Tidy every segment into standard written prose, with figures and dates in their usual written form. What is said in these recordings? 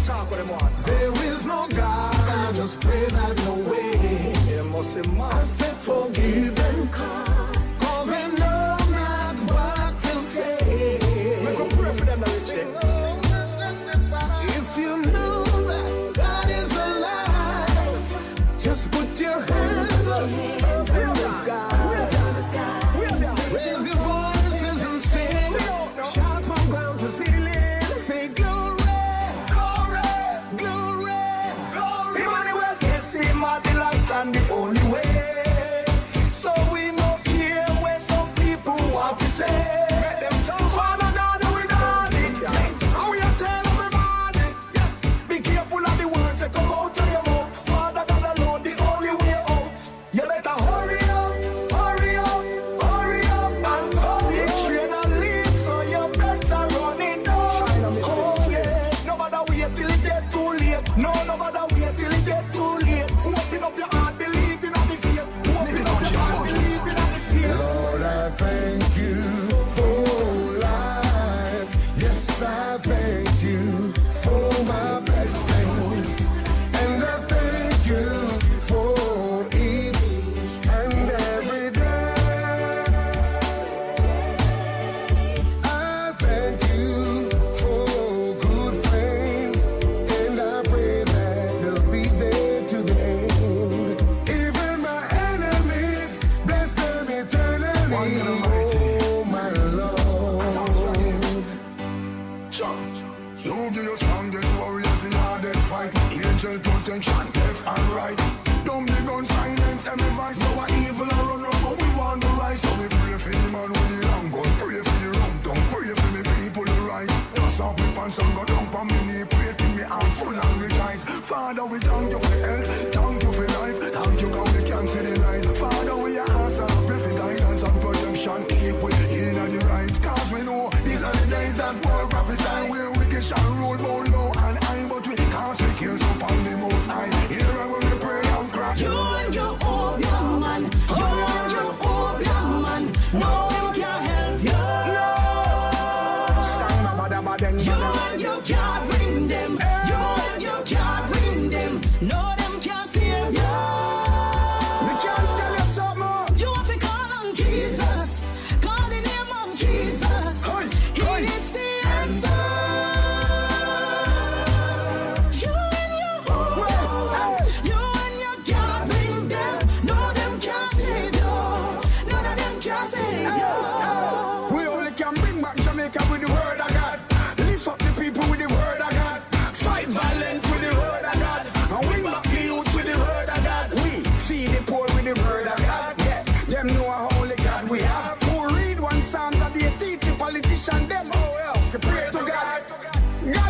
talk with them one. There is no God, I just pray that no way. They must be mad. I said forgive them, cause they know not what to say. Make a pray for them that say. If you know that God is alive, just put your hands up in the sky. Raise your voices and sing. Shout from ground to ceiling. Say glory, glory, glory. Emmanuel can see my delight and the only way. So we no care where some people want to say. Father God, we done it. And we are telling everybody, be careful of the words that come out of your mouth. Father God alone, the only way out. You better hurry up, hurry up, hurry up and come. The train and leave, so you better run it down. Oh yes, no matter wait till it get too late. No matter wait till it get too late. Open up your heart, believe in the faith. Open up your heart, believe in the faith. Lord, I thank you for life. Yes, I thank you for my blessings. And I thank you for each and every day. I thank you for good friends. And I pray that they'll be there to the end. Even my enemies, bless them eternally. Oh, my Lord. You give your strongest warriors the hardest fight. Angel protection, left and right. Don't be gun silence, every voice. No one evil and run up, but we want the right. So we pray for the man with the long gun. Pray for the rum tongue, pray for the people the right. Just off me pants and go down on me knee. Pray till me arm full and rejoice. Father, we thank you for health, thank you for life. Thank you God we can see the light. Father, we ask and pray for guidance and protection. Keep we in the right. Cause we know these are the days that war prophesy. Where wicked shall rule both low and high. But we cast we cares upon the most high. Here I will we pray and cry. You and your old young man, you and your old young man, no one can help you. Stand up, You and you can't bring them, you and you can't bring them, no them can't save you. we can't tell you something. You have to call on Jesus, call the name of Jesus. Oi, He oi. is the answer. You and you can't bring them, no them can't save you. None of them can save you. We only can bring back Jamaica with the word of God. Lift up the people with the word of God. Fight violence with the word of God. And win back the youth with the word of God. We feed the poor with the word of God. Yeah, them know how only God we have. Who read one Psalms and they teach the politician them how well to pray to God.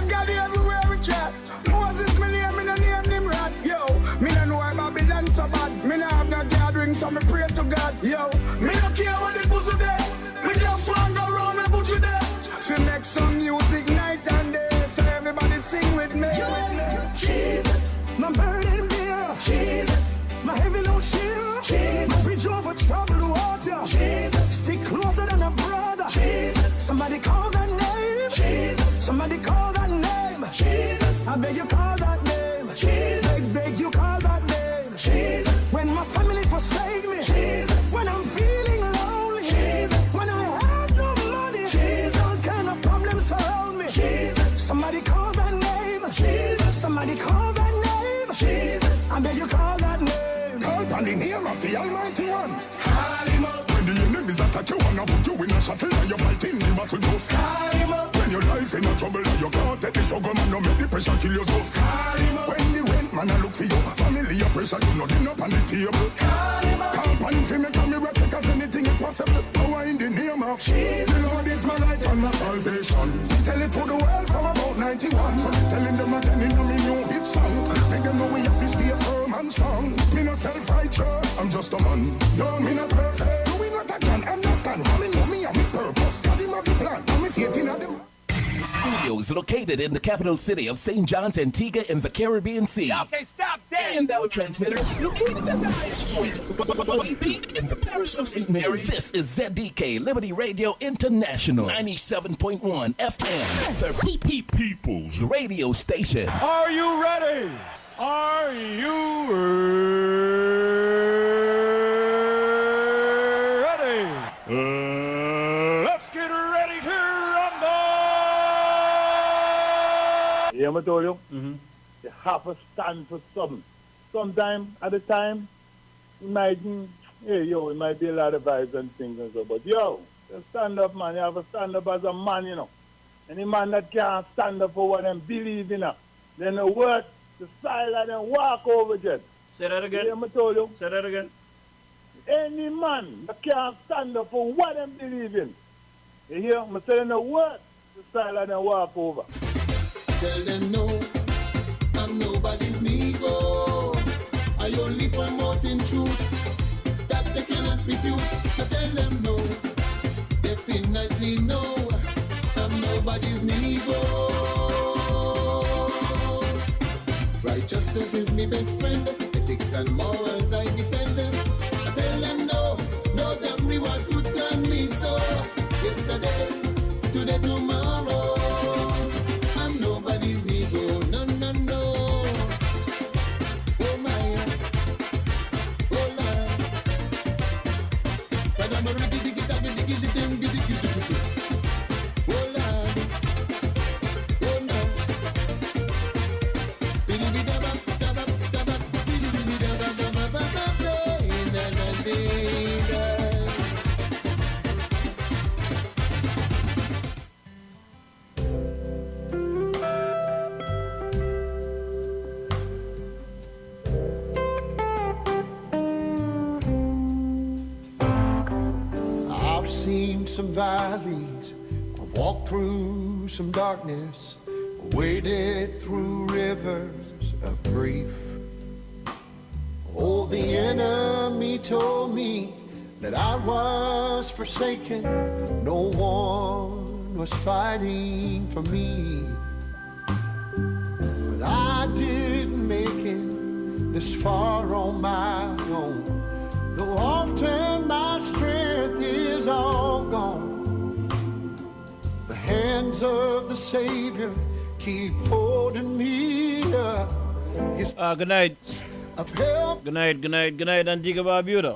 God everywhere we chat. Moses me name, me no name Nimrod. Yo, me no know why Babylon so bad. Me no have no gathering, so me pray to God. Yo, me no care what the pussy there. Me just want go round and put you there. Fi make some music night and day, so everybody sing with me. Jesus, my burden bearer. Jesus, my heavy load shield. Jesus, my bridge over troubled water. Jesus, stick closer than a brother. Jesus, somebody call that name. Jesus, somebody call that name. Jesus, I beg you call that name. Jesus, beg you call that name. Jesus, when my family forsake me. Jesus, when I'm feeling lonely. Jesus, when I have no money. Jesus, all kind of problems surround me. Jesus, somebody call that name. Jesus, somebody call that name. Jesus, I beg you call that name. Call upon the name of the Almighty One. Call him up, When the enemies attack you, wanna put you in a shuttle and you're fighting the battle just. call him up, When your life in a trouble and you can't take the struggle, man, no make the pressure kill you just. call him up, When the rent man a look for you, family a pressure, you know them up on the table. call him up. Call upon him for make a miracle, cause anything is possible. Power in the name of Jesus. The Lord is my light and my salvation. Me tell it to the world from about 91. So me telling them again in me new hit song. Make them know we have to stay firm and strong. Me no self-righteous, I'm just a man. No, me not perfect. No, we not a can understand. How me know me and me purpose. God him have the plan, and me faith in them. Studio Studios, located in the capital city of St. John's, Antigua in the Caribbean Sea. Okay, stop there. And our transmitter, located at the highest point, Bobby Peak in the parish of St. Mary. This is ZDK Liberty Radio International, 97.1 FM, the People's Radio Station. Are you ready? Are you ready? Let's get ready to rumble! Yeah, I told you, you have to stand for something. Sometime at a time, it might be a lot of vibes and things and so, but you stand up, man. You have to stand up as a man, you know. Any man that can't stand up for what they believe in, then the word, the style, and then walk over it. Say that again. Yeah, I told you. Say that again. Any man that can't stand up for what they believe in, you hear? I'm saying the word, the style, and then walk over. Tell them no, I'm nobody's Negro. I only promoting truth that they cannot refute. I tell them no, definitely no, I'm nobody's Negro. Righteousness is my best friend, ethics and morals I defend them. I tell them no, no damn reward could turn me so. Yesterday, today, tomorrow. I'm nobody's Negro, no, no, no. Oh my, oh Lord. But I'm a diggy, oh Lord, oh no. I've seen some valleys, I've walked through some darkness, waded through rivers of grief. Oh, the enemy told me that I was forsaken, no one was fighting for me. But I didn't make it this far on my own, though often my strength is all gone. The hands of the Savior keep holding me up. Good night. Of help. Good night, Antigua Barbuda.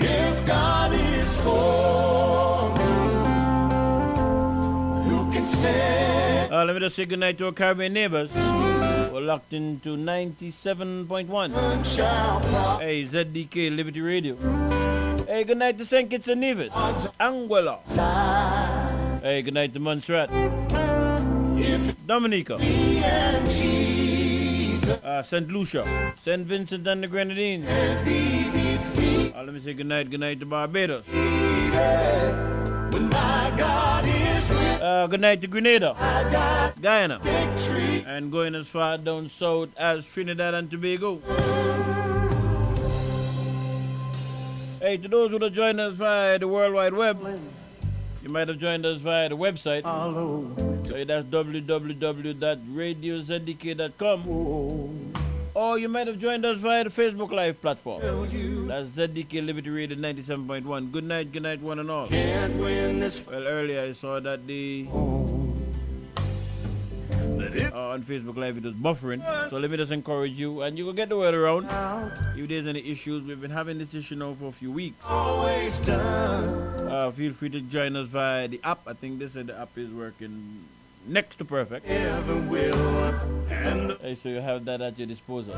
If God is for me, who can stand? Let me just say good night to our Caribbean neighbors. We're locked into 97.1. Hey, ZDK Liberty Radio. Hey, good night to St. Kitts and Nevis, Anguilla. Hey, good night to Montserrat, Dominica, St. Lucia, St. Vincent and the Grenadines. Let me say good night to Barbados. Good night to Grenada, Guyana, and going as far down south as Trinidad and Tobago. Hey, to those who have joined us via the World Wide Web, you might have joined us via the website. So that's www.radiozdk.com. Or you might have joined us via the Facebook Live platform. That's ZDK Liberty Radio 97.1. Good night, one and all. Well, earlier I saw that on Facebook Live it was buffering. So let me just encourage you, and you will get the word around. If there's any issues, we've been having this issue now for a few weeks. Feel free to join us via the app. I think they said the app is working next to perfect. So you have that at your disposal.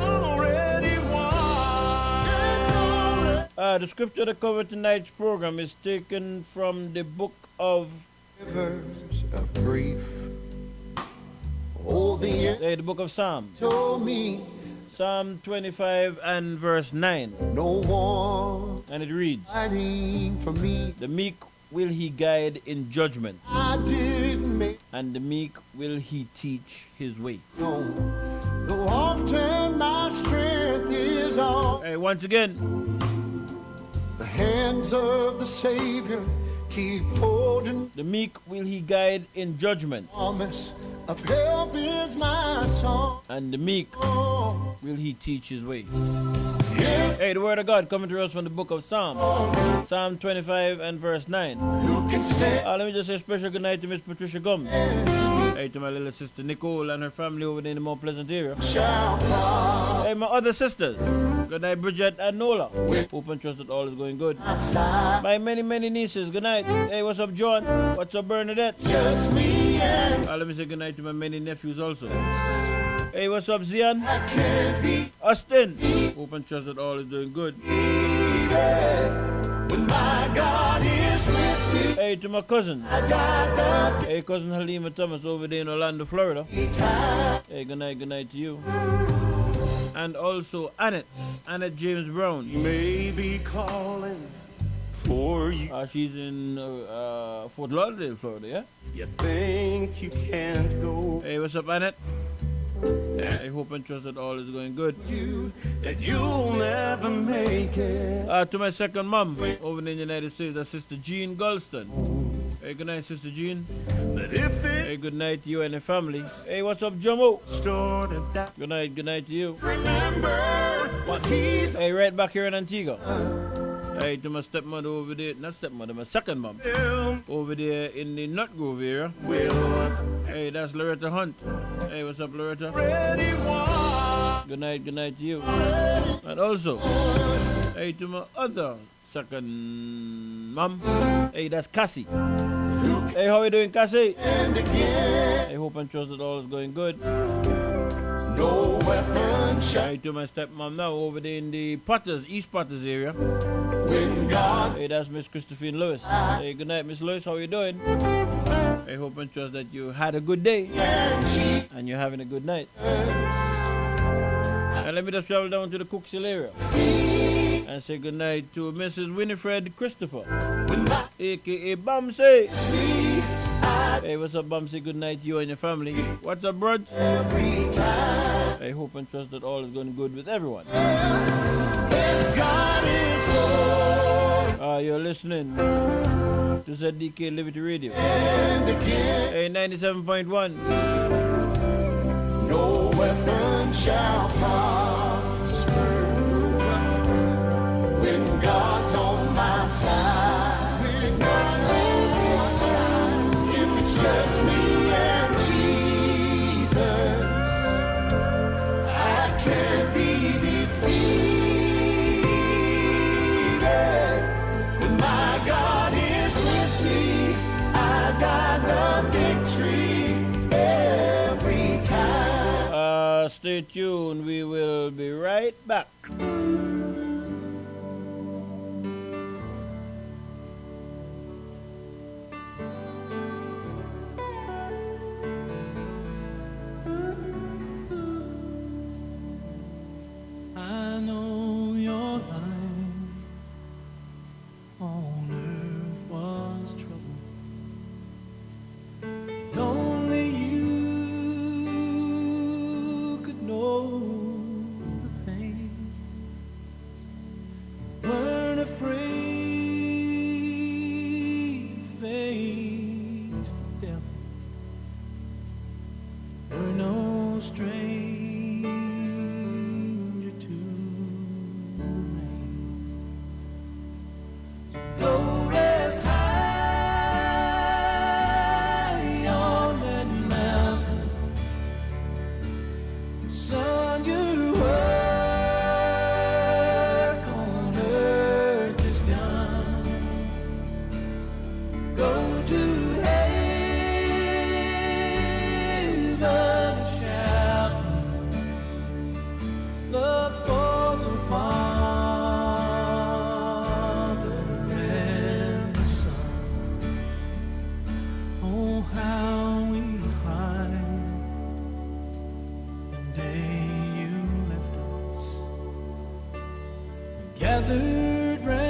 The scripture that covered tonight's program is taken from the book of Rivers of grief. Oh, the book of Psalms. told me Psalm 25 and verse 9. no one And it reads, fighting for me. the meek will he guide in judgment, I didn't make and the meek will he teach his way. known, though often my strength is all. Hey, once again, The hands of the Savior keep holding. The meek will he guide in judgment, Promise of help is my song. and the meek Oh, will he teach his way. if Hey, the word of God coming to us from the book of Psalm, Psalm 25 and verse 9. you can stay. Let me just say a special good night to Miss Patricia Gums. Hey, to my little sister Nicole and her family over there in the Mount Pleasant area. Shall rise Hey, my other sisters. Good night, Bridget and Nola. Hope and trust that all is going good. side. My many nieces. Good night. Hey, what's up, John? What's up, Bernadette? Just me and Let me say good night to my many nephews also. Hey, what's up, Zian? I can't be Austin. Hope and trust that all is doing good. defeated when my God is with me. Hey, to my cousin. I got the Hey, cousin Halima Thomas over there in Orlando, Florida. time. Hey, good night to you. And also Annette James Brown. May be calling for you. She's in Fort Lauderdale, Florida, yeah? You think you can't go. Hey, what's up, Annette? I hope and trust that all is going good. That you'll never make it. To my second mom over in the United States, that's Sister Jean Gulston. Hey, good night, Sister Jean. But if it Hey, good night to you and your family. Hey, what's up, Jomo? started that, Good night to you. remember what he's Hey, right back here in Antigua. Hey, to my stepmother over there, not stepmother, my second mom. Over there in the Nut Grove area. will Hey, that's Loretta Hunt. Hey, what's up, Loretta? ready one. Good night to you. And also, hey, to my other second mom. Hey, that's Cassie. Hey, how you doing, Cassie? And again, I hope and trust that all is going good. no weapon shall Hey, to my stepmom now over there in the East Potters area. win God. Hey, that's Miss Christophine Lewis. Hey, good night, Miss Lewis. How you doing? I hope and trust that you had a good day and you're having a good night. And let me just travel down to the Cooksville area and say good night to Mrs. Winifred Christopher, aka Bamsey. Hey, what's up, Bamsey? Good night to you and your family. What's up, bro? I hope and trust that all is going good with everyone. God is Lord. You're listening to ZDK Liberty Radio. Hey, 97.1. No weapon shall prosper when God's on my side. When God's on my side. If it's just me and Jesus, I can't be defeated. When my God is with me, I've got the victory every time. Stay tuned. We will be right back. I know your life on earth was trouble. Only you could know the pain. Weren't afraid to face the devil. Were no stranger to the rain. So go rest high on that mountain. Son, your work on earth is done. Go to heaven shouting, love for the Father and the Son. Oh, how we cried the day you left us. Gathered round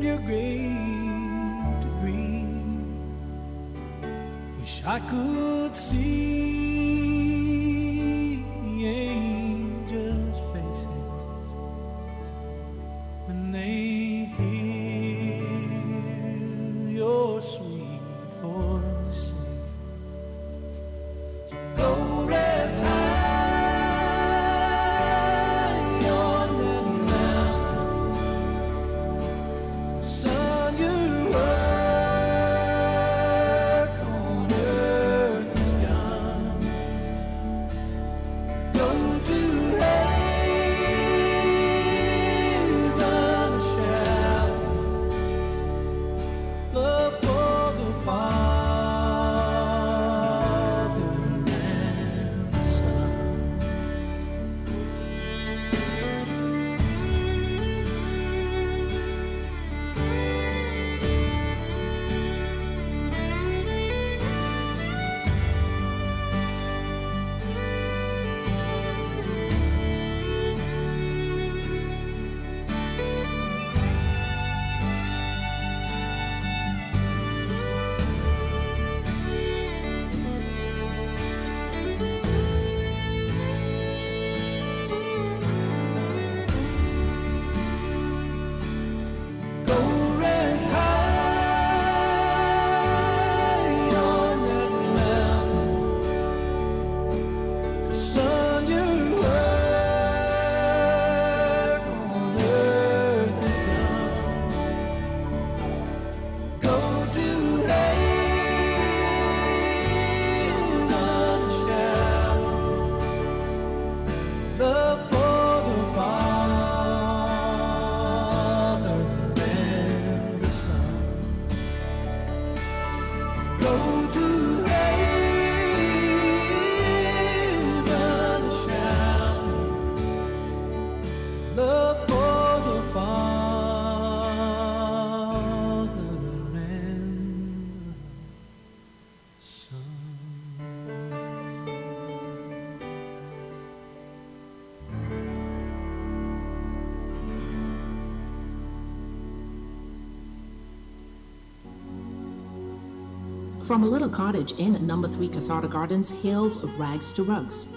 your grave to grieve. Wish I could see angels' faces when they hear From a little cottage in number 3 Casada Gardens hails Rags to Rugs.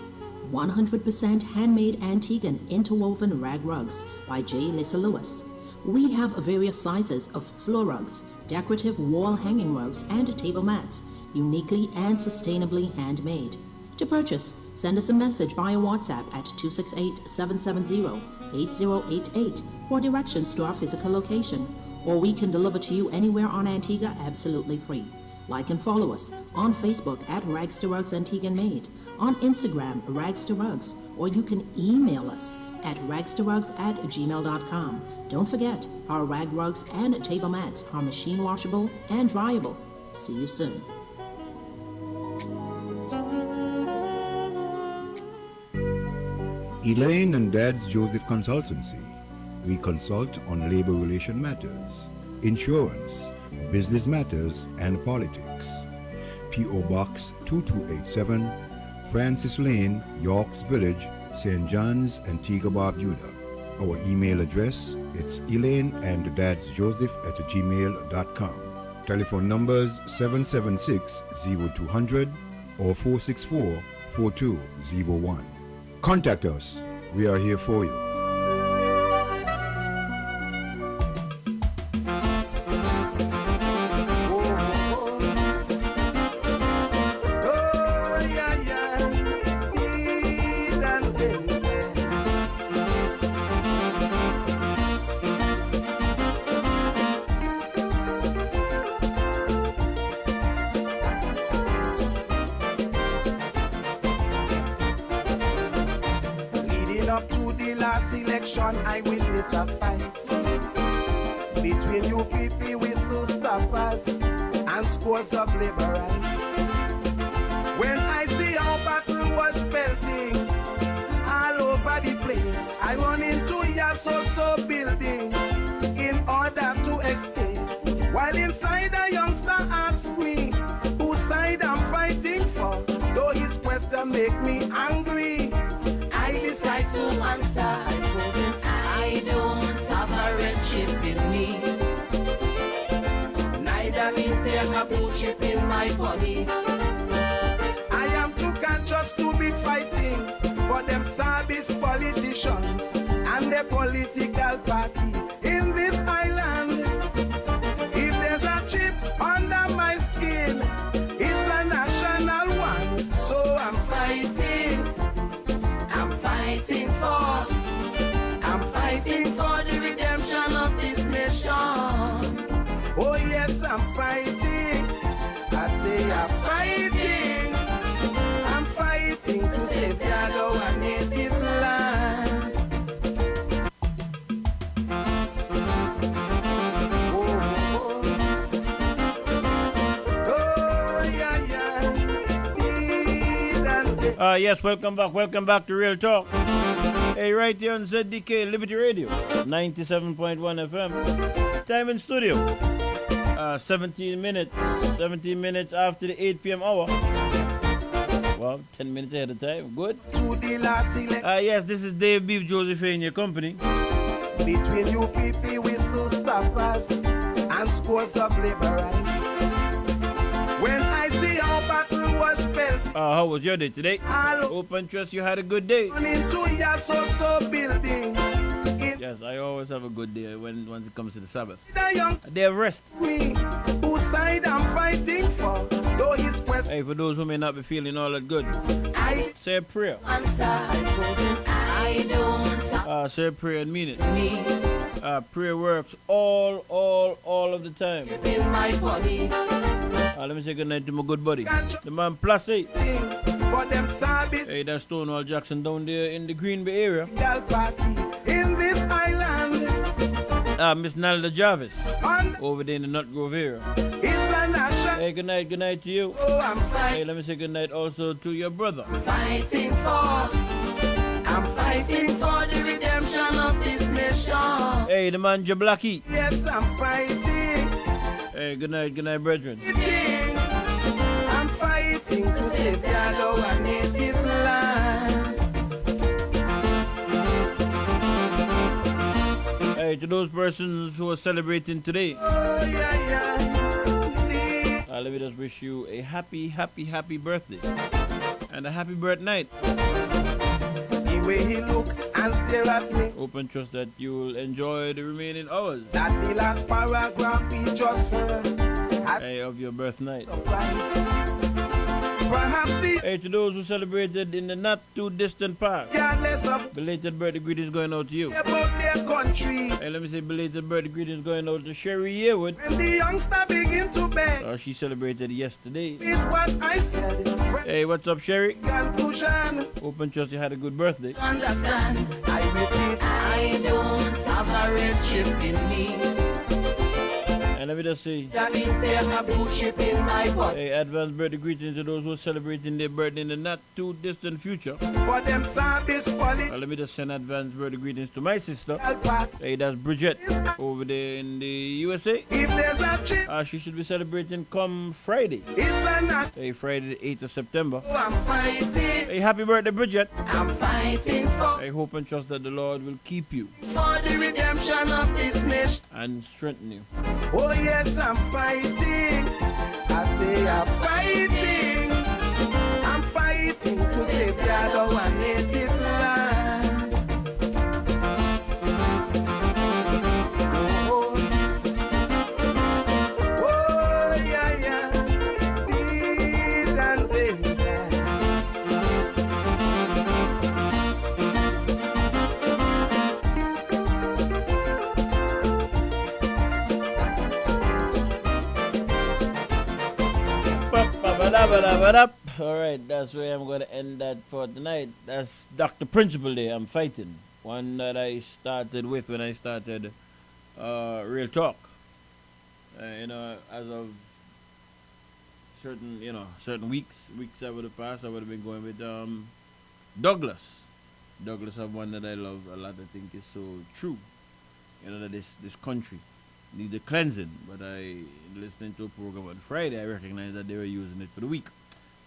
100% handmade Antiguan interwoven rag rugs by J. Lissa Lewis. We have various sizes of floor rugs, decorative wall hanging rugs, and table mats, uniquely and sustainably handmade. To purchase, send us a message via WhatsApp at 268-770-8088 for directions to our physical location, or we can deliver to you anywhere on Antigua absolutely free. Like and follow us on Facebook at Rags to Rugs Antigua and Made, on Instagram Rags to Rugs, or you can email us at ragstorugs@gmail.com. Don't forget, our rag rugs and table mats are machine washable and dryable. See you soon. Elaine and Dad's Joseph Consultancy. We consult on labor relation matters, insurance, business matters, and politics. P.O. Box 2287, Francis Lane, Yorks Village, St. John's, Antigua Barbuda. Our email address, it's elaineanddadsjoseph@gmail.com. Telephone numbers 776-0200 or 464-4201. Contact us. We are here for you. I witness a fight between you people whistle stoppers and scores of laborers. When I see how battle was pelting all over the place, I run into your so building in order to escape. While inside a youngster asks me whose side I'm fighting for, though his question make me angry. I decide to answer. I told him I don't have a red chip in me. Neither is there a blue chip in my body. I am too conscious to be fighting for them service politicians and the political party in this island. If there's a chip under my skin, it's a national one. So I'm fighting. I'm fighting for the redemption of this nation. Oh yes, I'm fighting. I say I'm fighting. I'm fighting to safeguard our native land. Yes, welcome back to Real Talk. Hey, right here on ZDK Liberty Radio, 97.1 FM. Time in studio, 17 minutes after the 8 p.m. hour. Well, 10 minutes ahead of time, good. Yes, this is Dave Beef Josephine, your company. Between you people whistle stoppers and scores of laborers. When I see how battle was felt. How was your day today? Hope and trust you had a good day. Into your so building. Yes, I always have a good day once it comes to the Sabbath. A day of rest. Whose side I'm fighting for, though his quest. Hey, for those who may not be feeling all that good, say a prayer. Say a prayer and mean it. Prayer works all of the time. Let me say good night to my good buddy, the man Plus 8. Hey, that's Stonewall Jackson down there in the Green Bay area. In this island. Miss Nalda Jarvis over there in the Nut Grove area. Hey, good night to you. Hey, let me say good night also to your brother. I'm fighting for the redemption of this nation. Hey, the man Jablaki. Yes, I'm fighting. Hey, good night, brethren. I'm fighting to safeguard our native land. Hey, to those persons who are celebrating today, Let me just wish you a happy, happy, happy birthday. And a happy birthday night. The way he look and stare at me. Hope and trust that you will enjoy the remaining hours. That the last paragraph he just heard. Hey, of your birth night. Perhaps the Hey, to those who celebrated in the not too distant past, careless of belated birthday greetings going out to you. about their country. Hey, let me say belated birthday greetings going out to Sherry Yearwood. When the youngster begin to beg, She celebrated yesterday. it's what I said. Hey, what's up, Sherry? Conclusion. Hope and trust you had a good birthday. Understand, I repeat, I don't have a red chip in me. And let me just say, That means there's a blue chip in my butt. hey, advance birthday greetings to those who are celebrating their birthday in the not too distant future. For them service quality. Let me just send advance birthday greetings to my sister. Alpha. Hey, that's Bridget over there in the USA. If there's a chip, She should be celebrating come Friday. it's a nut. Hey, Friday the 8th of September. I'm fighting. Hey, happy birthday, Bridget. I'm fighting I hope and trust that the Lord will keep you for the redemption of this nation. and strengthen you. Oh yes, I'm fighting. I say I'm fighting. I'm fighting to safeguard our native land. Oh, oh yeah, yeah. These and these. All right, that's where I'm going to end that for tonight. That's Dr. Principle Day, I'm fighting. One that I started with when I started Real Talk. As of certain weeks I would have passed, I would have been going with Douglas. Douglas have one that I love a lot. I think is so true. That this country need a cleansing. But listening to a program on Friday, I recognized that they were using it for the week.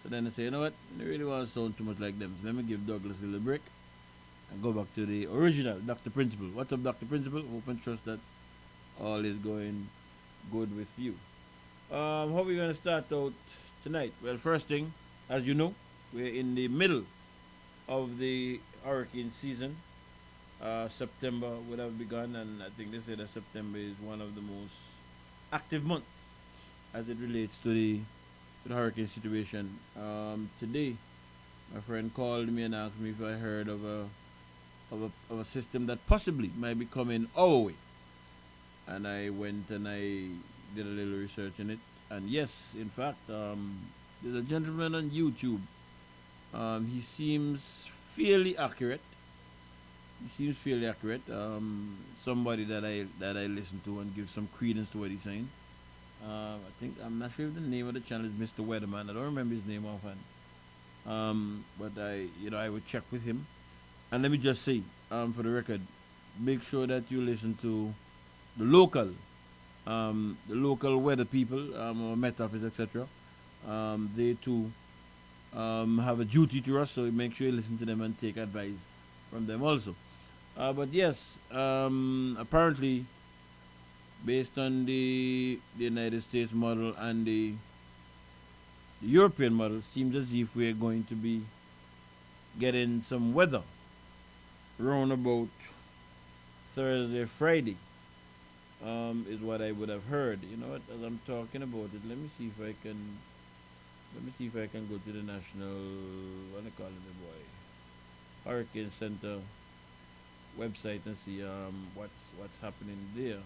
So then I say, you know what? I really want to sound too much like them. So let me give Douglas a little break and go back to the original Dr. Principle. What's up, Dr. Principle? Hope and trust that all is going good with you. How are we going to start out tonight? Well, first thing, as you know, we're in the middle of the hurricane season. September would have begun, and I think they say that September is one of the most active months as it relates to the hurricane situation. Today, my friend called me and asked me if I heard of a system that possibly might be coming our way. And I went and I did a little research on it. And yes, in fact, there's a gentleman on YouTube. He seems fairly accurate. Somebody that I listen to and give some credence to what he's saying. I'm not sure if the name of the channel is Mr. Weatherman. I don't remember his name offhand. But I would check with him. And let me just say, for the record, make sure that you listen to the local weather people, or Met Office, etc. They too have a duty to us, so make sure you listen to them and take advice from them also. But yes, apparently, based on the United States model and the European model, seems as if we're going to be getting some weather round about Thursday, Friday, is what I would have heard. You know what? As I'm talking about it, let me see if I can go to the national, what do you call it, boy, Hurricane Center website and see what's happening there.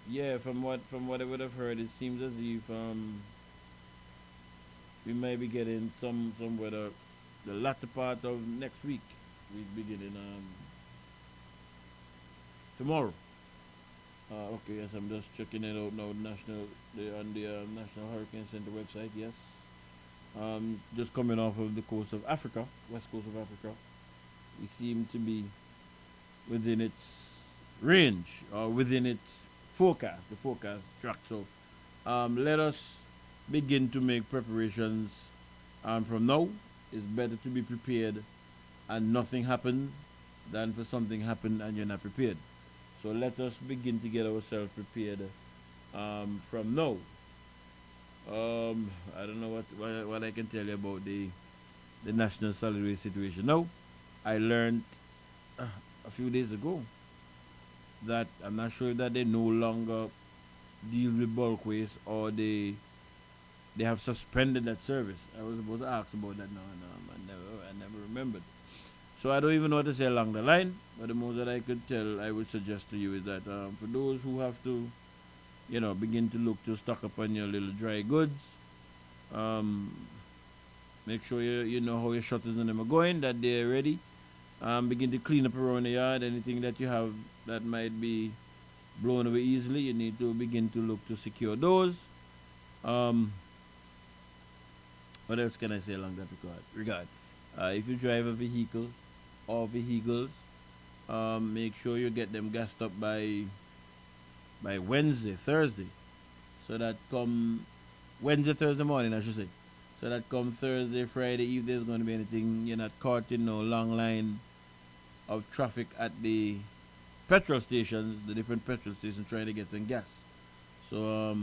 Yeah, from what I would have heard, it seems as if we may be getting some weather the latter part of next week. We beginning tomorrow. Okay, yes, I'm just checking it out now. On the National Hurricane Center website. Yes. Just coming off of the coast of Africa, west coast of Africa, we seem to be within its range or within its forecast. The forecast track. So, let us begin to make preparations. From now, it's better to be prepared and nothing happens than for something happen and you're not prepared. So let us begin to get ourselves prepared from now. I don't know what I can tell you about the national solid waste situation. Now, I learned a few days ago that I'm not sure that they no longer deal with bulk waste or they have suspended that service. I was about to ask about that now, and I never remembered. So I don't even know what to say along the line. But the most that I could tell, I would suggest to you is that for those who have to, begin to look to stock up on your little dry goods, make sure you know how your shutters and them are going, that they're ready. Begin to clean up around the yard. Anything that you have that might be blown away easily, you need to begin to look to secure those. What else can I say along that regard? If you drive a vehicle or vehicles, make sure you get them gassed up by Wednesday, Thursday, so that come Wednesday, Thursday morning, I should say. So that come Thursday, Friday, if there's going to be anything, you're not caught in no long line of traffic at the petrol stations, the different petrol stations trying to get some gas. So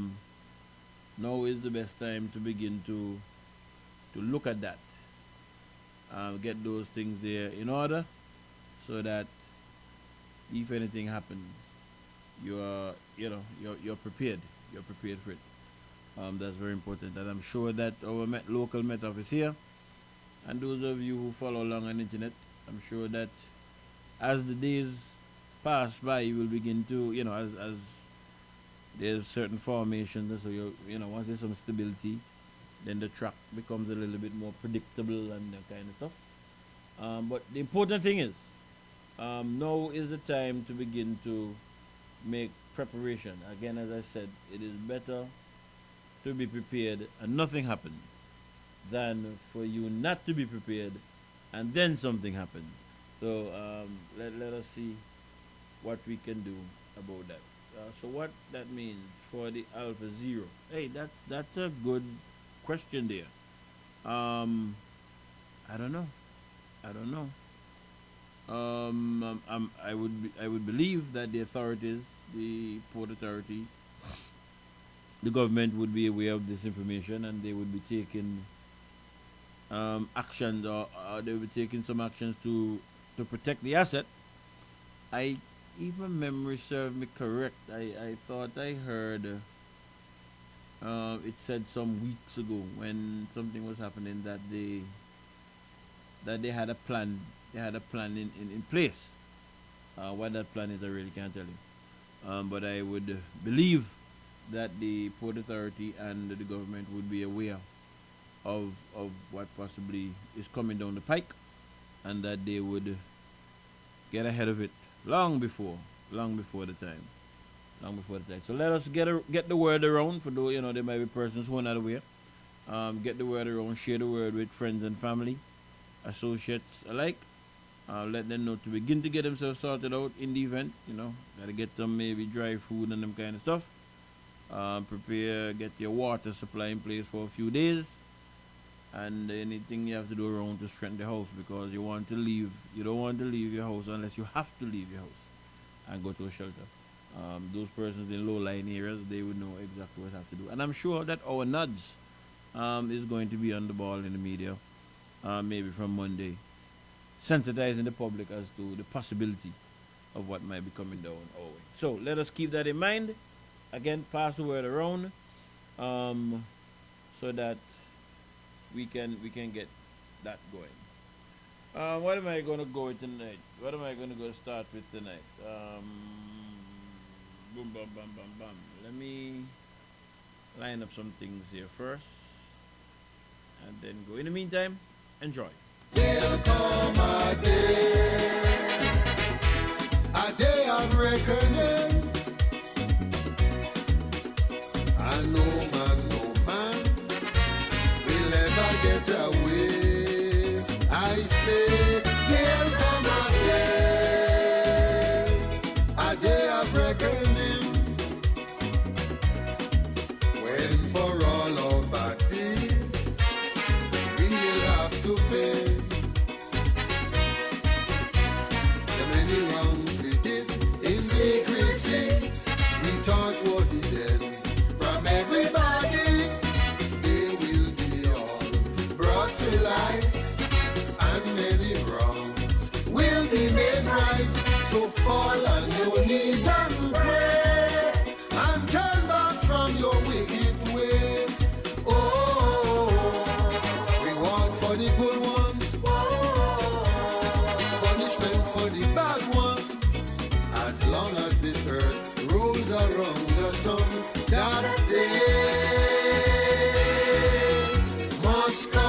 now is the best time to begin to look at that. Get those things there in order so that if anything happens, you're prepared. You're prepared for it. That's very important. And I'm sure that our local Met Office here, and those of you who follow along on the internet, I'm sure that as the days pass by, you will begin to, as there's certain formations, so once there's some stability, then the track becomes a little bit more predictable and that kind of stuff. But the important thing is, now is the time to begin to make preparation. Again, as I said, it is better to be prepared and nothing happens than for you not to be prepared and then something happens. So let us see what we can do about that. So what that means for the Alpha Zero. Hey, that's a good question there. I don't know. I would believe that the authorities, the Port Authority, the government would be aware of this information and they would be taking actions or they would be taking some actions to protect the asset. If my memory serves me correct, I thought I heard it said some weeks ago when something was happening that they had a plan. They had a plan in place. What that plan is, I really can't tell you. But I would believe that the Port Authority and the government would be aware of what possibly is coming down the pike, and that they would get ahead of it long before the time. So let us get the word around. For those, there might be persons who are not aware. Get the word around, share the word with friends and family, associates alike. Let them know to begin to get themselves sorted out in the event. Gotta get some maybe dry food and them kind of stuff. Prepare, get your water supply in place for a few days, and anything you have to do around to strengthen the house, because you don't want to leave your house unless you have to leave your house and go to a shelter. Those persons in low-lying areas, they would know exactly what they have to do. And I'm sure that our nudge is going to be on the ball in the media, maybe from Monday, sensitizing the public as to the possibility of what might be coming down our way. So let us keep that in mind. Again, pass the word around so that we can get that going. What am I going to go with tonight? What am I going to go start with tonight? Boom, bam, bam, bam, bam. Let me line up some things here first and then go. In the meantime, enjoy. There'll come a day of reckoning. And no man will ever get away. I say, there'll come a day of reckoning, when for all of bad deeds we'll have to pay. The many wrongs we did in the fall on your knees and pray and turn back from your wicked ways. Oh, reward for the good ones, punishment for the bad ones. As long as this earth rolls around the sun, that day must come.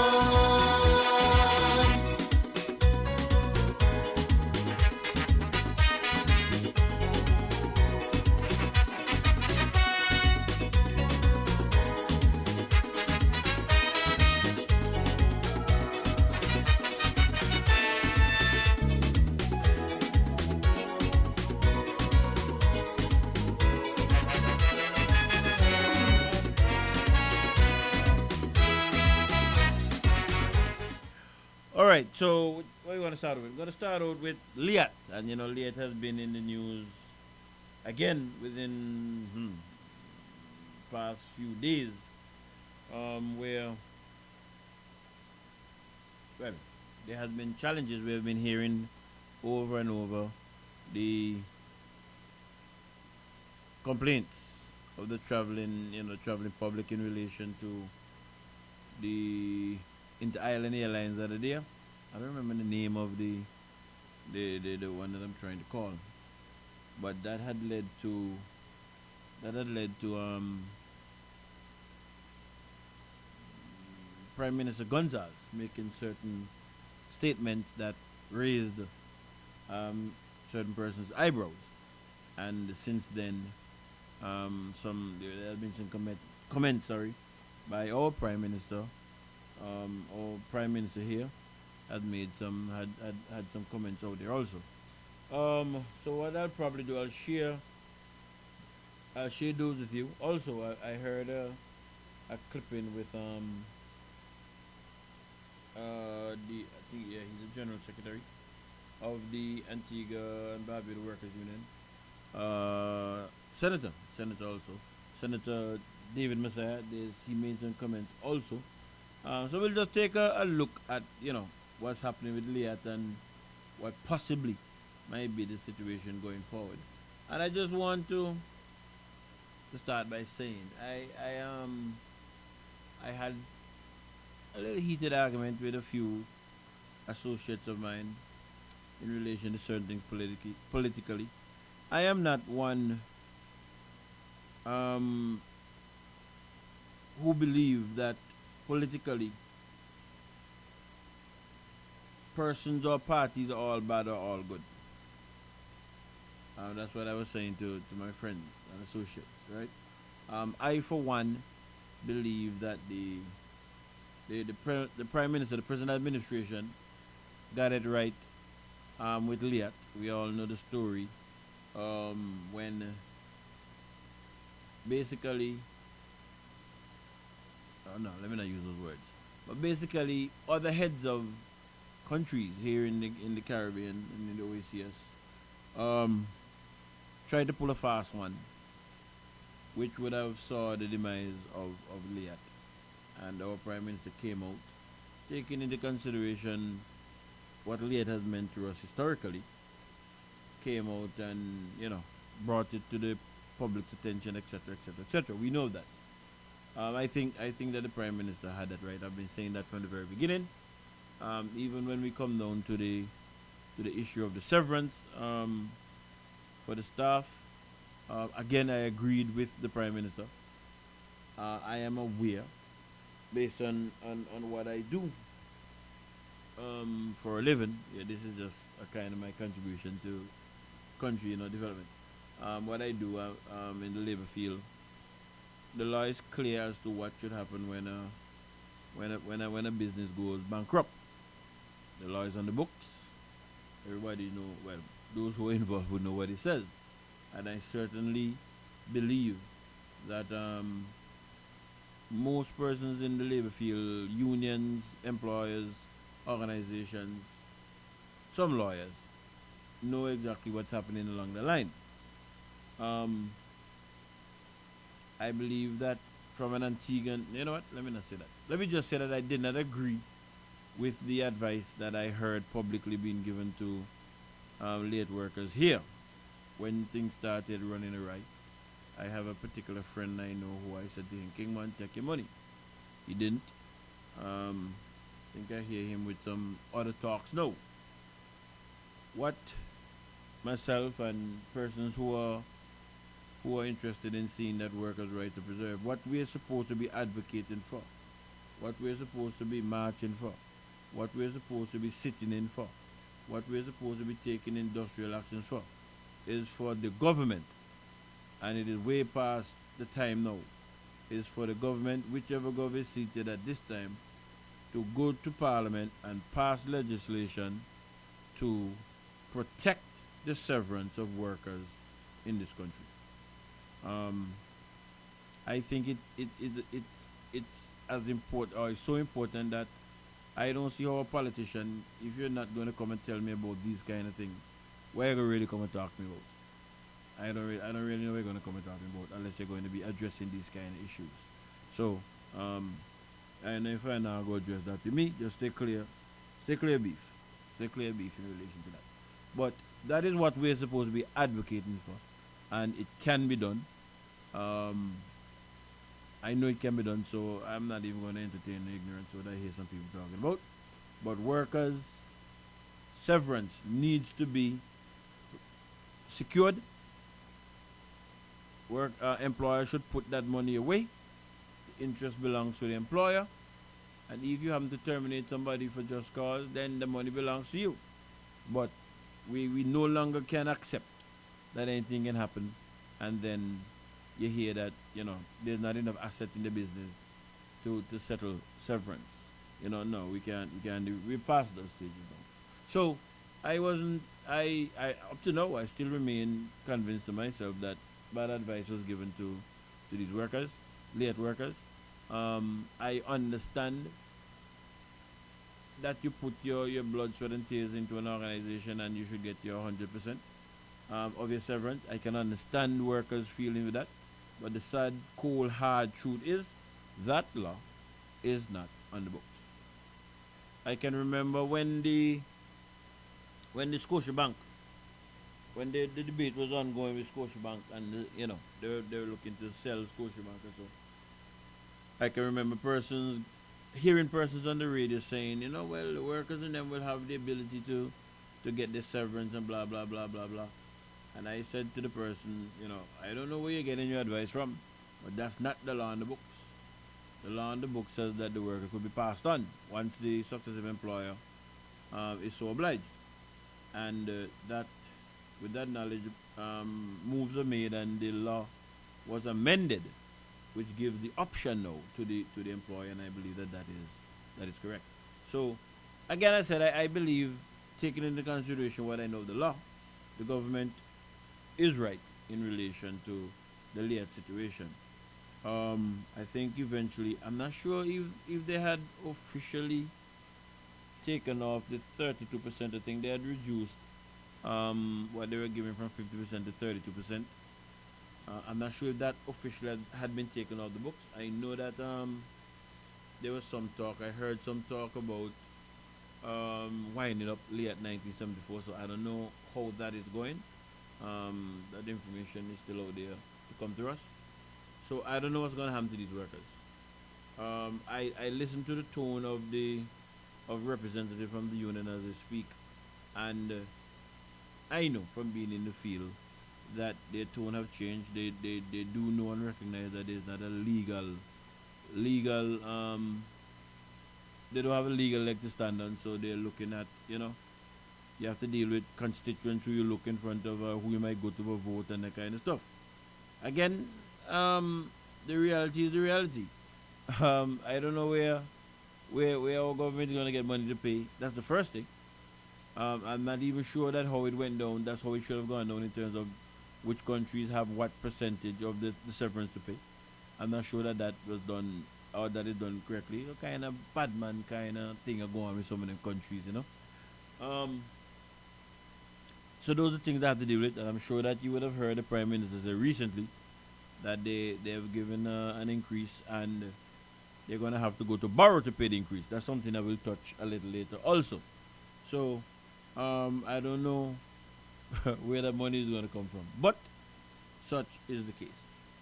All right, so what do you want to start with? We're going to start out with Liat. And, Liat has been in the news again within past few days, where, well, there has been challenges we have been hearing over and over, the complaints of the traveling public in relation to the Inter-Island Airlines that are there. I don't remember the name of the one that I'm trying to call, but that had led to Prime Minister Gonzalez making certain statements that raised certain persons' eyebrows, and since then, there have been some comments by our Prime Minister. Our Prime Minister here had made some comments out there also. So what I'll probably do, I'll share those with you. Also, I heard a clipping with I think he's the General Secretary of the Antigua and Barbuda Workers Union. Senator also. Senator David Messiah, he made some comments also. So we'll just take a look at, what's happening with Liat and what possibly might be the situation going forward. And I just want to start by saying I had a little heated argument with a few associates of mine in relation to certain things politically. I am not one who believe that politically persons or parties are all bad or all good. That's what I was saying to my friends and associates, right? I, for one, believe that the Prime Minister, the present administration, got it right with Liat. We all know the story when basically, let me not use those words. But basically, other heads of countries here in the Caribbean and in the OACS tried to pull a fast one, which would have saw the demise of Liat. And our Prime Minister came out, taking into consideration what Liat has meant to us historically, came out and, brought it to the public's attention, etc., etc., etc. We know that. I think that the Prime Minister had that right. I've been saying that from the very beginning. Even when we come down to the issue of the severance for the staff, again I agreed with the Prime Minister. I am aware, based on what I do for a living. Yeah, this is just a kind of my contribution to country, development. What I do in the labor field. The law is clear as to what should happen when a business goes bankrupt. The law is on the books. Everybody know. Well, those who are involved would know what it says, and I certainly believe that most persons in the labor field, unions, employers, organizations, some lawyers, know exactly what's happening along the line. I believe that from an Antiguan, you know what, let me not say that. Let me just say that I did not agree with the advice that I heard publicly being given to late workers here when things started running awry, I have a particular friend I know who I said to him, Kingman, take your money. He didn't. I think I hear him with some other talks now. What myself and persons who are interested in seeing that workers' right to preserve, what we are supposed to be advocating for, what we're supposed to be marching for, what we're supposed to be sitting in for, what we're supposed to be taking industrial actions for, is for the government, and it is way past the time now, is for the government, whichever government is seated at this time, to go to Parliament and pass legislation to protect the severance of workers in this country. I think it's as important, or it's so important, that I don't see how a politician, if you're not going to come and tell me about these kind of things, what are you going to really come and talk to me about? I don't really know what you're going to come and talk to me about unless you're going to be addressing these kind of issues. So, and if I now go address that to me, just stay clear beef in relation to that. But that is what we're supposed to be advocating for, and it can be done. I know it can be done, so I'm not even going to entertain the ignorance what I hear some people talking about. But workers' severance needs to be secured. Employer should put that money away. The interest belongs to the employer. And if you happen to terminate somebody for just cause, then the money belongs to you. But we no longer can accept that anything can happen, and then you hear that, there's not enough asset in the business to settle severance. No, we can't do, we passed those stages now. So I up to now I still remain convinced to myself that bad advice was given to these workers, late workers. I understand that you put your blood, sweat and tears into an organization and you should get your 100% of your severance. I can understand workers feeling with that. But the sad, cold, hard truth is that law is not on the books. I can remember when the Scotiabank, when the debate was ongoing with Scotiabank, and they were looking to sell Scotiabank and so. I can remember hearing persons on the radio saying, well, the workers and them will have the ability to get this severance and blah blah blah blah blah. And I said to the person, I don't know where you're getting your advice from, but that's not the law in the books. The law in the book says that the worker could be passed on once the successive employer is so obliged. And that, with that knowledge, moves are made and the law was amended, which gives the option now to the employer, and I believe that is correct. So, again, I said I believe, taking into consideration what I know of the law, the government is right in relation to the Liat situation. I think eventually, I'm not sure if they had officially taken off the 32%. I think they had reduced what they were giving from 50% to 32%. I'm not sure if that officially had been taken off the books. I know that there was some talk. I heard some talk about winding up Liat 1974. So I don't know how that is going. That information is still out there to come to us. So I don't know what's going to happen to these workers. I listened to the tone of representative from the union as they speak, and I know from being in the field that their tone have changed. They do know and recognize that there's not a legal they don't have a legal leg to stand on, so they're looking at, you have to deal with constituents who you look in front of, who you might go to for vote and that kind of stuff. Again, the reality is the reality. I don't know where our government is going to get money to pay. That's the first thing. I'm not even sure that how it went down. That's how it should have gone down in terms of which countries have what percentage of the severance to pay. I'm not sure that was done, or that is done correctly. A kind of bad man kind of thing are going on with some of them countries, So those are things I have to deal with, and I'm sure that you would have heard the Prime Minister say recently that they have given an increase, and they're going to have to go to borrow to pay the increase. That's something I will touch a little later also. So I don't know where the money is going to come from. But such is the case.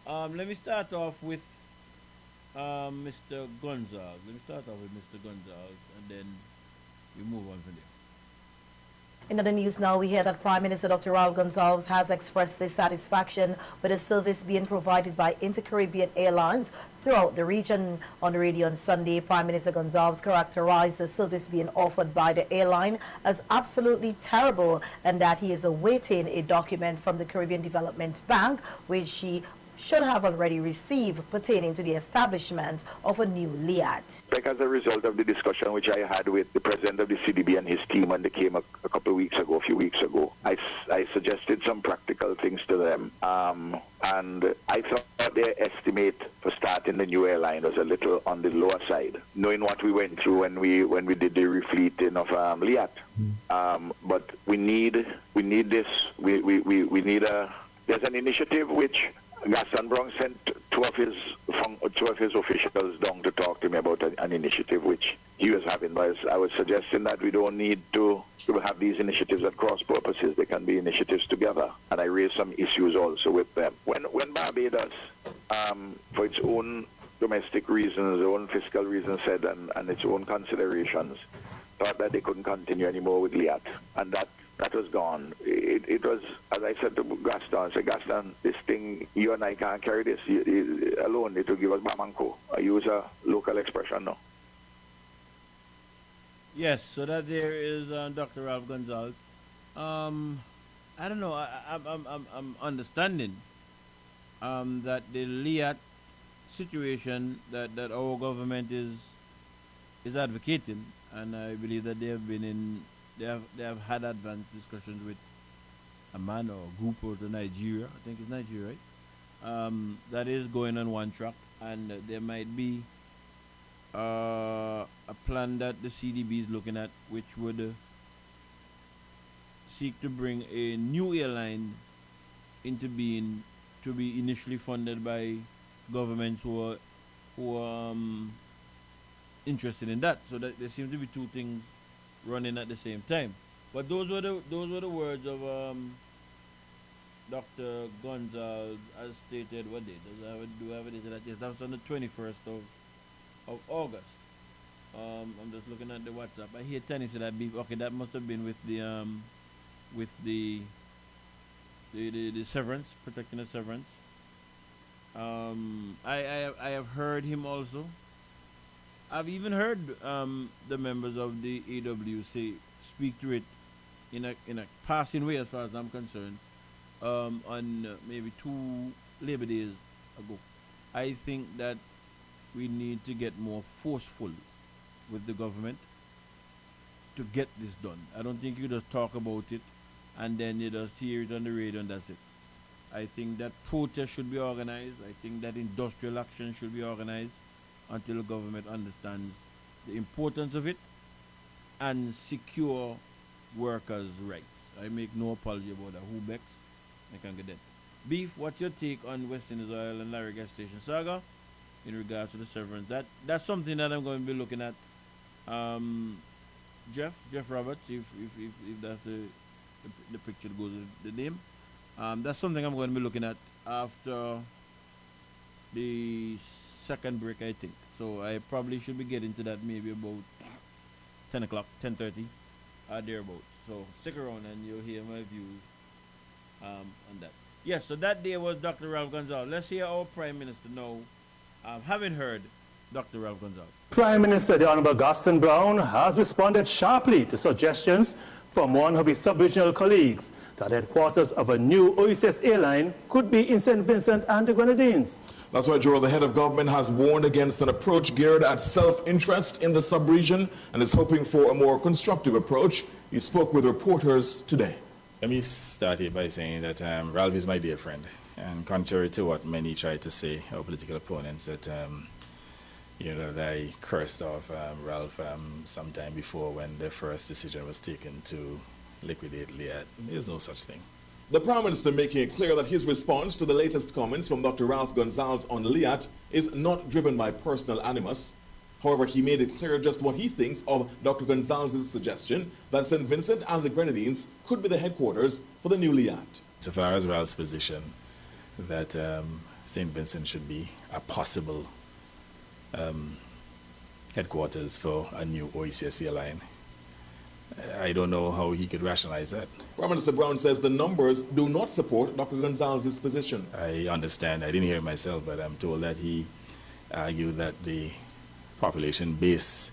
Let me start off with Mr. Gonzalez. And then we move on from there. In other news now, we hear that Prime Minister Dr. Raul Gonzalez has expressed his satisfaction with the service being provided by Inter-Caribbean Airlines throughout the region. On the radio on Sunday, Prime Minister Gonzalez characterized the service being offered by the airline as absolutely terrible and that he is awaiting a document from the Caribbean Development Bank, which he should have already received pertaining to the establishment of a new LIAT. Like as a result of the discussion which I had with the president of the CDB and his team when they came a few weeks ago, I suggested some practical things to them. And I thought their estimate for starting the new airline was a little on the lower side, knowing what we went through when we did the refleeting of LIAT. But we need this. We need there's an initiative which Gaston Brown sent two of his officials down to talk to me about an initiative which he was having. But I was suggesting that we don't need to have these initiatives at cross purposes. They can be initiatives together. And I raised some issues also with them. When Barbados, for its own domestic reasons, own fiscal reasons said, and its own considerations, thought that they couldn't continue anymore with LIAT, and that was gone. It was, as I said to Gaston, this thing, you and I can't carry this alone. It will give us Bamanco. I use a local expression now. Yes, so that there is Dr. Ralph Gonzalez. I don't know. I'm understanding that the LIAT situation that our government is advocating, and I believe that they have had advanced discussions with a man or a group out of Nigeria. I think it's Nigeria, right? That is going on one track, and there might be a plan that the CDB is looking at, which would seek to bring a new airline into being to be initially funded by governments who are interested in that. So that there seem to be two things running at the same time. But those were the words of Dr. Gonzalez as stated. What date? Do I have a date of that? Yes, that was on the 21st of August. I'm just looking at the WhatsApp. I hear Tenny say that okay, that must have been with the severance, protecting the severance. I have heard him also. I've even heard the members of the AWC speak to it in a passing way, as far as I'm concerned, on maybe 2 Labor Days ago. I think that we need to get more forceful with the government to get this done. I don't think you just talk about it and then you just hear it on the radio and that's it. I think that protest should be organized. I think that industrial action should be organized until the government understands the importance of it and secure workers' rights. I make no apology about that. Who begs? I can get that. Beef, what's your take on West Indies Oil and Larry gas station saga in regards to the severance? That's something that I'm going to be looking at. Jeff Roberts, if that's the picture that goes with the name. That's something I'm going to be looking at after the second break, I think. So I probably should be getting to that maybe about 10 o'clock, 10:30, thereabout. So stick around and you'll hear my views on that. Yes, so that day was Dr. Ralph Gonzalez. Let's hear our Prime Minister now, having heard Dr. Ralph Gonzalez. Prime Minister, the Honorable Gaston Brown, has responded sharply to suggestions from one of his sub-regional colleagues that headquarters of a new OSS airline could be in St. Vincent and the Grenadines. That's right, Joel. The head of government has warned against an approach geared at self-interest in the sub-region and is hoping for a more constructive approach. He spoke with reporters today. Let me start here by saying that Ralph is my dear friend. And contrary to what many try to say, our political opponents, that that I cursed off Ralph sometime before when the first decision was taken to liquidate LIAT. There's no such thing. The Prime Minister making it clear that his response to the latest comments from Dr. Ralph Gonzalez on LIAT is not driven by personal animus. However, he made it clear just what he thinks of Dr. Gonzalez's suggestion that St. Vincent and the Grenadines could be the headquarters for the new LIAT. So far as Ralph's position that St. Vincent should be a possible headquarters for a new OECS airline, I don't know how he could rationalize that. Prime Minister Brown says the numbers do not support Dr. Gonzalez's position. I understand. I didn't hear it myself, but I'm told that he argued that the population base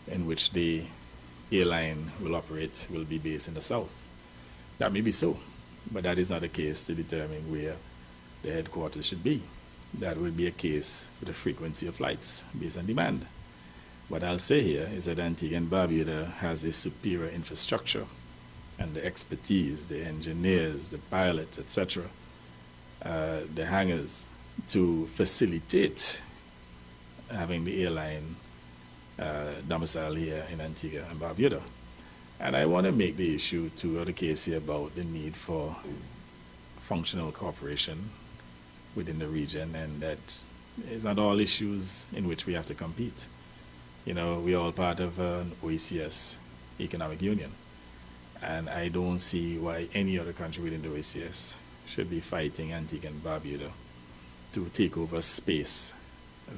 in which the airline will operate will be based in the south. That may be so, but that is not a case to determine where the headquarters should be. That would be a case for the frequency of flights based on demand. What I'll say here is that Antigua and Barbuda has a superior infrastructure and the expertise, the engineers, the pilots, etc., the hangars to facilitate having the airline domicile here in Antigua and Barbuda. And I want to make the issue to the case here about the need for functional cooperation within the region, and that is not all issues in which we have to compete. You know, we're all part of an OECS economic union, and I don't see why any other country within the OECS should be fighting Antigua and Barbuda to take over space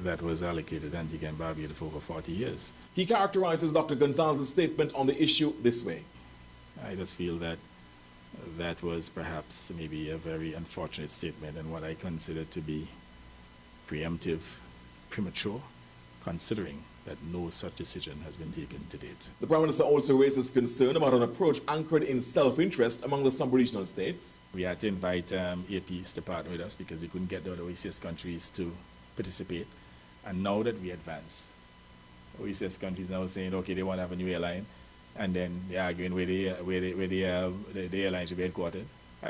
that was allocated to Antigua and Barbuda for over 40 years. He characterizes Dr. Gonzalez's statement on the issue this way. I just feel that that was perhaps maybe a very unfortunate statement and what I consider to be preemptive, premature, considering that no such decision has been taken to date. The Prime Minister also raises concern about an approach anchored in self-interest among the sub-regional states. We had to invite APs to partner with us because we couldn't get the other OECS countries to participate. And now that we advance, OECS countries now saying, okay, they want to have a new airline, and then they're arguing where the airline should be headquartered.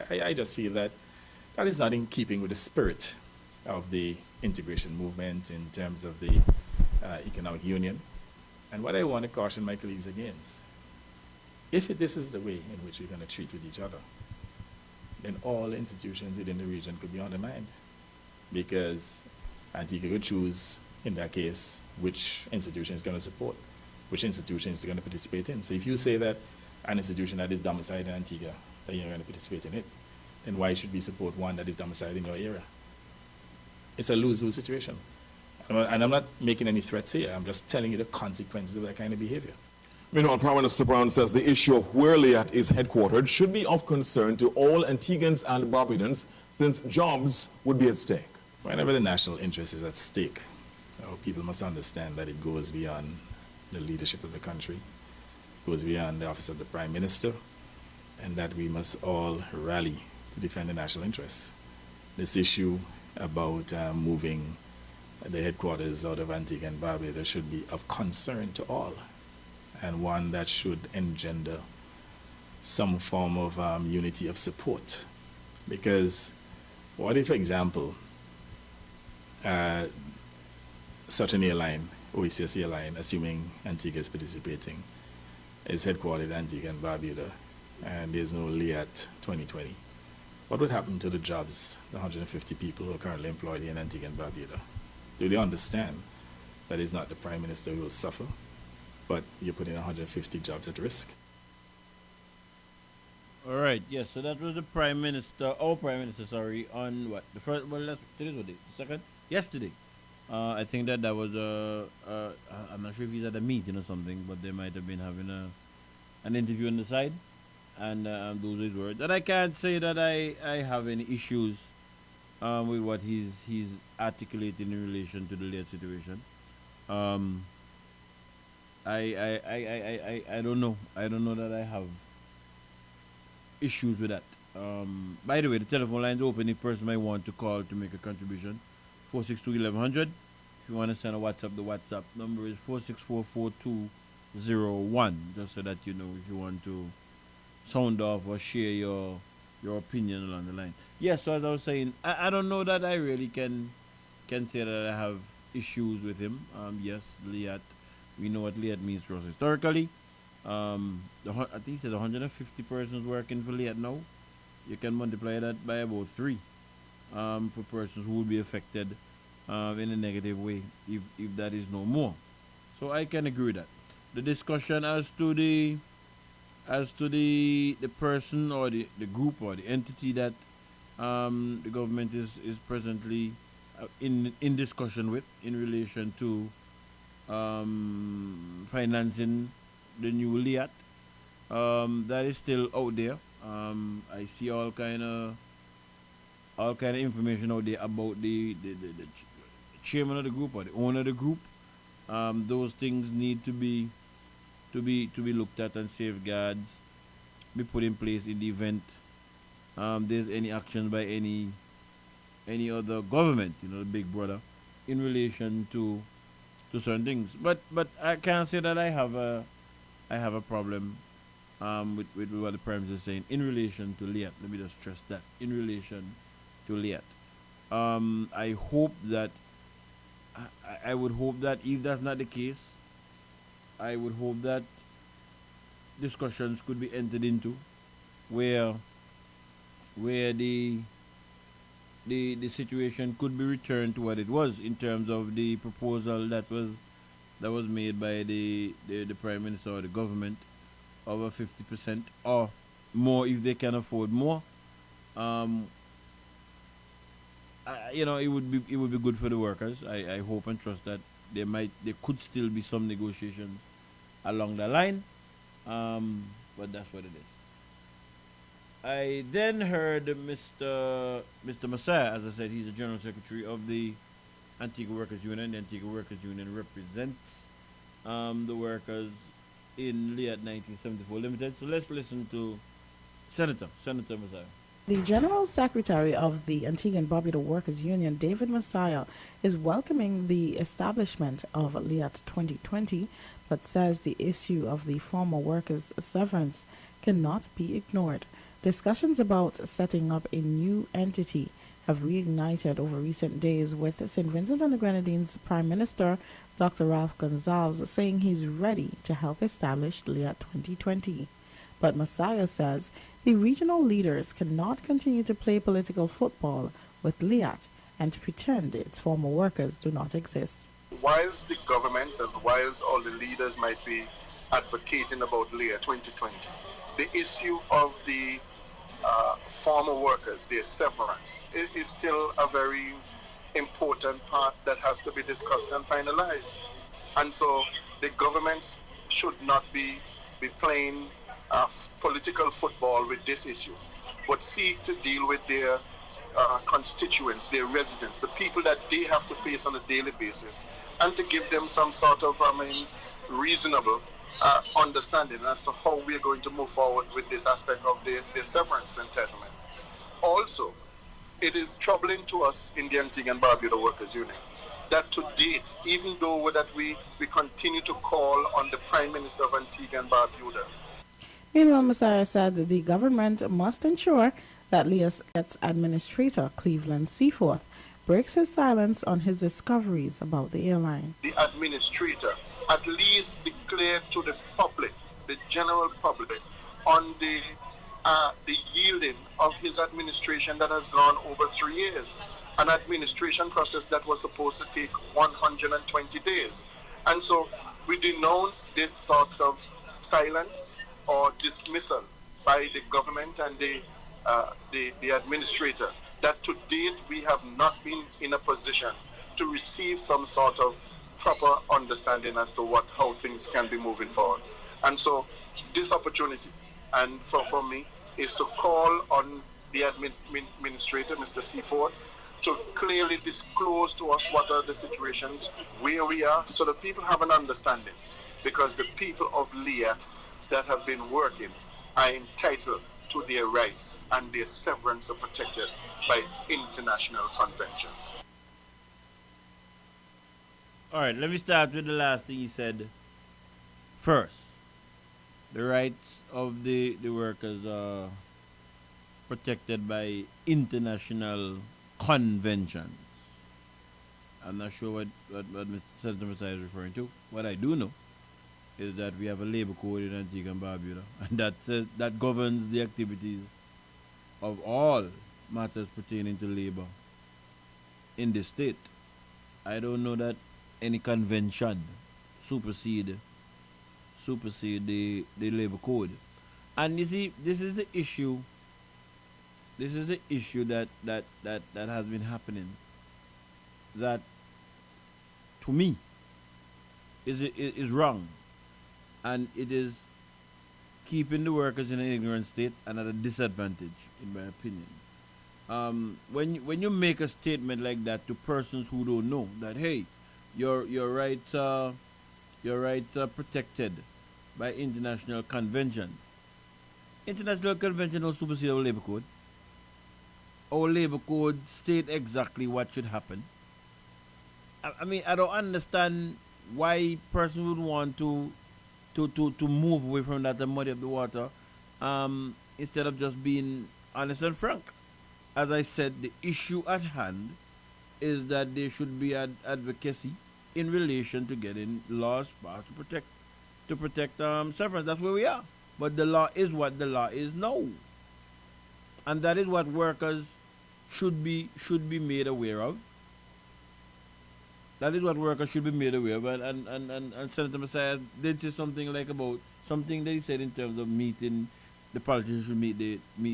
I just feel that that is not in keeping with the spirit of the integration movement in terms of the economic union. And what I want to caution my colleagues against, if this is the way in which we're going to treat with each other, then all institutions within the region could be undermined, because Antigua could choose, in that case, which institution is going to support, which institution is going to participate in. So if you say that an institution that is domiciled in Antigua, that you're going to participate in it, then why should we support one that is domiciled in your area? It's a lose-lose situation. And I'm not making any threats here. I'm just telling you the consequences of that kind of behavior. Meanwhile, Prime Minister Brown says the issue of where LIAT is headquartered should be of concern to all Antiguans and Barbudans, since jobs would be at stake. Whenever the national interest is at stake, people must understand that it goes beyond the leadership of the country, goes beyond the office of the Prime Minister, and that we must all rally to defend the national interests. This issue about moving the headquarters out of Antigua and Barbuda should be of concern to all, and one that should engender some form of unity of support. Because what if, for example, such an airline, OECS airline, assuming Antigua is participating, is headquartered in Antigua and Barbuda, and there's no LIAT 2020. What would happen to the jobs, the 150 people who are currently employed in Antigua and Barbuda? Do they understand that it's not the Prime Minister who will suffer, but you're putting 150 jobs at risk? All right, yes, so that was the Prime Minister, our Prime Minister, sorry, on what? The first, well, today's what day? The second? Yesterday. I think that was I'm not sure if he's at a meeting or something, but they might have been having an interview on the side, and those are his words. And I can't say that I have any issues with what he's articulating in relation to the LIAT situation. I don't know. I don't know that I have issues with that. By the way, the telephone line's open if person might want to call to make a contribution. 462-1100. If you want to send a WhatsApp, the WhatsApp number is 464-4201. Just so that you know if you want to sound off or share your opinion along the line. Yes, so as I was saying, I don't know that I really can say that I have issues with him. Yes, LIAT. We know what LIAT means to us historically. I think he said 150 persons working for LIAT now. You can multiply that by about 3 for persons who will be affected in a negative way if that is no more. So I can agree with that. The discussion as to the person or the group or the entity that the government is presently in discussion with in relation to financing the new LIAT, that is still out there. I see all kind of information out there about the chairman of the group or the owner of the group. Those things need to be looked at, and safeguards be put in place in the event there's any action by any other government, the big brother, in relation to certain things. But I can't say that I have a problem with what the Prime Minister is saying in relation to LIAT. Let me just stress that in relation to LIAT. I hope that I would hope that if that's not the case, I would hope that discussions could be entered into where the situation could be returned to what it was in terms of the proposal that was made by the Prime Minister or the government of a 50% or more if they can afford more. It would be good for the workers. I hope and trust that there could still be some negotiations along the line, but that's what it is. I then heard Mr. Messiah. As I said, he's the General Secretary of the Antigua Workers Union. The Antigua Workers Union represents the workers in LIAT 1974 Limited. So let's listen to Senator Messiah. The General Secretary of the Antigua and Barbuda Workers Union, David Messiah, is welcoming the establishment of LIAT 2020, but says the issue of the former workers' severance cannot be ignored. Discussions about setting up a new entity have reignited over recent days, with St. Vincent and the Grenadines Prime Minister Dr. Ralph Gonsalves saying he's ready to help establish LIAT 2020. But Messiah says the regional leaders cannot continue to play political football with LIAT and pretend its former workers do not exist. Whilst the governments and whilst all the leaders might be advocating about LIAT 2020, the issue of the former workers, their severance, is still a very important part that has to be discussed and finalized. And so the governments should not be playing political football with this issue, but seek to deal with their constituents, their residents, the people that they have to face on a daily basis, and to give them some sort of reasonable understanding as to how we are going to move forward with this aspect of their severance entitlement. Also, it is troubling to us in the Antigua and Barbuda Workers Union that to date, even though that we continue to call on the Prime Minister of Antigua and Barbuda. Meanwhile, Messiah said that the government must ensure that LIAT's administrator, Cleveland Seaforth, breaks his silence on his discoveries about the airline. The administrator at least declare to the public, the general public, on the yielding of his administration that has gone over 3 years, an administration process that was supposed to take 120 days. And so we denounce this sort of silence or dismissal by the government and the administrator, that to date we have not been in a position to receive some sort of proper understanding as to how things can be moving forward. And so this opportunity, and for me, is to call on the administrator, Mr. Seaforth, to clearly disclose to us what are the situations, where we are, so that people have an understanding. Because the people of LIAT that have been working are entitled to their rights, and their severance are protected by international conventions. All right, let me start with the last thing he said first. The rights of the workers are protected by international conventions. I'm not sure what Mr. Senator Messiah is referring to. What I do know is that we have a labor code in Antigua and Barbuda, and that governs the activities of all matters pertaining to labor in the state. I don't know that any convention supersede the labor code. And you see, this is the issue. This is the issue that has been happening. That, to me, is wrong, and it is keeping the workers in an ignorant state and at a disadvantage, in my opinion. When you make a statement like that to persons who don't know that, hey, your rights are protected by international convention. International convention don't supersede our labor code. Our labor code state exactly what should happen. I mean, I don't understand why person would want to move away from that and muddy up the water, instead of just being honest and frank. As I said, the issue at hand is that there should be advocacy in relation to getting laws passed to protect severance. That's where we are. But the law is what the law is now, and that is what workers should be made aware of. That is what workers should be made aware of. And Senator Messiah did say something like about something that he said in terms of meeting the politicians should meet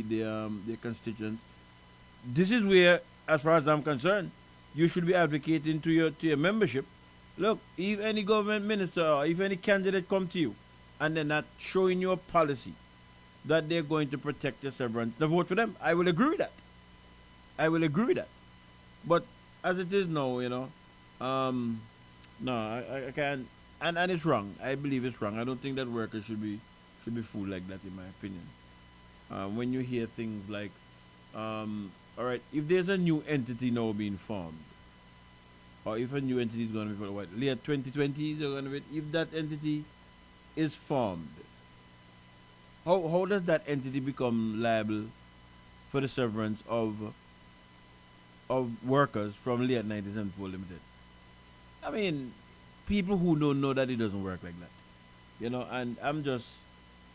their constituents. This is where, as far as I'm concerned, you should be advocating to your membership. Look, if any government minister or if any candidate come to you and they're not showing you a policy that they're going to protect your severance, then vote for them. I will agree with that. But as it is now, no, I can't, and it's wrong. I believe it's wrong. I don't think that workers should be fooled like that, in my opinion. When you hear things like, all right, if there's a new entity now being formed, or if a new entity is going to be formed, what, Leah 2020 is going to be, if that entity is formed, how does that entity become liable for the severance of workers from Leah 1974 Limited? I mean, people who don't know that it doesn't work like that, and I'm just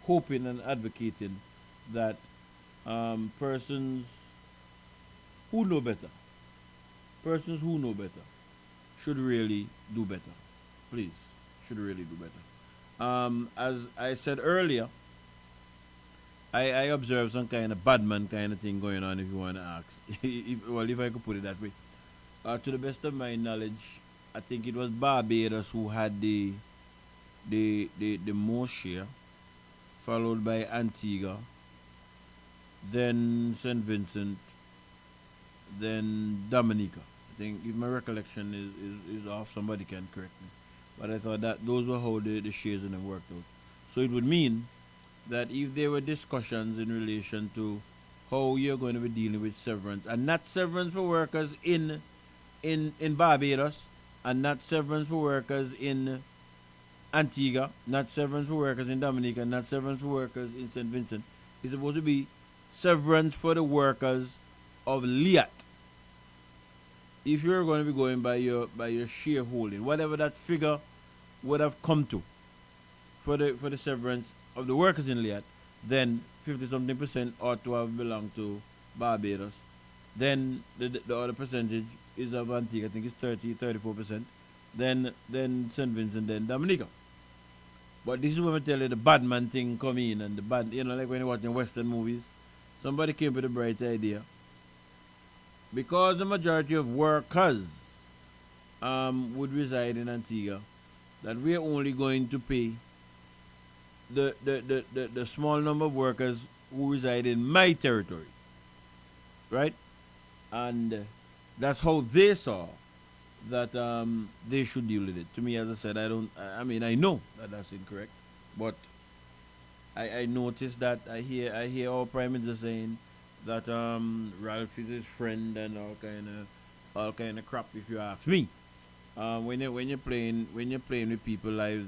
hoping and advocating that persons who know better should really do better. Please, should really do better. As I said earlier, I observed some kind of badman kind of thing going on, if you want to ask. if I could put it that way. To the best of my knowledge, I think it was Barbados who had the most share, followed by Antigua, then St. Vincent, then Dominica. I think, if my recollection is off, somebody can correct me. But I thought that those were how the shares in them worked out. So it would mean that if there were discussions in relation to how you're going to be dealing with severance, and not severance for workers in Barbados, and not severance for workers in Antigua, not severance for workers in Dominica, not severance for workers in St. Vincent, it's supposed to be severance for the workers of Liat. If you're going to be going by your shareholding, whatever that figure would have come to for the severance of the workers in Liat, then 50-something% ought to have belonged to Barbados. Then the other percentage is of Antigua. I think it's 34%. Then St. Vincent, then Dominica. But this is when I tell you the bad man thing come in, and the bad, like when you're watching Western movies, somebody came with a bright idea. Because the majority of workers would reside in Antigua, that we are only going to pay the small number of workers who reside in my territory, right? And that's how they saw that they should deal with it. To me, as I said, I know that that's incorrect, but I noticed that I hear our Prime Minister saying that Ralph is his friend and all kind of crap, if you ask me. When you're playing with people's lives,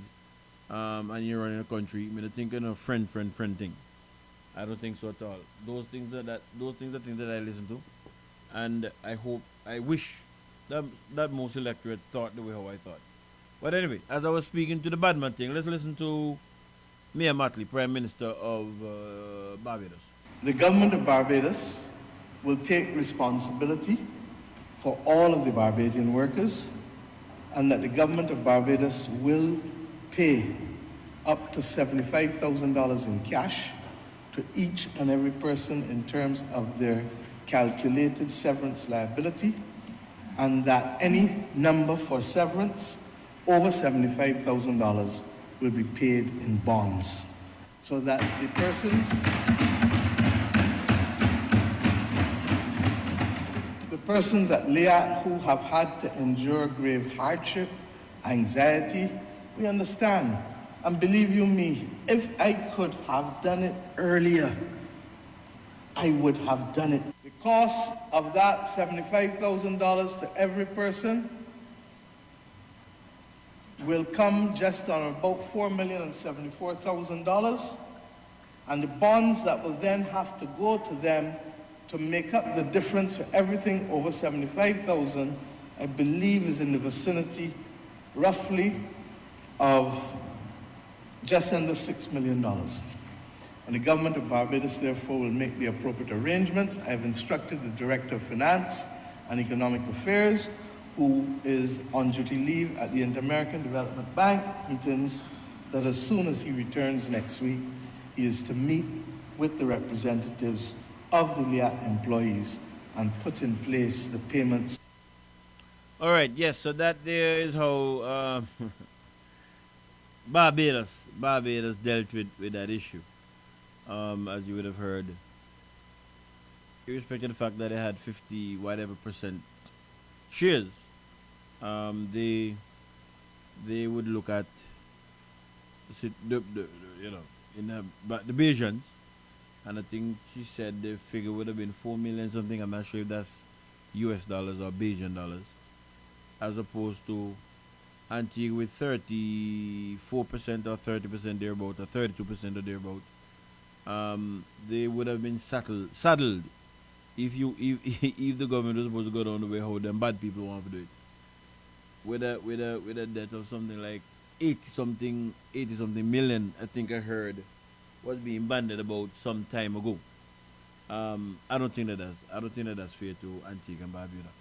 and you're running a country, I think of friend thing. I don't think so at all. Those things are things that I listen to, and I wish that most electorate thought the way how I thought. But anyway, as I was speaking to the badman thing, let's listen to Mia Mottley, Prime Minister of Barbados. The government of Barbados will take responsibility for all of the Barbadian workers, and that the government of Barbados will pay up to $75,000 in cash to each and every person in terms of their calculated severance liability, and that any number for severance over $75,000 will be paid in bonds, so that the persons at LIAT who have had to endure grave hardship, anxiety, we understand. And believe you me, if I could have done it earlier, I would have done it. The cost of that $75,000 to every person will come just on about $4,074,000, and the bonds that will then have to go to them to make up the difference for everything over $75,000, I believe is in the vicinity, roughly, of just under $6 million. And the government of Barbados, therefore, will make the appropriate arrangements. I have instructed the Director of Finance and Economic Affairs, who is on duty leave at the Inter-American Development Bank meetings, that as soon as he returns next week, he is to meet with the representatives of the LIAT employees and put in place the payments. All right, yes, so that there is how Barbados dealt with that issue, as you would have heard, irrespective of the fact that they had 50 whatever percent shares. They would look at the Bajans, and I think she said the figure would have been 4 million something. I'm not sure if that's US dollars or Bajan dollars, as opposed to Antigua with 34% or 30% thereabout, or 32% or thereabout. They would have been saddled if the government was supposed to go down the way how them bad people want to do it. With a debt of something like 80 something million, I think I heard, was being banded about some time ago. I don't think that's fair to Antigua and Barbuda.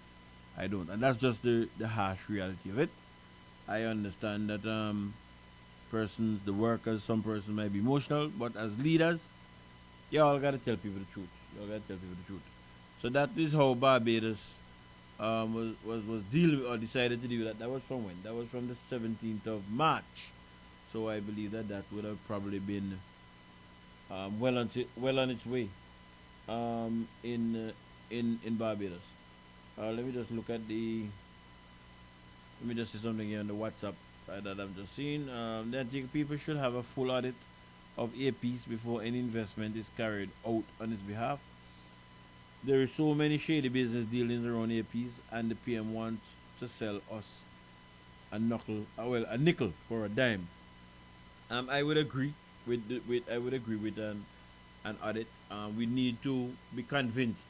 I don't, and that's just the harsh reality of it. I understand that the workers, some persons might be emotional, but as leaders, y'all gotta tell people the truth. So that is how Barbados was deal or decided to do that. That was from when? That was from the 17th of March. So I believe that would have probably been well on its way in Barbados. Let me just look at let me just see something here on the WhatsApp that I've just seen. The Antigua people should have a full audit of APs before any investment is carried out on its behalf. There is so many shady business dealings around APs, and the PM wants to sell us a nickel for a dime. I would agree with an audit. We need to be convinced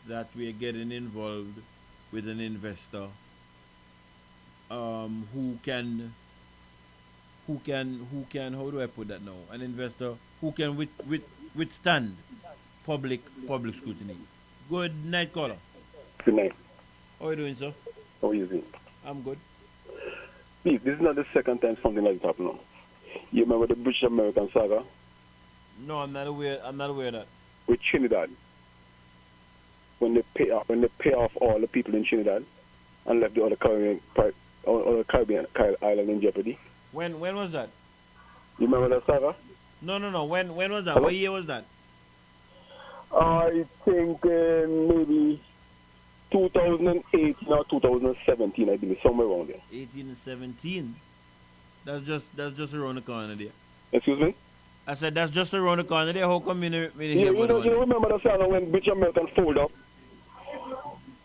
that we are getting involved with an investor who can how do I put that now? An investor who can withstand public scrutiny. Good night, caller. Good night. How are you doing, sir? How are you doing? I'm good. Please, this is not the second time something like that happened. You remember the British American saga? No, I'm not aware of that. With Trinidad, when they pay off all the people in Trinidad and left the other Caribbean island in jeopardy. When was that? You remember that saga? No. When was that? Hello? What year was that? I think maybe 2008 or 2017, I believe, somewhere around there. 18 and 17. That's just around the corner there. Excuse me? I said that's just around the corner there. How come you you remember the saga when British American fold up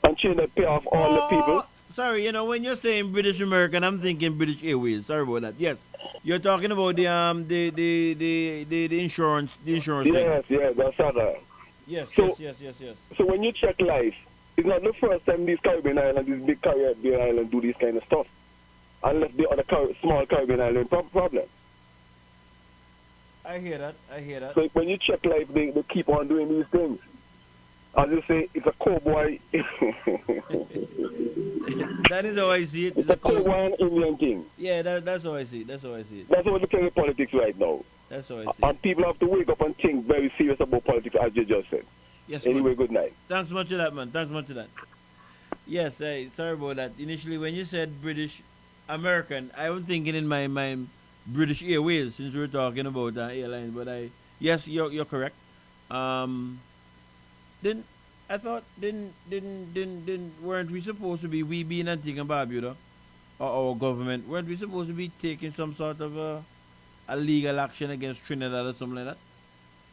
and Trinidad pay off all the people? Sorry, when you're saying British American, I'm thinking British Airways. Sorry about that. Yes, you're talking about the insurance. The insurance thing. Yes, that's that. Yes. So when you check life, it's not the first time these Caribbean islands, these big Caribbean islands, do this kind of stuff, unless the other small Caribbean island problem. I hear that. So when you check life, they keep on doing these things. I'll just say it's a cowboy. That is how I see it. It's a cowboy and Indian thing. Yeah, that's how I see it. That's how I see it. That's what we're looking at politics right now. That's how I see And people have to wake up and think very serious about politics, as you just said. Yes. Anyway, Man. good night. Thanks much for that, man. Thanks much for that. Yes, sorry about that. Initially, when you said British American, I was thinking in my mind British Airways, since we were talking about airlines. But yes, you're correct. Weren't we supposed to be, we being Antigua and Barbuda, or our government, weren't we supposed to be taking some sort of a legal action against Trinidad or something like that?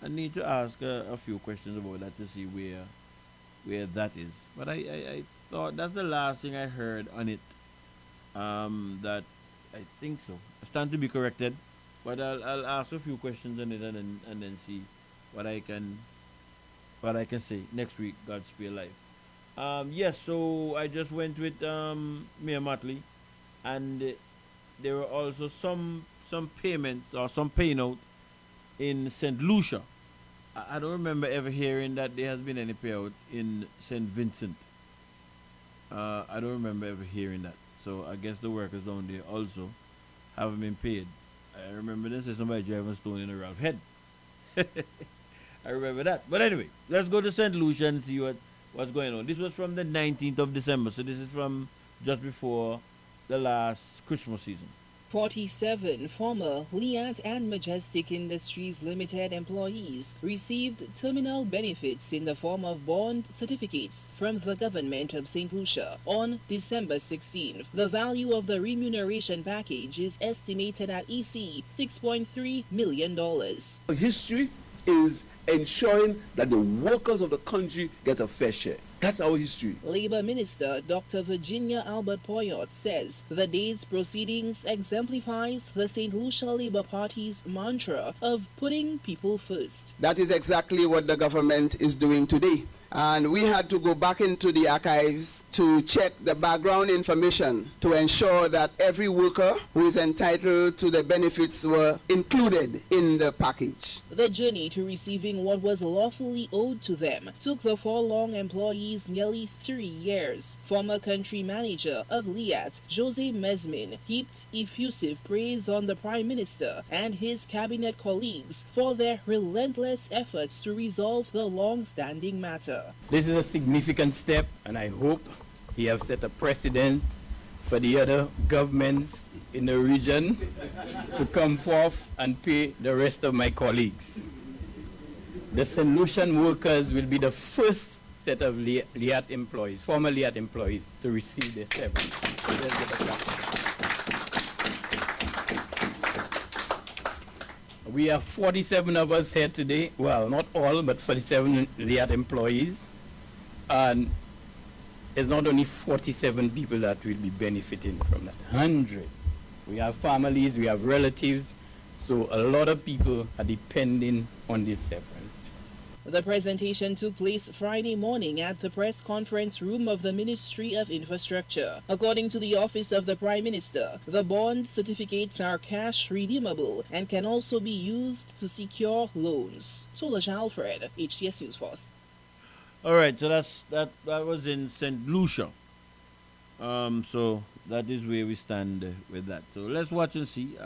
I need to ask a few questions about that to see where that is. But I thought that's the last thing I heard on it. That I think so. I stand to be corrected, but I'll ask a few questions on it and then see what I can say next week. God spare life. Yes. So I just went with Mayor Motley, and there were also some payments or some paying out in St. Lucia. I don't remember ever hearing that there has been any payout in St. Vincent. I don't remember ever hearing that. So I guess the workers down there also haven't been paid. I remember this is somebody driving a stone in a Ralph head. I remember that. But anyway, let's go to St. Lucia and see what's going on. This was from the 19th of December. So this is from just before the last Christmas season. 47 former Liat and Majestic Industries Limited employees received terminal benefits in the form of bond certificates from the government of St. Lucia on December 16th. The value of the remuneration package is estimated at $6.3 million. History is ensuring that the workers of the country get a fair share. That's our history. Labor Minister Dr. Virginia Albert Poyot says the day's proceedings exemplifies the St. Lucia Labour Party's mantra of putting people first. That is exactly what the government is doing today. And we had to go back into the archives to check the background information to ensure that every worker who is entitled to the benefits were included in the package. The journey to receiving what was lawfully owed to them took the four long employees nearly 3 years. Former country manager of Liat, Jose Mesmin, heaped effusive praise on the Prime Minister and his cabinet colleagues for their relentless efforts to resolve the long-standing matter. This is a significant step, and I hope he has set a precedent for the other governments in the region to come forth and pay the rest of my colleagues. The St. Lucian workers will be the first set of Liat employees, former Liat employees, to receive their severance. So let's get a clap. We have 47 of us here today. Well, not all, but 47 Liat employees. And it's not only 47 people that will be benefiting from that. 100. We have families, we have relatives. So a lot of people are depending on this severance. The presentation took place Friday morning at the press conference room of the Ministry of Infrastructure. According to the Office of the Prime Minister, the bond certificates are cash redeemable and can also be used to secure loans. Sola Alfred, HTS News First. All right, so that was in St. Lucia. So that is where we stand with that. So let's watch and see.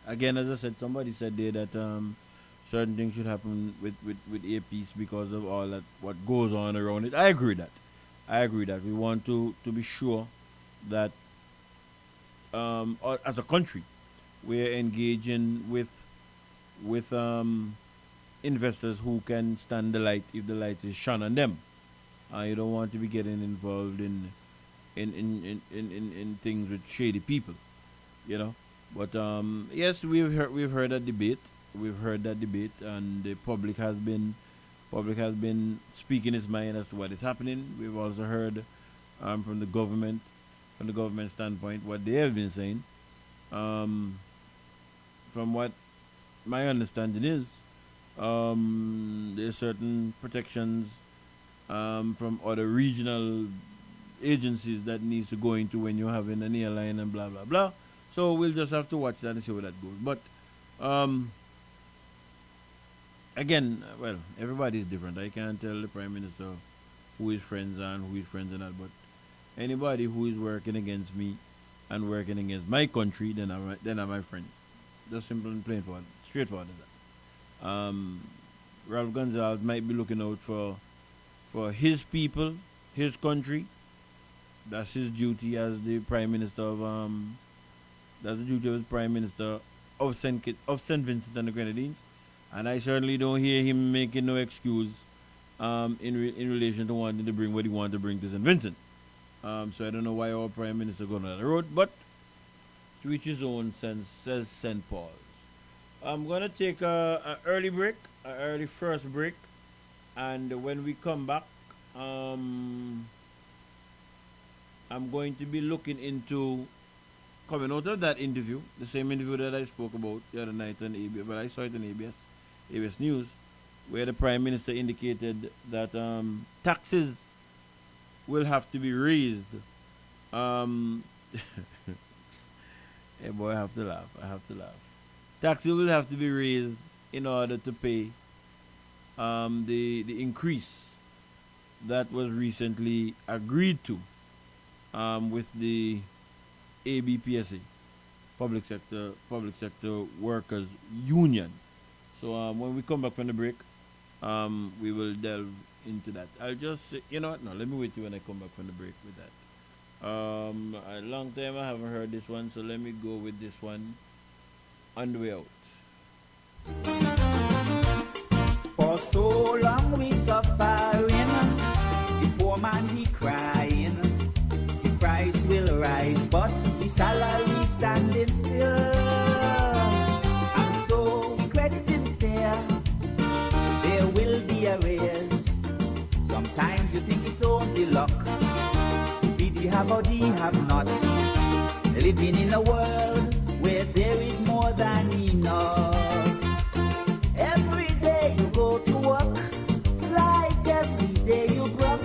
Again, as I said, somebody said there that certain things should happen with Airpeace because of all that what goes on around it. I agree that we want to be sure that as a country we're engaging with investors who can stand the light if the light is shone on them. You don't want to be getting involved in things with shady people, you know. But yes, we've heard that debate. We've heard that debate, and the public has been speaking its mind as to what is happening. We've also heard from the government standpoint, what they have been saying. From what my understanding is, there's certain protections from other regional agencies that needs to go into when you're having an airline and blah blah blah. So we'll just have to watch that and see where that goes. But again, well, everybody's different. I can't tell the Prime Minister who is friends and who is friends and not. But anybody who is working against me and working against my country, then I'm my friend. Just simple and plain forward, straightforward as that. Ralph Gonsalves might be looking out for his people, his country. That's his duty as the Prime Minister of that's the duty of the Prime Minister of St. Vincent and the Grenadines. And I certainly don't hear him making no excuse in relation to wanting to bring what he wanted to bring to St. Vincent. So I don't know why our Prime Minister going on the road, but to each his own, says St. Paul's. I'm going to take an early first break, and when we come back, I'm going to be looking into coming out of that interview, the same interview that I spoke about the other night on ABS, but I saw it on ABS News, where the Prime Minister indicated that taxes will have to be raised. Hey boy, I have to laugh. Taxes will have to be raised in order to pay the increase that was recently agreed to with the ABPSA, Public Sector Workers Union. So when we come back from the break, we will delve into that. I'll just say, you know what? No, let me wait till when I come back from the break with that. A long time I haven't heard this one, so let me go with this one on the way out. For so long we suffering, the poor man he crying. The price will rise, but the salary standing still. And so we crediting fair, there will be a raise. Sometimes you think it's only luck to be the have or the have not. Living in a world where there is more than enough. Every day you go to work, it's like every day you broke.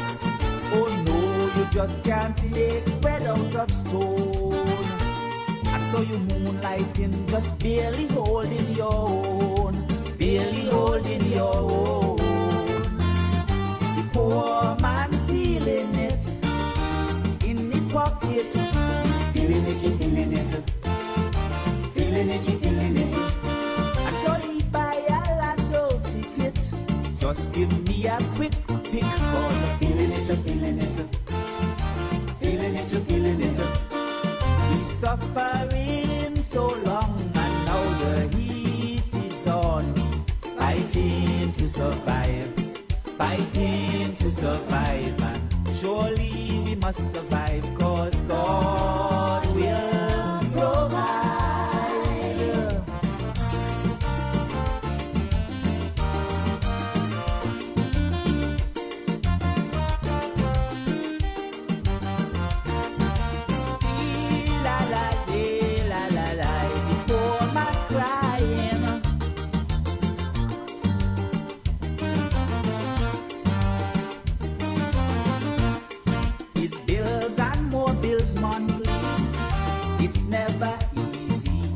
Oh no, you just can't make bread out of stone. And so you moonlighting, just barely holding your own. Barely holding your own. The poor man feeling it in the pocket. Feeling it, you feeling it. Feeling it, you feeling it. And so he buy a lotto ticket. Just give me a quick pick. Cause I'm feeling it, you feeling it. Feeling it, you feeling it. We suffering so long, and now the heat is on. Fighting to survive. Fighting to survive. And surely we must survive, cause God will provide. The poor man crying. His bills and more bills monthly. It's never easy,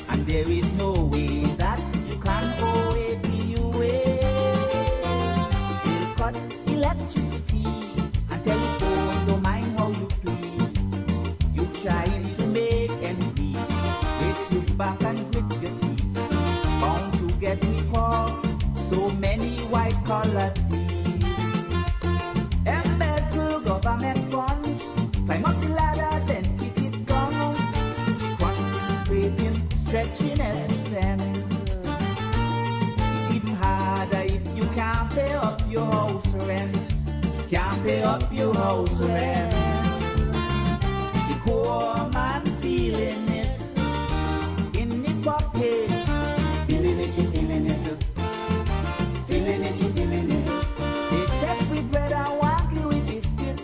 and there is no way that you can owe a PUA. They'll cut electricity and telephone, don't mind how you please. You trying to make ends meet, they sit back and grit your teeth. Bound to get ripped off, so many white-collar thieves. Embezzle government funds, climb up the ladder, then kick it down. Squatting, scraping, stretching every cent. It's even harder if you can't pay up your house rent. Can't pay up your house rent. The poor man feeling it in the pocket. Feeling it, you feeling it. Feeling it, you feeling it. They take with bread and wagyu with biscuit,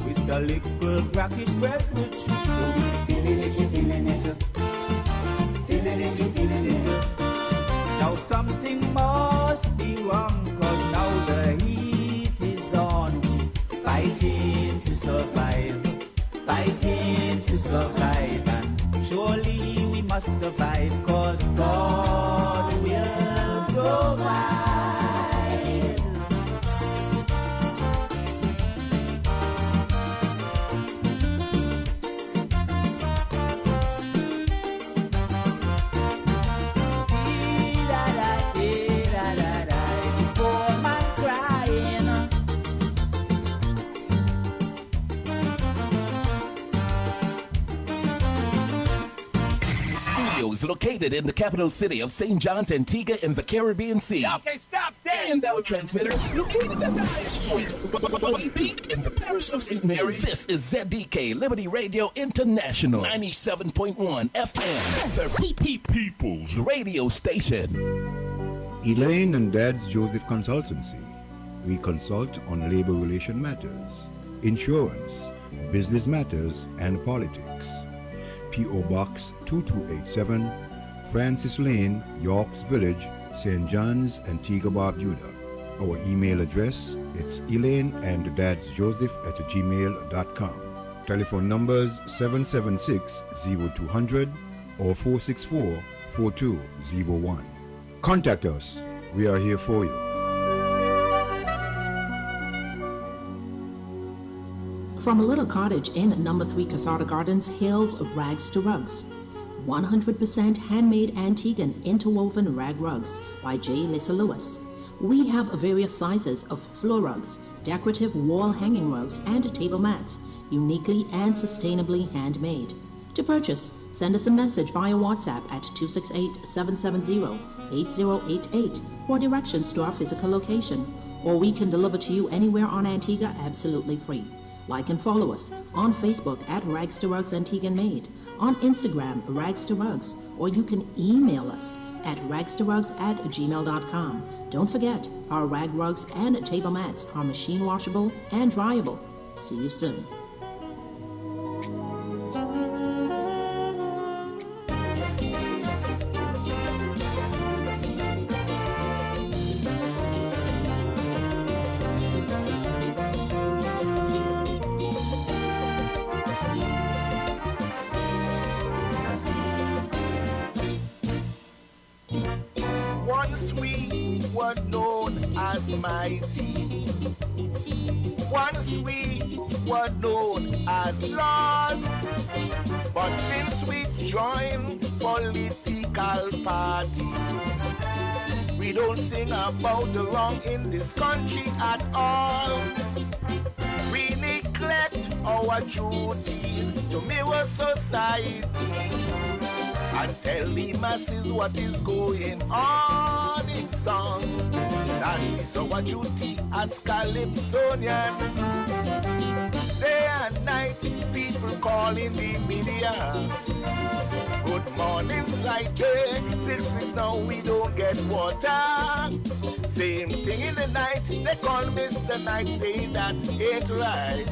with a little brackish bread rich. So we feeling it, you feeling it. Feeling it, you feeling it. Now something must be wrong, cause now the heat is on. Fighting to survive. Fighting to survive. And surely we must survive, cause God will provide. Studios, located in the capital city of St. John's, Antigua in the Caribbean Sea. Okay, stop that! And our transmitter, located at the highest point, Bobby Peak in the parish of St. Mary. This is ZDK Liberty Radio International, 97.1 FM, the People's Radio Station. Elaine and Dad's Joseph Consultancy. We consult on labor relation matters, insurance, business matters, and politics. P.O. Box 2287, Francis Lane, Yorks Village, St. John's, Antigua Barbuda. Our email address, it's elaineanddadsjoseph@gmail.com. Telephone numbers 776-0200 or 464-4201. Contact us. We are here for you. From a little cottage in number 3 Casada Gardens hails Rags to Rugs. 100% handmade Antiguan interwoven rag rugs by J. Lissa Lewis. We have various sizes of floor rugs, decorative wall hanging rugs, and table mats, uniquely and sustainably handmade. To purchase, send us a message via WhatsApp at 268-770-8088 for directions to our physical location, or we can deliver to you anywhere on Antigua absolutely free. Like and follow us on Facebook at Rags to Rugs Antiguan Made, on Instagram Rags to Rugs, or you can email us at ragstorugs@gmail.com. Don't forget, our rag rugs and table mats are machine washable and dryable. See you soon. Once we were known as mighty. Once we were known as lost. But since we joined political party, we don't sing about the wrong in this country at all. We neglect our duties to mirror society and tell the masses what is going on in song. That is our duty as Calypsonians. Day and night, people calling the media. Good morning, Sly J. 6 weeks now we don't get water. Same thing in the night, they call Mr. Night, saying that ain't right.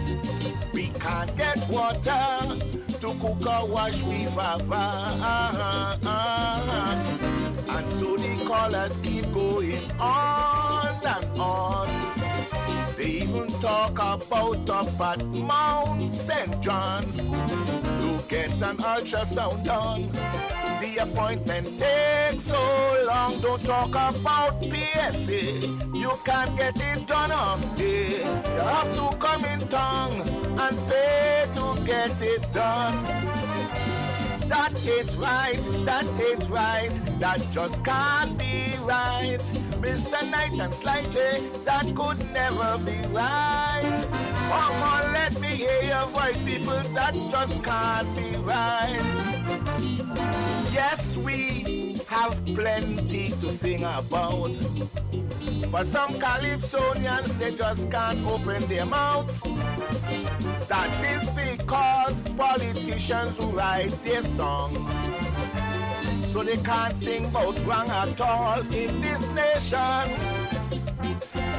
We can't get water to cook or wash with Vava. And so the callers keep going on and on. They even talk about up at Mount St. John's to get an ultrasound done. The appointment takes so long. Don't talk about PSA. You can't get it done off day. You have to come in tongue and pay to get it done. That ain't right, that ain't right, that just can't be right. Mr. Knight and Sly J, that could never be right. Come on, let me hear your voice, people, that just can't be right. Yes, we have plenty to sing about, but some Calypsonians, they just can't open their mouths. That is because politicians who write their songs, so they can't sing about wrong at all in this nation.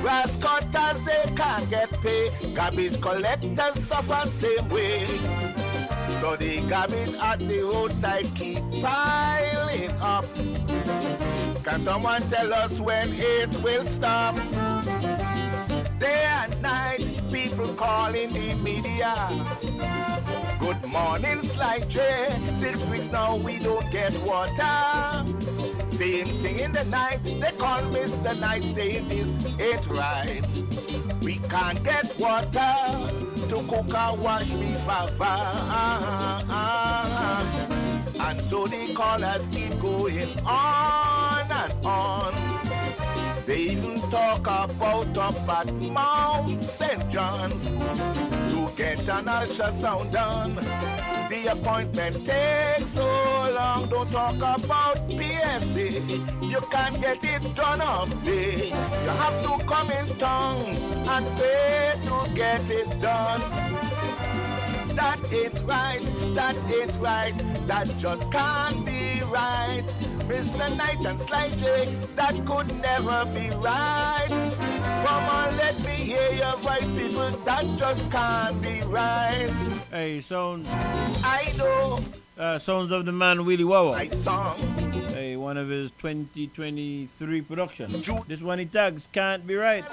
Grass cutters, they can't get paid. Garbage collectors suffer same way. So the garbage at the roadside keep piling up. Can someone tell us when it will stop? Day and night, people calling the media. Good morning, Sly J. 6 weeks now we don't get water. Same thing in the night, they call Mr. Night, saying this ain't right. We can't get water to cook or wash with Vava. And so the callers keep going on and on. They even talk about about up at Mount St. John's to get an ultrasound done. The appointment takes so long. Don't talk about PSA. You can't get it done off day. You have to come in town and pay to get it done. That ain't right, that ain't right, that just can't be right. Mr. Knight and Sly J, that could never be right. Come on, let me hear your voice, people, that just can't be right. Hey, sounds. I know. Sounds of the man Willie Wawa. My song. Hey, one of his 2023 productions. This one he tags Can't Be Right.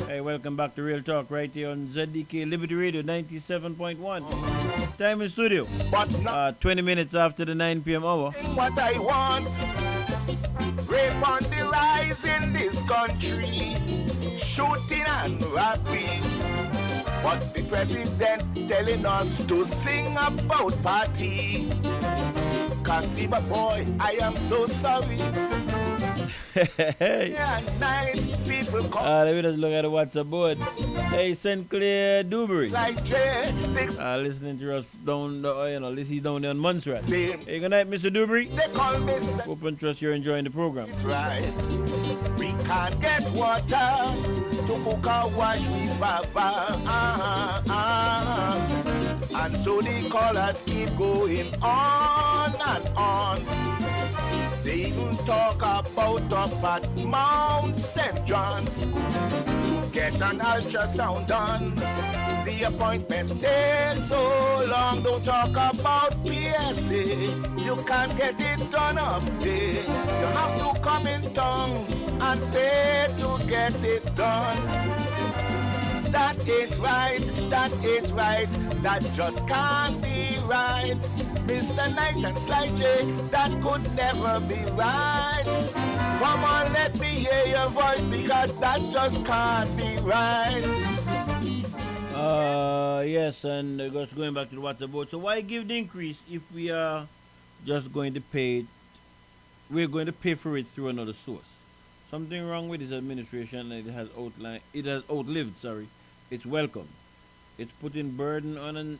Hey, welcome back to Real Talk right here on ZDK Liberty Radio 97.1. Time in studio. 20 minutes after the 9 p.m. hour. What I want. Rape on the rise in this country. Shooting and rapping. But the president telling us to sing about party. Kasiba boy, I am so sorry. Night, people come. Let me just look at the WhatsApp board. Hey, St. Clair Dewberry. Like Listening to us down he's down there on Montserrat. Hey, good night, Mr. Dewberry. They call me. Hope and trust you're enjoying the program. That's right. We can't get water to cook or wash with Baba. And so the callers keep going on and on. They even talk about up at Mount St. John's to get an ultrasound done. The appointment takes so long. Don't talk about PSA. You can't get it done up there. You have to come in town and pay to get it done. That ain't right, that ain't right, that just can't be right. Mr. Knight and Sly J, that could never be right. Come on, let me hear your voice, because that just can't be right. Yes, and just going back to the WhatsApp board. So why give the increase if we are just going to pay it? We're going to pay for it through another source. Something wrong with this administration. It has outlived. It's welcome. It's putting burden on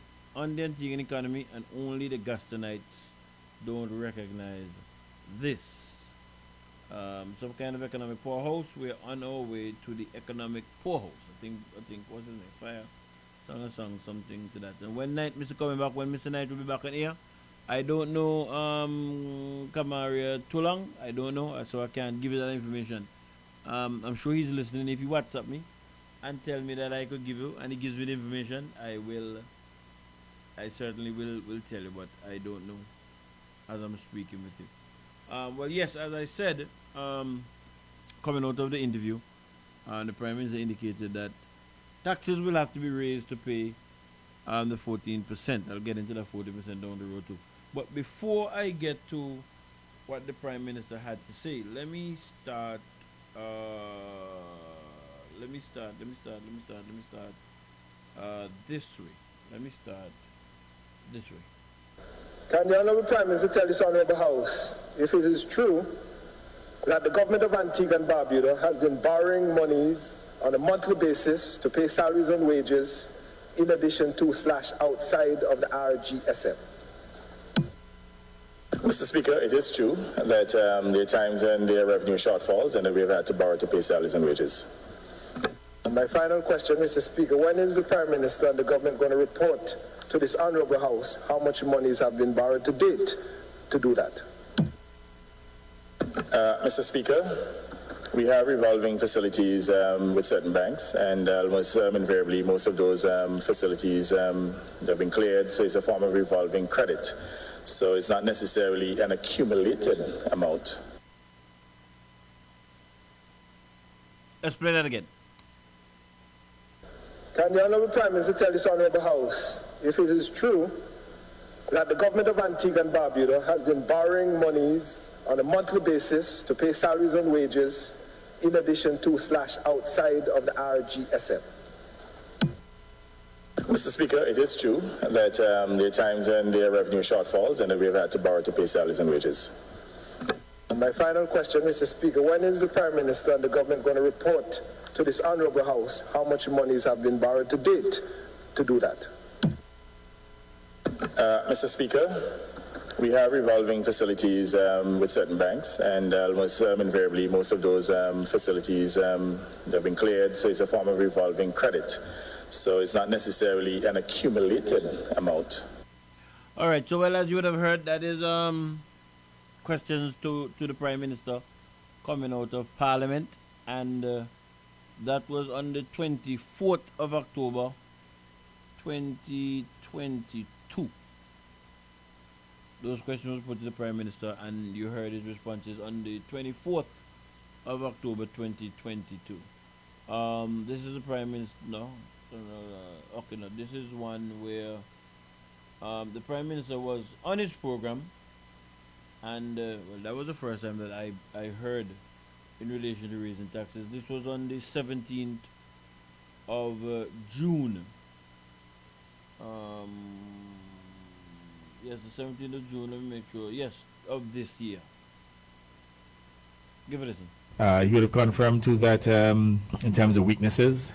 the Antiguan economy, and only the Gastonites don't recognize this. Some kind of economic poorhouse. We're on our way to the economic poorhouse. I think what's his name? Fire. Song something to that. And when Mr. Knight will be back on here, I don't know Kamaria too long. I don't know, so I can't give you that information. I'm sure he's listening. If you WhatsApp me and tell me that I could give you, and he gives me the information, I certainly will tell you, but I don't know as I'm speaking with you. Well, yes, as I said, coming out of the interview, the Prime Minister indicated that taxes will have to be raised to pay the 14%. I'll get into that 40% down the road too. But before I get to what the Prime Minister had to say, let me start this way. Can the Honourable Prime Minister tell this Honourable House if it is true that the government of Antigua and Barbuda has been borrowing monies on a monthly basis to pay salaries and wages in addition to / outside of the RGSM? Mr. Speaker, it is true that there are times when there are revenue shortfalls and that we have had to borrow to pay salaries and wages. And my final question, Mr. Speaker, when is the Prime Minister and the government going to report to this Honourable House how much monies have been borrowed to date to do that? Mr. Speaker, we have revolving facilities with certain banks, and almost invariably most of those facilities have been cleared, so it's a form of revolving credit. So it's not necessarily an accumulated amount. Explain that again. Can the Honourable Prime Minister tell this Honourable House if it is true that the government of Antigua and Barbuda has been borrowing monies on a monthly basis to pay salaries and wages in addition to / outside of the RGSM? Mr. Speaker, it is true that there are times when there are revenue shortfalls and that we have had to borrow to pay salaries and wages. And my final question, Mr. Speaker, when is the Prime Minister and the government going to report to this honorable House how much monies have been borrowed to date to do that? Mr. Speaker, we have revolving facilities with certain banks, and almost invariably most of those facilities have been cleared, so it's a form of revolving credit. So it's not necessarily an accumulated amount. All right, so well, as you would have heard, that is questions to the Prime Minister coming out of Parliament, and that was on the 24th of October 2022. Those questions were put to the Prime Minister, and you heard his responses on the 24th of October 2022. This is the Prime Minister. Okay, no. This is one where the Prime Minister was on his program, and well, that was the first time that I heard in relation to raising taxes. This was on the 17th of June. Yes, the 17th of June, let me make sure. Yes, of this year. Give it a listen. He would have confirmed to that in terms of weaknesses.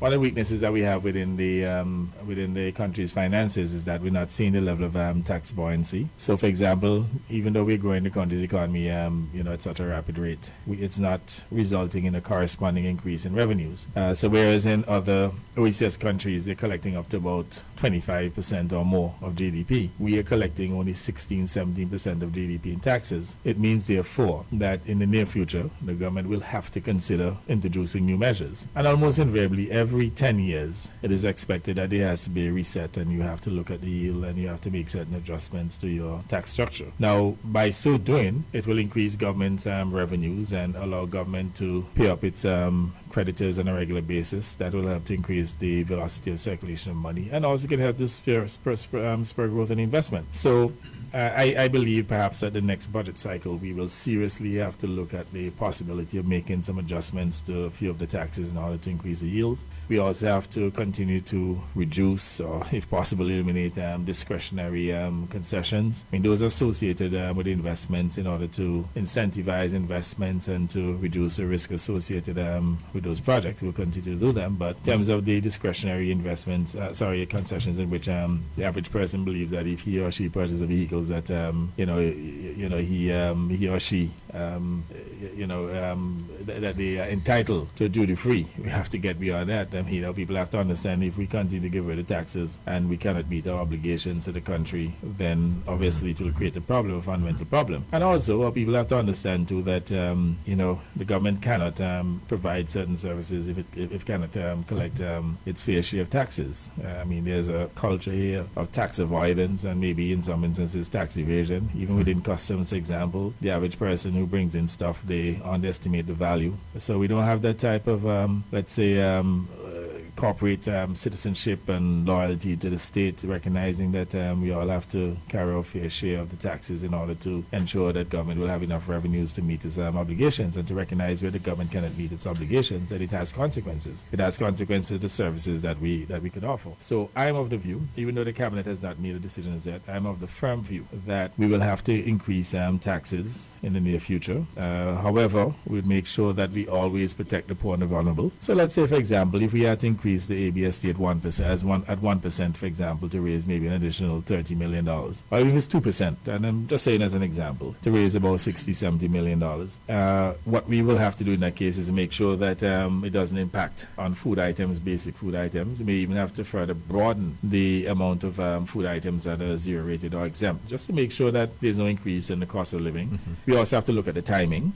One of the weaknesses that we have within the country's finances is that we're not seeing the level of tax buoyancy. So, for example, even though we're growing the country's economy, at such a rapid rate, it's not resulting in a corresponding increase in revenues. So, whereas in other OECS countries, they're collecting up to about 25% or more of GDP, we are collecting only 16-17% of GDP in taxes. It means, therefore, that in the near future, the government will have to consider introducing new measures. And almost invariably, every 10 years, it is expected that there has to be a reset, and you have to look at the yield, and you have to make certain adjustments to your tax structure. Now, by so doing, it will increase government's revenues and allow government to pay up its creditors on a regular basis. That will help to increase the velocity of circulation of money, and also can help to spur growth and investment. So I believe perhaps at the next budget cycle we will seriously have to look at the possibility of making some adjustments to a few of the taxes in order to increase the yields. We also have to continue to reduce, or if possible eliminate, discretionary concessions. I mean, those are associated with investments in order to incentivize investments and to reduce the risk associated with those projects. We'll continue to do them, but in terms of the discretionary investments, concessions in which the average person believes that if he or she purchases vehicles that he or she that they are entitled to duty free, we have to get beyond that. People have to understand, if we continue to give away the taxes and we cannot meet our obligations to the country, then obviously it will create a fundamental problem. And also, people have to understand too that the government cannot provide certain services if it cannot collect its fair share of taxes. There's a culture here of tax avoidance and maybe in some instances tax evasion. Even within customs, for example, the average person who brings in stuff, they underestimate the value. So we don't have that type of, corporate citizenship and loyalty to the state, recognizing that we all have to carry our fair share of the taxes in order to ensure that government will have enough revenues to meet its obligations, and to recognize where the government cannot meet its obligations, that it has consequences. It has consequences to the services that we could offer. So I'm of the view, even though the cabinet has not made a decision as yet, I'm of the firm view that we will have to increase taxes in the near future. However, we'll make sure that we always protect the poor and the vulnerable. So let's say, for example, if we had to increase the ABST at 1%, for example, to raise maybe an additional $30 million, or even if it's 2%, and I'm just saying as an example, to raise about $60-70 million. What we will have to do in that case is make sure that it doesn't impact on food items, basic food items. We may even have to further broaden the amount of food items that are zero rated or exempt, just to make sure that there's no increase in the cost of living. Mm-hmm. We also have to look at the timing.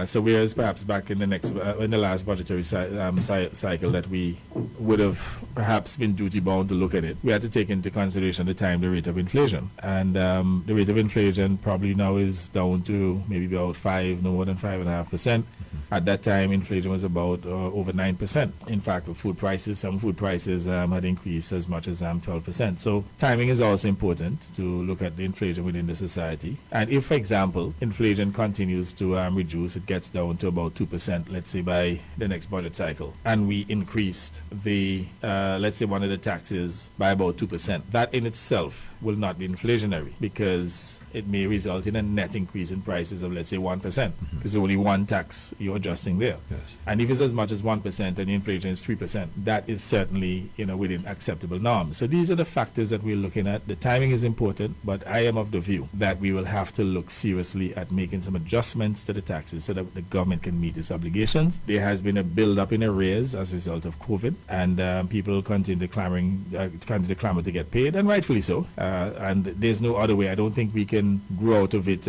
So whereas perhaps back in the last budgetary cycle that we would have perhaps been duty bound to look at it, we had to take into consideration the time, the rate of inflation, and the rate of inflation probably now is down to maybe about no more than 5.5%. At that time, inflation was about over 9%. In fact, for food prices, some food prices had increased as much as 12%. So timing is also important to look at the inflation within the society. And if, for example, inflation continues to reduce, it gets down to about 2%, let's say by the next budget cycle, and we increased the, let's say one of the taxes by about 2%, that in itself will not be inflationary because it may result in a net increase in prices of, let's say, 1%, because there's only one tax you're adjusting there. Yes. And if it's as much as 1% and the inflation is 3%, that is certainly, within acceptable norms. So these are the factors that we're looking at. The timing is important, but I am of the view that we will have to look seriously at making some adjustments to the taxes so that the government can meet its obligations. There has been a build-up in arrears as a result of COVID, and people continue to clamor to get paid, and rightfully so. And there's no other way. I don't think we can grow out of it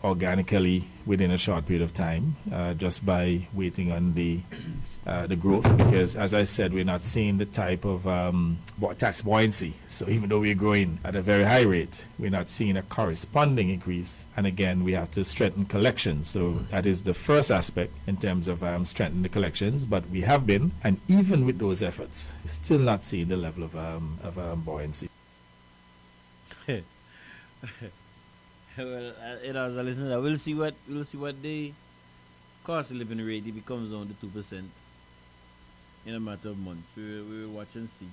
organically within a short period of time, just by waiting on the growth, because as I said, we're not seeing the type of tax buoyancy. So even though we're growing at a very high rate, we're not seeing a corresponding increase. And again, we have to strengthen collections. So that is the first aspect in terms of strengthening the collections. But we have been, and even with those efforts, still not seeing the level of buoyancy. Well, as a listener, we'll see what the cost of living rate if it comes down to 2% in a matter of months. We will watch and see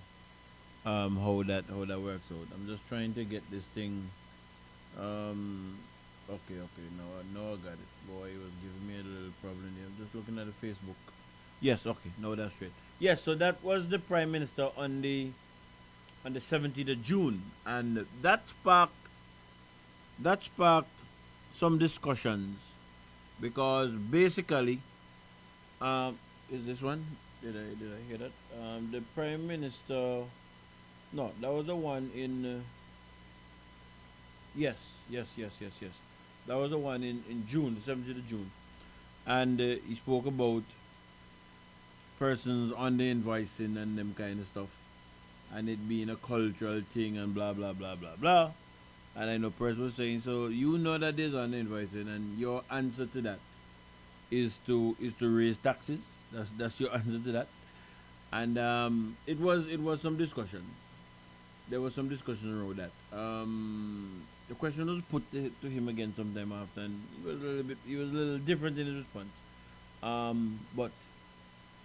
how that works out. I'm just trying to get this thing. Okay. Now I got it. Boy, it was giving me a little problem here. I'm just looking at the Facebook. Yes, okay. No, that's straight. Yes, so that was the Prime Minister on the 17th of June, and that sparked some discussions, because basically, is this one? Did I hear that? The Prime Minister, no, that was the one in, yes. That was the one in June, the 17th of June. And he spoke about persons on the invoicing and them kind of stuff, and it being a cultural thing and blah, blah, blah, blah, blah. And I know person was saying, so you know that there's on the invoicing, and your answer to that is to raise taxes. That's your answer to that. And it was some discussion. There was some discussion around that. The question was put to him again sometime after, and he was a little different in his response. But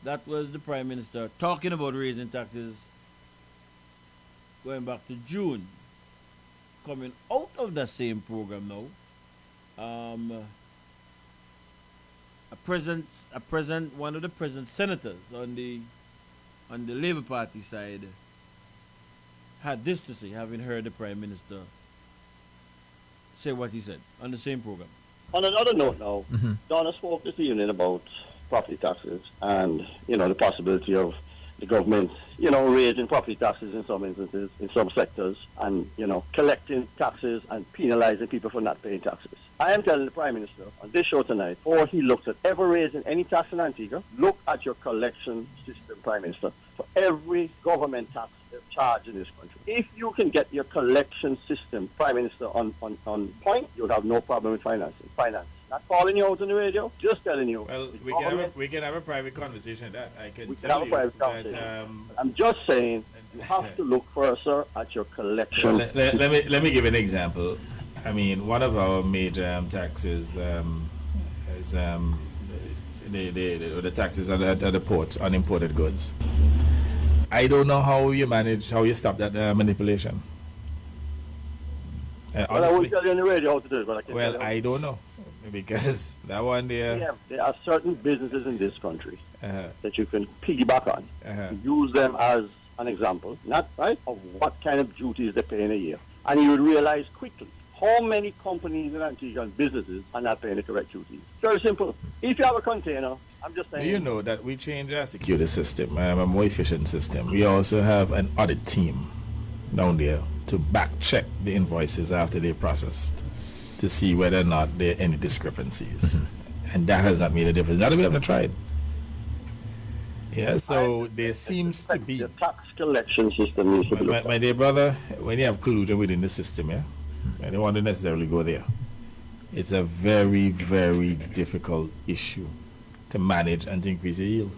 that was the Prime Minister talking about raising taxes going back to June. Coming out of that same program now, one of the present senators on the Labour Party side had this to say, having heard the Prime Minister say what he said on the same program. On another note now, Donna spoke this evening about property taxes and, the possibility of the government, raising property taxes in some instances, in some sectors, and, collecting taxes and penalizing people for not paying taxes. I am telling the Prime Minister on this show tonight, before he looks at ever raising any tax in Antigua, look at your collection system, Prime Minister, for every government tax charge in this country. If you can get your collection system, Prime Minister, on point, you'll have no problem with finance. Not calling you out on the radio, just telling you. Well, we can have a private conversation. That I can tell you that. I'm just saying, you have to look first, sir, at your collection. Well, let me give an example. I mean, one of our major taxes is the taxes at the port on imported goods. I don't know how you stop that manipulation. Well, I won't tell you on the radio how to do it, but I can tell you. I don't know, because that one there... Yeah, there are certain businesses in this country that you can piggyback on. Use them as an example, not right, of what kind of duties they pay in a year. And you would realize quickly how many companies in Antigua and businesses are not paying the correct duties. Very simple. If you have a container, I'm just saying... You know that we changed our security system, a more efficient system. We also have an audit team down there to back check the invoices after they're processed to see whether or not there are any discrepancies. And that has not made a difference. Not even have tried. Yeah, so there seems to be... The tax collection system needs to be looked at. My dear brother, when you have collusion within the system, I don't want to necessarily go there. It's a very, very difficult issue to manage and to increase the yield.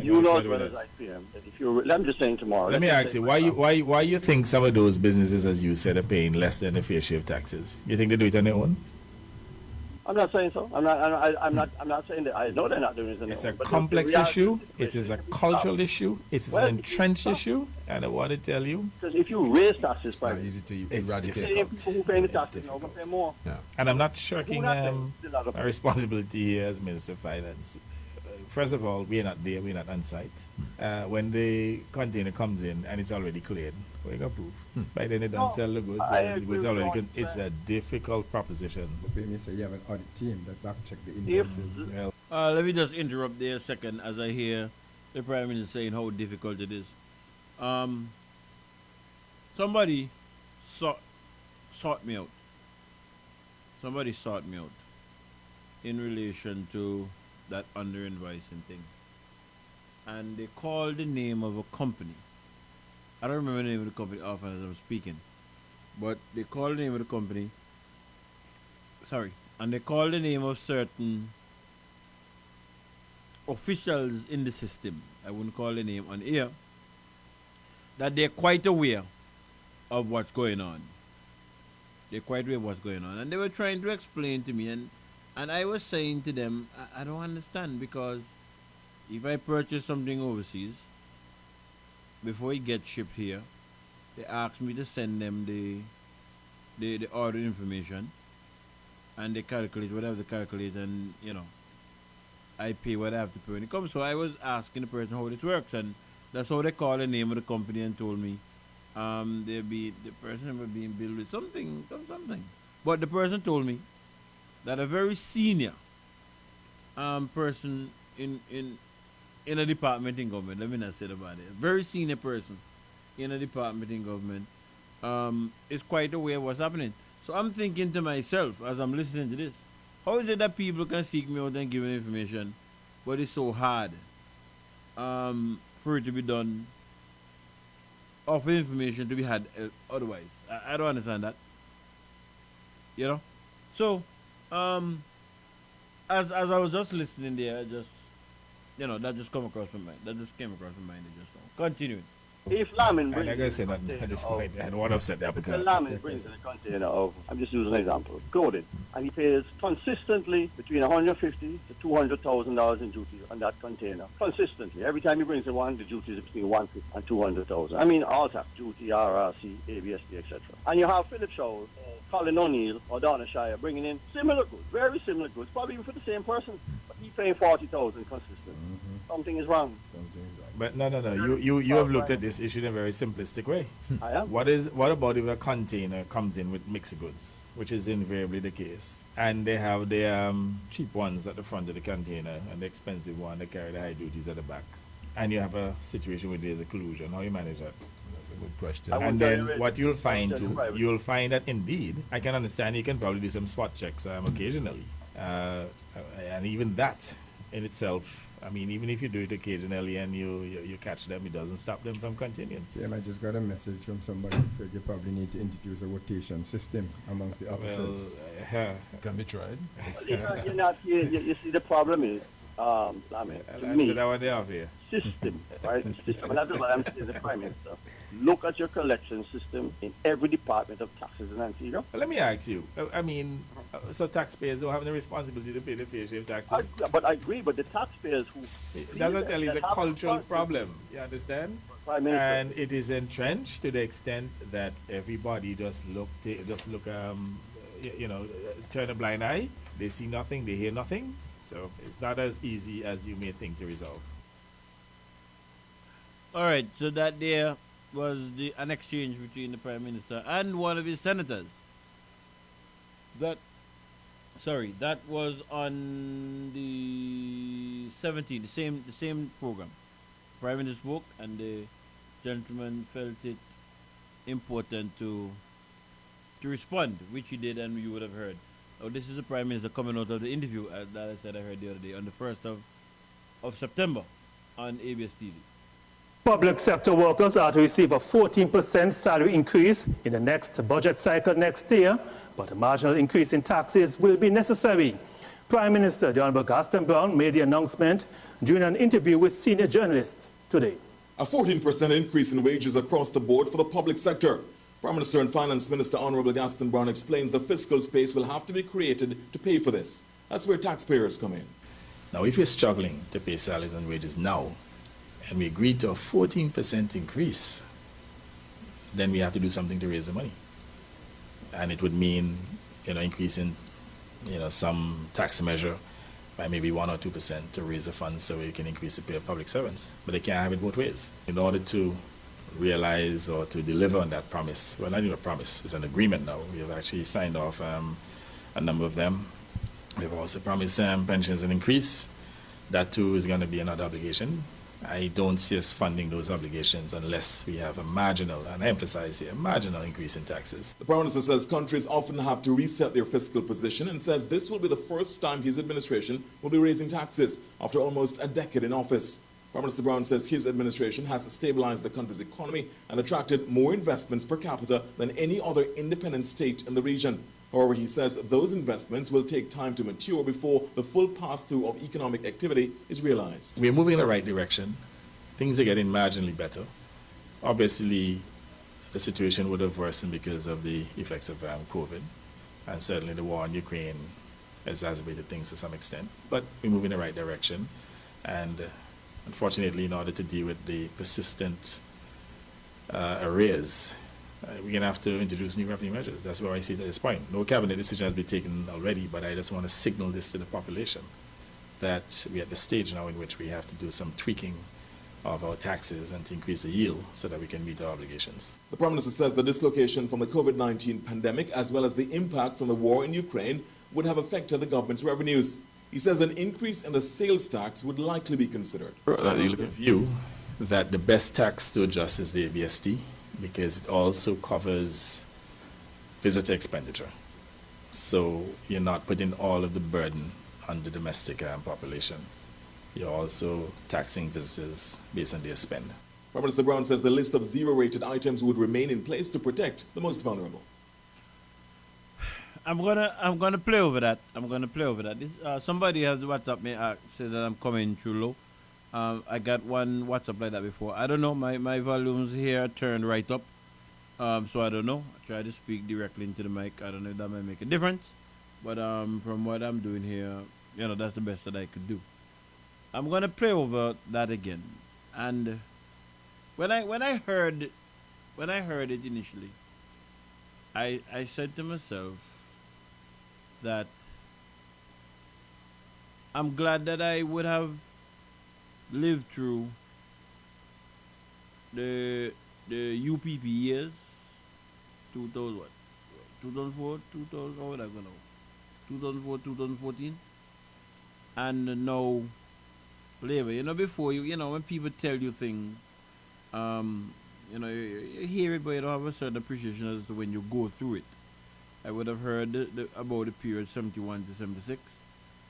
You know as well as I PM that if you, I'm just saying tomorrow. Let me ask you, why you think some of those businesses, as you said, are paying less than a fair share of taxes? You think they do it on their own? I'm not saying so. I'm not saying that. I know they're not doing it on their own. It's a complex issue. It is a cultural issue. It is an entrenched issue. And I want to tell you, because if you raise taxes, it's easy to eradicate. People who pay the taxes now will pay more. Yeah. And I'm not shirking my responsibility here as Minister of Finance. First of all, we're not there, we're not on site. When the container comes in and it's already cleared, we got proof. By then they don't sell the goods. It's a difficult proposition. You say you have an audit team that back check the invoices. Let me just interrupt there a second as I hear the Prime Minister saying how difficult it is. Somebody sought me out. Somebody sought me out in relation to that under-invoicing thing. And they called the name of a company. I don't remember the name of the company often as I'm speaking. But they called the name of the company. Sorry. And they called the name of certain officials in the system. I wouldn't call the name on air. That they're quite aware of what's going on. They're quite aware of what's going on. And they were trying to explain to me, and I was saying to them, I don't understand, because if I purchase something overseas, before it gets shipped here, they ask me to send them the order information, and they calculate whatever they calculate, and I pay what I have to pay when it comes. So I was asking the person how this works, and that's how they called the name of the company and told me the person was being billed with something. But the person told me that a very senior person in a department in government, let me not say about it, a very senior person in a department in government is quite aware of what's happening. So I'm thinking to myself as I'm listening to this, how is it that people can seek me out and give me information, but it's so hard for it to be done, or for information to be had otherwise? I don't understand that. So as I was just listening there, that just came across my mind. Just now. Continuing. If Lamin brings, like I said, at this point, I don't want to upset the applicant. If Lamin brings in a container of, I'm just using an example, clothing, and he pays consistently between $150,000 to $200,000 in duty on that container. Consistently. Every time he brings in one, the duty is between $150,000 and $200,000. I mean, all tax, duty, RRC, ABSD, etc. And you have Philip Shaw, Colin O'Neill, or Donna Shire bringing in similar goods, very similar goods, probably even for the same person, but he's paying $40,000 consistently. Something is wrong. But no. You have looked at this issue in a very simplistic way. I am. What about if a container comes in with mixed goods, which is invariably the case, and they have the cheap ones at the front of the container and the expensive one that carry the high duties at the back, and you have a situation where there's a collusion? How you manage that? That's a good question. And then what you'll find that indeed, I can understand you can probably do some spot checks occasionally, and even that in itself. I mean, even if you do it occasionally and you catch them, it doesn't stop them from continuing. Yeah, I just got a message from somebody, so you probably need to introduce a rotation system amongst the officers. Can be tried. You see, the problem is, I mean, to me, system, right? System. And that's what I'm saying, the Prime Minister. Look at your collection system in every department of taxes in Antigua. Let me ask you. I mean, so taxpayers don't have the responsibility to pay the fair share of taxes. But I agree. But the taxpayers who that's what I tell you, it's a cultural problem. You understand? And it is entrenched to the extent that everybody just turn a blind eye. They see nothing. They hear nothing. So it's not as easy as you may think to resolve. All right. So that there was an exchange between the Prime Minister and one of his senators. That was on the 17th, the same program. Prime Minister spoke, and the gentleman felt it important to respond, which he did, and you would have heard. Oh, this is the Prime Minister coming out of the interview that I said I heard the other day on the 1st of September on ABS TV. Public sector workers are to receive a 14% salary increase in the next budget cycle next year, but a marginal increase in taxes will be necessary. Prime Minister the Honorable Gaston Brown made the announcement during an interview with senior journalists today. A 14% increase in wages across the board for the public sector. Prime Minister and Finance Minister Honorable Gaston Brown explains the fiscal space will have to be created to pay for this. That's where taxpayers come in. Now, if you're struggling to pay salaries and wages now, and we agree to a 14% increase, then we have to do something to raise the money. And it would mean, increasing, some tax measure by maybe 1 or 2% to raise the funds so we can increase the pay of public servants. But they can't have it both ways. In order to realize or to deliver on that promise, well, not even a promise, it's an agreement now. We have actually signed off a number of them. We've also promised pensions an increase. That too is going to be another obligation. I don't see us funding those obligations unless we have a marginal, and I emphasize here, a marginal increase in taxes. The Prime Minister says countries often have to reset their fiscal position and says this will be the first time his administration will be raising taxes after almost a decade in office. Prime Minister Brown says his administration has stabilized the country's economy and attracted more investments per capita than any other independent state in the region. However, he says those investments will take time to mature before the full pass-through of economic activity is realized. We're moving in the right direction. Things are getting marginally better. Obviously, the situation would have worsened because of the effects of COVID, and certainly the war in Ukraine exacerbated things to some extent. But we're moving in the right direction, and unfortunately, in order to deal with the persistent arrears, we're going to have to introduce new revenue measures. That's where I see it at this point. No cabinet decision has been taken already, but I just want to signal this to the population that we're at the stage now in which we have to do some tweaking of our taxes and to increase the yield so that we can meet our obligations. The Prime Minister says the dislocation from the COVID-19 pandemic as well as the impact from the war in Ukraine would have affected the government's revenues. He says an increase in the sales tax would likely be considered. The view that the best tax to adjust is the ABST, because it also covers visitor expenditure. So you're not putting all of the burden on the domestic population. You're also taxing visitors based on their spend. Prime Minister Brown says the list of zero-rated items would remain in place to protect the most vulnerable. I'm gonna play over that. Somebody has WhatsApp me said that I'm coming too low. I got one WhatsApp like that before. I don't know. My volumes here turned right up. So I don't know. I try to speak directly into the mic. I don't know if that might make a difference. But from what I'm doing here, that's the best that I could do. I'm gonna play over that again. And when I heard it initially, I said to myself that I'm glad that I would have lived through the UPP years, 2004, 2014, and now Labour. Before when people tell you things, you hear it, but you don't have a certain appreciation as to when you go through it. I would have heard about the period 71 to 76.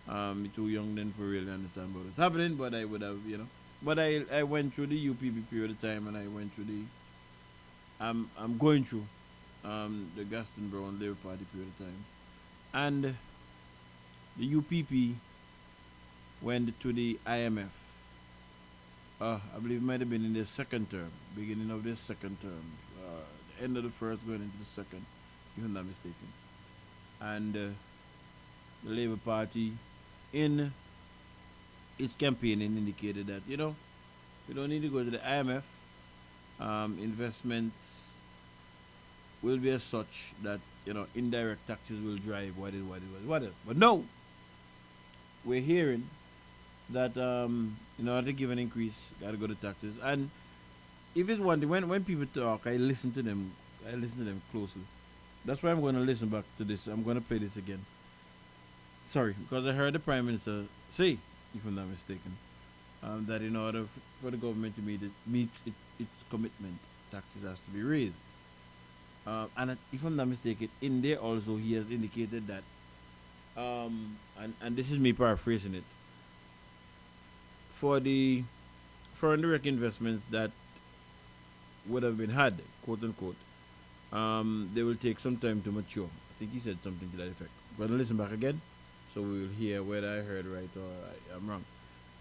I'm too young then for really understand what was happening, but I would have, But I went through the UPP period of time, and I went through I'm going through the Gaston Brown Labour Party period of time. And the UPP went to the IMF. I believe it might have been in the second term, beginning of this second term, the end of the first going into the second, if I'm not mistaken. And the Labour Party, in its campaigning, indicated that, we don't need to go to the IMF. Investments will be as such that, indirect taxes will drive what. But no, we're hearing that in order to give an increase, got to go to taxes. And if it's one thing, when people talk, I listen to them closely. That's why I'm going to listen back to this. I'm going to play this again. Sorry, because I heard the Prime Minister say, if I'm not mistaken, that in order for the government to meet its commitment, taxes has to be raised. And if I'm not mistaken, in there also he has indicated that, and this is me paraphrasing it, for the foreign direct investments that would have been had, quote unquote, they will take some time to mature. I think he said something to that effect. We're going to listen back again so we will hear whether I heard right or I'm wrong.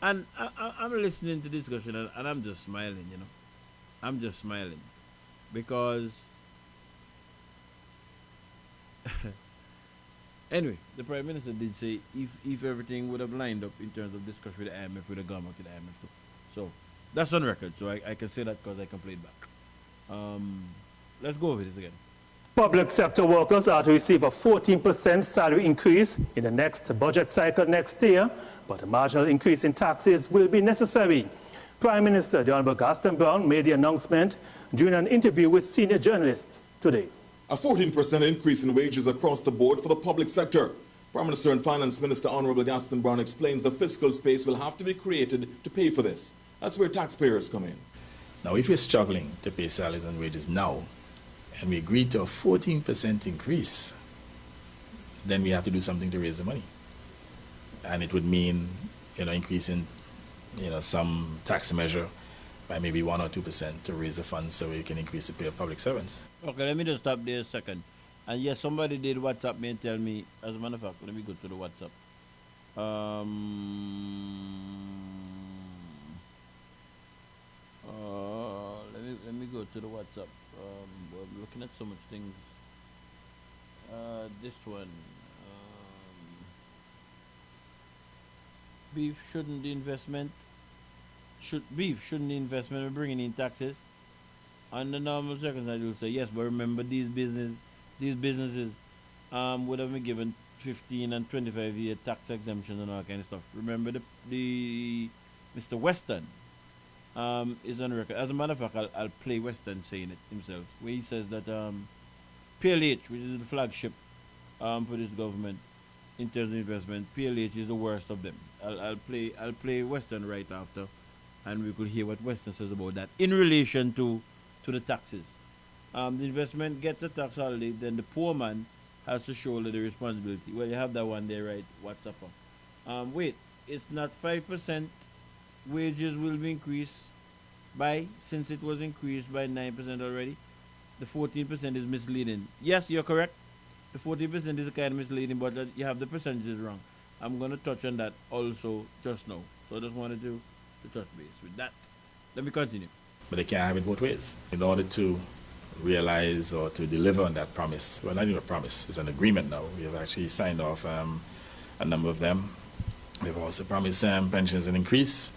And I'm listening to this discussion and I'm just smiling, you know. I'm just smiling because anyway, the Prime Minister did say if everything would have lined up in terms of discussion with the IMF, would have gone back to the IMF too. So that's on record, so I can say that because I can play it back. Let's go over this again. Public sector workers are to receive a 14% salary increase in the next budget cycle next year, but a marginal increase in taxes will be necessary. Prime Minister the Honorable Gaston Brown made the announcement during an interview with senior journalists today. A 14% increase in wages across the board for the public sector. Prime Minister and Finance Minister Honorable Gaston Brown explains the fiscal space will have to be created to pay for this. That's where taxpayers come in. Now, if we're struggling to pay salaries and wages now, and we agree to a 14% increase, then we have to do something to raise the money. And it would mean, increasing, some tax measure by maybe 1 or 2% to raise the funds so we can increase the pay of public servants. Okay, let me just stop there a second. And yes, somebody did WhatsApp me and tell me, as a matter of fact, let me go to the WhatsApp. Let me go to the WhatsApp. We're looking at so much things. This one. Beef shouldn't the investment be bringing in taxes? Under normal circumstances, you'll say yes, but remember these businesses would have been given 15 and 25-year tax exemption and all kind of stuff. Remember the Mr. Weston is on record. As a matter of fact, I'll play Weston saying it himself, where he says that PLH, which is the flagship for this government in terms of investment, PLH is the worst of them. I'll play Weston right after, and we could hear what Weston says about that in relation to the taxes. The investment gets a tax holiday, then the poor man has to shoulder the responsibility. Well, you have that one there, right? What's up? Wait, it's not 5% wages will be increased by, since it was increased by 9% already. The 14% is misleading. Yes, you're correct. The 40% is kind of misleading, but you have the percentages wrong. I'm going to touch on that also just now. So I just wanted to touch base with that. Let me continue. But they can't have it both ways. In order to realize or to deliver on that promise, well, not even a promise, it's an agreement now. We have actually signed off a number of them. We've also promised pensions an increase.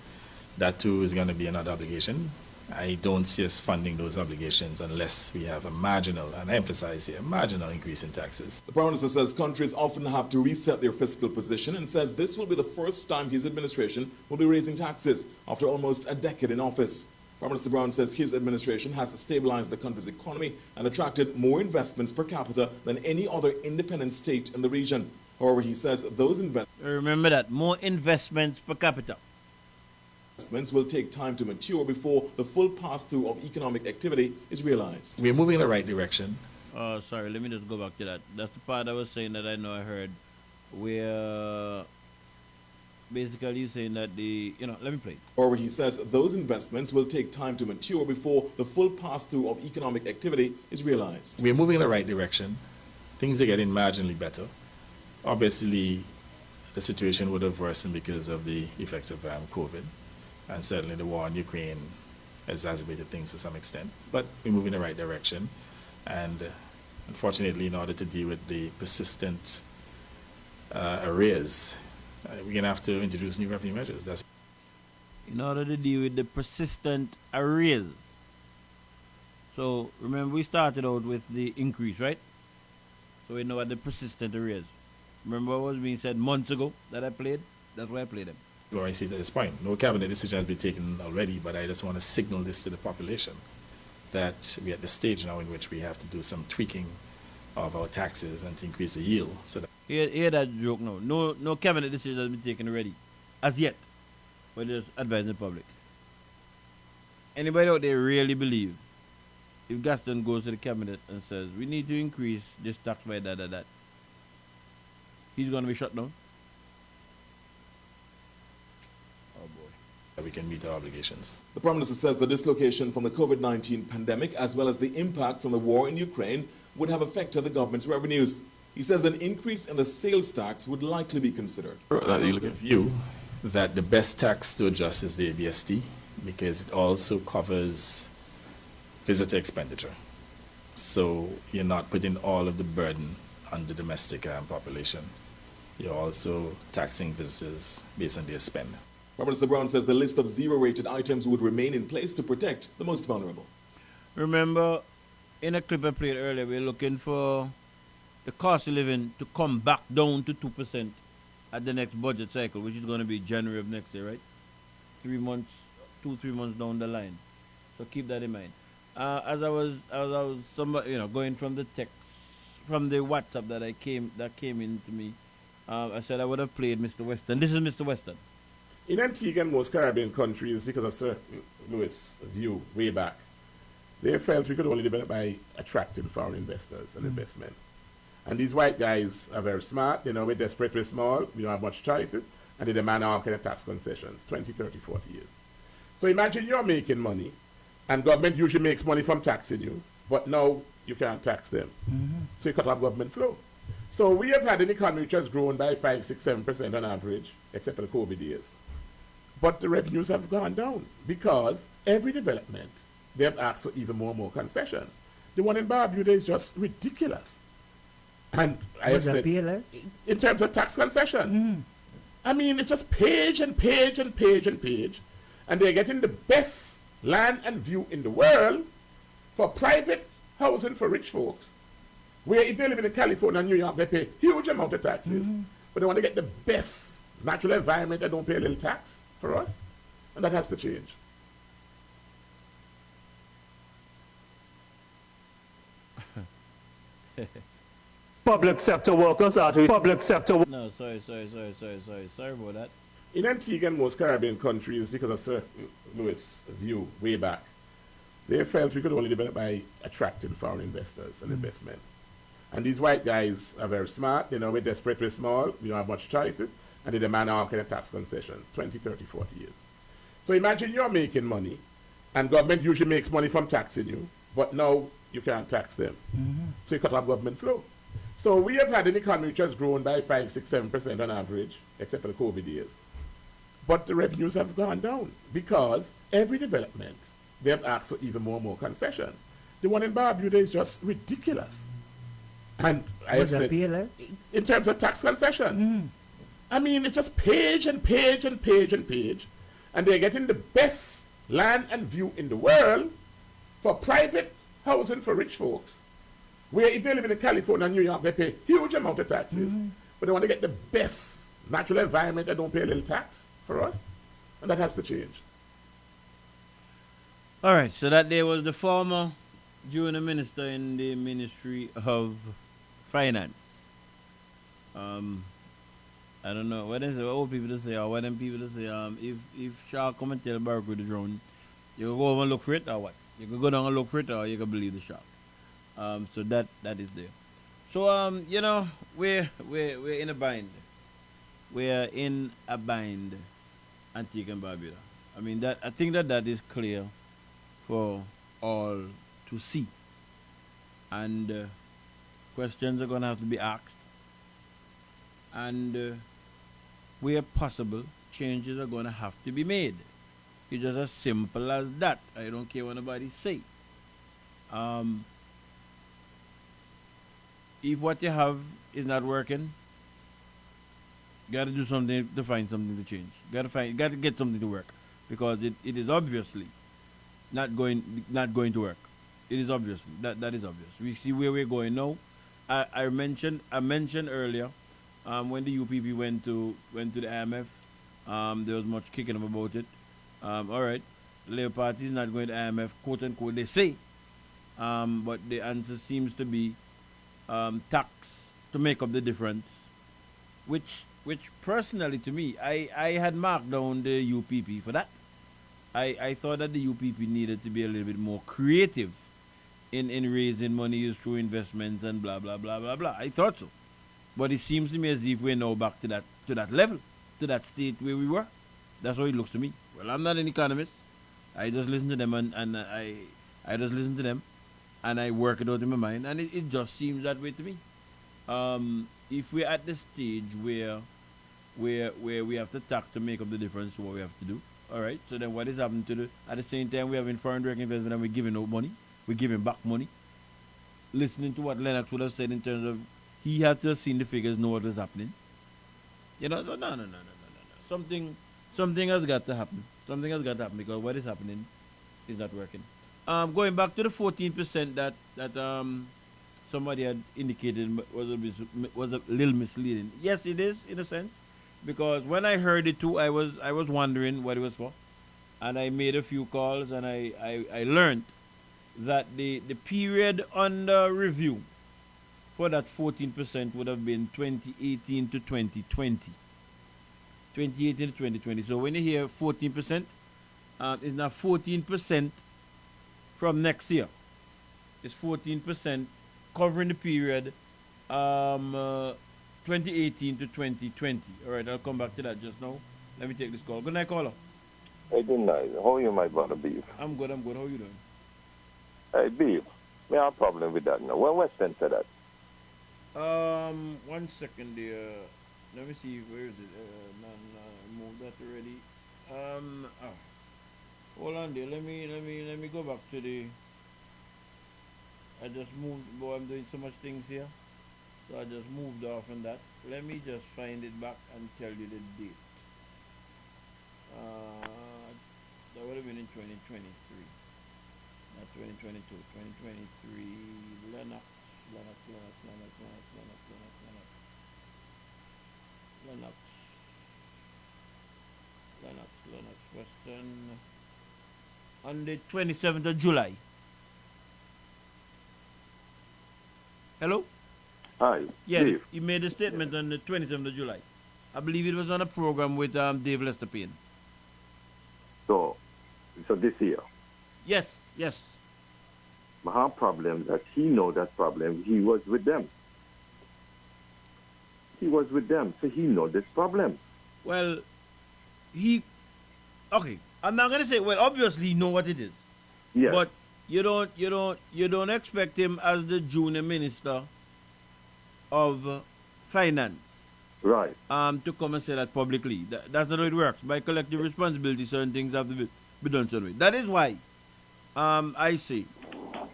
That too is going to be another obligation. I don't see us funding those obligations unless we have a marginal, and I emphasize here, marginal increase in taxes. The Prime Minister says countries often have to reset their fiscal position and says this will be the first time his administration will be raising taxes after almost a decade in office. Prime Minister Brown says his administration has stabilized the country's economy and attracted more investments per capita than any other independent state in the region. However, he says those remember that, more investments per capita. Investments will take time to mature before the full pass-through of economic activity is realized. We're moving in the right direction. Sorry, let me just go back to that. That's the part I was saying that I know I heard, where basically you're saying that let me play it. Or he says those investments will take time to mature before the full pass-through of economic activity is realized. We're moving in the right direction. Things are getting marginally better. Obviously, the situation would have worsened because of the effects of COVID. And certainly the war in Ukraine exacerbated things to some extent. But we move in the right direction. And unfortunately, in order to deal with the persistent arrears, we're going to have to introduce new revenue measures. In order to deal with the persistent arrears. So remember, we started out with the increase, right? So we know what the persistent arrears. Remember what was being said months ago that I played? That's why I played them. Or I see at this point, no cabinet decision has been taken already, but I just want to signal this to the population that we're at the stage now in which we have to do some tweaking of our taxes and to increase the yield. So that hear that joke now. No cabinet decision has been taken already, as yet. But just advising the public. Anybody out there really believe if Gaston goes to the cabinet and says we need to increase this tax by that, he's going to be shut down? we can meet our obligations. The Prime Minister says the dislocation from the COVID-19 pandemic as well as the impact from the war in Ukraine would have affected the government's revenues. He says an increase in the sales tax would likely be considered. The view that the best tax to adjust is the ABST because it also covers visitor expenditure. So you're not putting all of the burden on the domestic population. You're also taxing visitors based on their spend. Prime Minister Brown says the list of zero-rated items would remain in place to protect the most vulnerable. Remember, in a clip I played earlier, we're looking for the cost of living to come back down to 2% at the next budget cycle, which is going to be January of next year, right? 3 months, 2-3 months down the line. So keep that in mind. As I was going from the text, from the WhatsApp that came into me, I said I would have played Mr. Weston. This is Mr. Weston. In Antigua and most Caribbean countries, because of Sir Lewis' view way back, they felt we could only develop by attracting foreign investors and investment. And these white guys are very smart. You know, we're desperate, we're small, we don't have much choice, and they demand all kind of tax concessions, 20, 30, 40 years. So imagine you're making money, and government usually makes money from taxing you, but now you can't tax them. So you cut off government flow. So we have had an economy which has grown by 5, 6, 7% on average, except for the COVID years. But the revenues have gone down because every development, they have asked for even more and more concessions. The one in Barbuda is just ridiculous. And I have said, in terms of tax concessions, I mean, it's just page and page and page and page. And they're getting the best land and view in the world for private housing for rich folks. Where if they live in California and New York, they pay huge amount of taxes. But they want to get the best natural environment and don't pay a little tax for us. And that has to change. Public sector workers are to public sector. No, sorry about that. In Antigua and most Caribbean countries, because of Sir Lewis' view way back, they felt we could only develop by attracting foreign investors and investment. And these white guys are very smart. You know, we're desperate, we're small, we don't have much choice, and they demand all kind of tax concessions, 20, 30, 40 years. So imagine you're making money, and government usually makes money from taxing you, but now you can't tax them. So you cut off government flow. So we have had an economy which has grown by 5, 6, 7% on average, except for the COVID years. But the revenues have gone down because every development, they have asked for even more and more concessions. The one in Barbuda is just ridiculous. And I have said, in terms of tax concessions, I mean, it's just page and page and page and page. And they're getting the best land and view in the world for private housing for rich folks. Where if they live in California and New York, they pay huge amount of taxes. But they want to get the best natural environment and don't pay a little tax for us. And that has to change. All right, so that day was the former junior minister in the Ministry of Finance. I don't know, what is it, what old people to say, or what them people to say, if shark come and tell Barracuda drone, you can go over and look for it, or what? You can go down and look for it, or you can believe the shark. So that is there. So you know, we're in a bind. We're in a bind, Antigua and Barbuda. I mean, that I think that is clear for all to see. And questions are going to have to be asked. And where possible, changes are going to have to be made. It's just as simple as that. I don't care what anybody say. If what you have is not working, you got to do something to find something to change. You got to get something to work, because it is obviously not going to work. It is obviously that is obvious. We see where we're going now. I mentioned earlier when the UPP went to the IMF, there was much kicking up about it. All right, the Labour Party is not going to IMF, quote unquote, they say, but the answer seems to be tax to make up the difference, which personally to me, I had marked down the UPP for that. I thought that the UPP needed to be a little bit more creative in raising money through investments and blah blah blah blah blah. I thought so, but it seems to me as if we're now back to that level, to that state where we were. That's how it looks to me. Well, I'm not an economist. I just listen to them and I just listen to them, and I work it out in my mind, and it just seems that way to me. if we're at the stage where we have to tax to make up the difference to what we have to do, all right. So then, what is happening to the? At the same time, we having foreign direct investment and we're giving out money, we're giving back money. Listening to what Lennox would have said in terms of he had to have seen the figures, know what was happening. You know, so no. Something has got to happen. Something has got to happen because what is happening is not working. Going back to the 14% that somebody had indicated was a little misleading. Yes, it is in a sense, because when I heard it too, I was wondering what it was for, and I made a few calls and I learned that the period under review for that 14% would have been 2018 to 2020. 2018 to 2020. So when you hear 14%, it's not 14% from next year. It's 14% covering the period 2018 to 2020. All right, I'll come back to that just now. Let me take this call. Good night, caller. Hey, good night. How are you, my brother, Beef? I'm good. How are you doing? Hey, Beef. We have a problem with that now. When Western said that? 1 second there. Let me see. Where is it? No, I moved that already. Hold on there. Let me go back to the. I just moved. Boy, I'm doing so much things here, so I just moved off on that. Let me just find it back and tell you the date. That would have been in 2023, not 2022. 2023. Lennox Western on the 27th of July. Hello? Hi. Yeah, Dave. he made a statement on the 27th of July. I believe it was on a program with Dave Lester Payne. So this year. Yes. But our problem that he know that problem, he was with them. So he know this problem. Well, okay. I'm not gonna say. Well, obviously, he know what it is. Yeah. But you don't expect him as the junior minister of finance, right? To come and say that publicly. That's not how it works. By collective responsibility, certain things have to be done certain way. That is why, I say,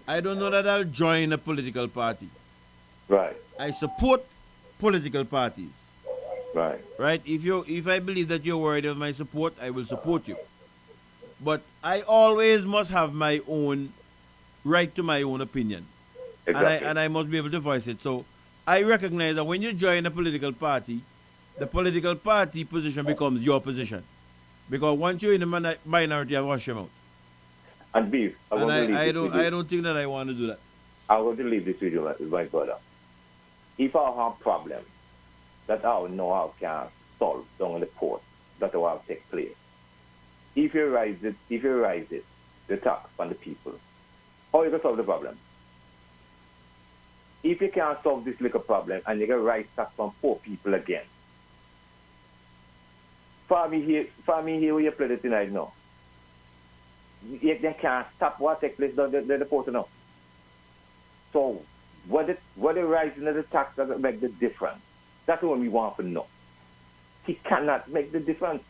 I don't know that I'll join a political party. Right. I support political parties. Right. Right. If I believe that you're worthy of my support, I will support you. But I always must have my own right to my own opinion. Exactly. And I must be able to voice it. So I recognize that when you join a political party, the political party position becomes your position. Because once you're in the minority, I wash them out. And Beef, I don't think that I want to do that. I want to leave this with you, my brother. If I have problems that I know I can solve down in the court, that will take place. If you raise it, the tax on the people, how you can solve the problem? If you can't solve this little problem and you can raise tax on poor people again, for me here where you play it tonight now, you can't stop what takes place down the port now. So what the rising of the tax doesn't make the difference. That's what we want to know. He cannot make the difference.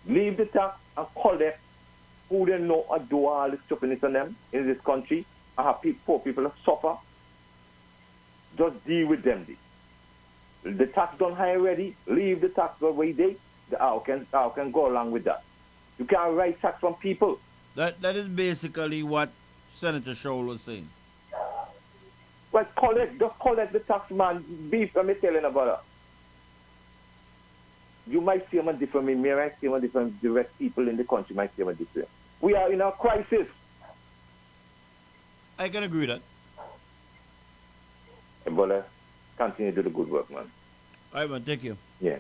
Leave the tax and collect who they know or do all the stupidness on them in this country and have poor people that suffer. Just deal with them. The tax done high already. Leave the tax the way they. How can go along with that? You can't write tax from people. That is basically what Senator Shaw was saying. Well, just collect the tax, man. Beef, I'm telling about that. You might see them different. Me might see them different. The rest people in the country might see them different. We are in a crisis. I can agree with that. Ebola, continue to do the good work, man. All right, man. Thank you. Yeah.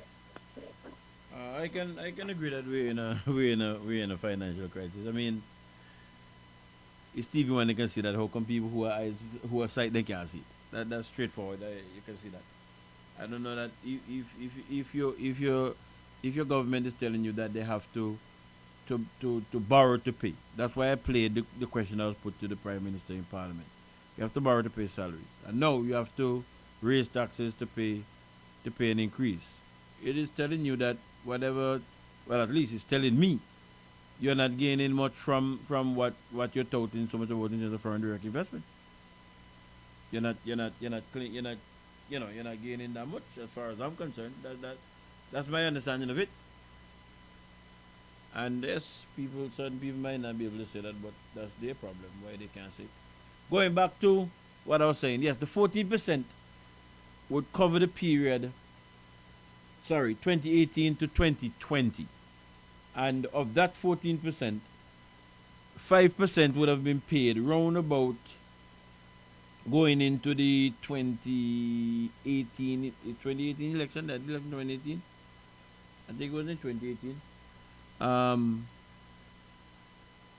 I can agree that we're in a financial crisis. I mean, Stevie Wonder can see that. How come people who are sight they can't see it? That's straightforward. You can see that. I don't know that if your government is telling you that they have to borrow to pay. That's why I played the question that was put to the Prime Minister in Parliament. You have to borrow to pay salaries. And no, you have to raise taxes to pay an increase. It is telling you that whatever, well, at least it's telling me you're not gaining much from what you're touting so much about in terms of foreign direct investments. You're not gaining that much as far as I'm concerned. That's my understanding of it. And yes, certain people might not be able to say that, but that's their problem, why they can't say it. Going back to what I was saying, yes, the 14% would cover the period, 2018 to 2020. And of that 14%, 5% would have been paid round about going into the 2018 election, that election 2018. I think it was in 2018.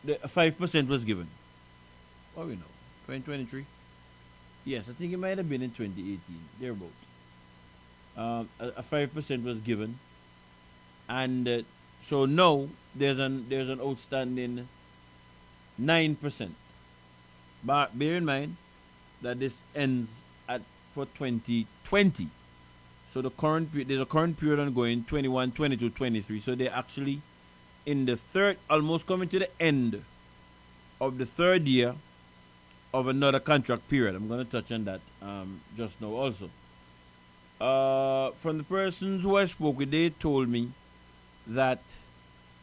The 5% was given. What we know? 2023? Yes, I think it might have been in 2018, thereabouts. A 5% was given, and so now there's an outstanding 9%. But bear in mind that this ends for 2020. So there's a current period ongoing, 21, 22, 23. So they're actually in the almost coming to the end of the third year of another contract period. I'm going to touch on that just now also. From the persons who I spoke with, they told me that,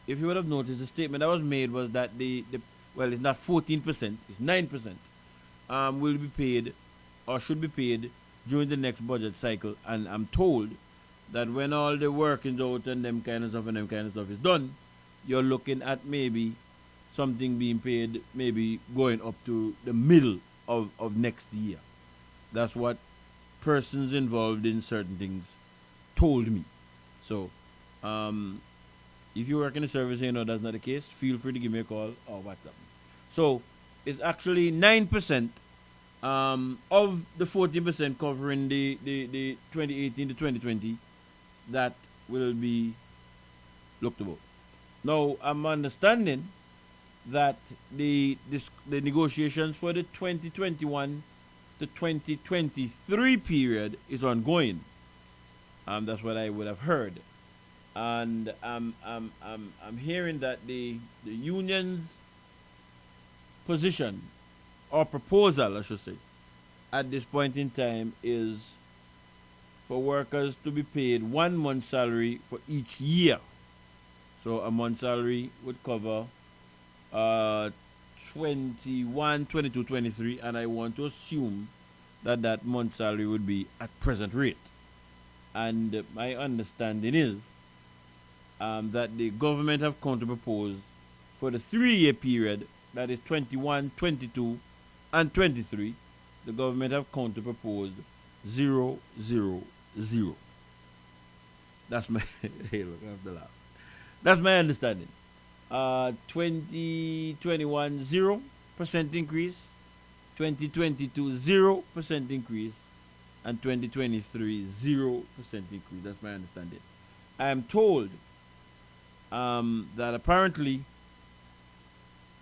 if you would have noticed, the statement that was made was that it's not 14%, it's 9% will be paid or should be paid during the next budget cycle. And I'm told that when all the workings out and them kind of stuff is done, you're looking at maybe something being paid, maybe going up to the middle of next year. That's what persons involved in certain things told me. So, if you work in the service and you know that's not the case, feel free to give me a call or WhatsApp me. So, it's actually 9% of the 14% covering the 2018 to 2020 that will be looked about. Now, I'm understanding that the negotiations for the 2021 to 2023 period is ongoing. That's what I would have heard. And I'm hearing that the union's position, or proposal, I should say, at this point in time is for workers to be paid 1 month's salary for each year. So a month's salary would cover 21, 22, 23, and I want to assume that month's salary would be at present rate. And my understanding is that the government have come to propose for the 3-year period, that is 21, 22, and 23, the government have come to propose 0, 0, 0. That's my hey, look, I have to laugh. That's my understanding. 2021 0% increase, 2022 0% increase, and 2023 0% increase. That's my understanding. I am told that apparently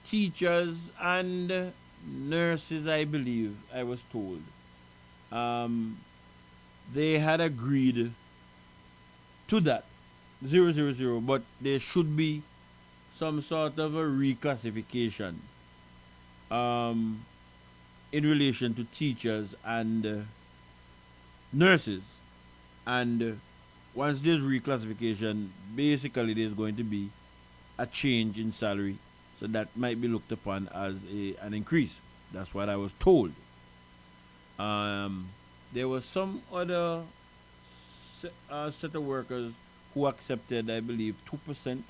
teachers and nurses, I believe, I was told, they had agreed to that 0, 0, 0, but there should be some sort of a reclassification in relation to teachers and nurses. And once there's reclassification, basically there's going to be a change in salary, so that might be looked upon as an increase. That's what I was told. There was some other set of workers who accepted, I believe, 2%.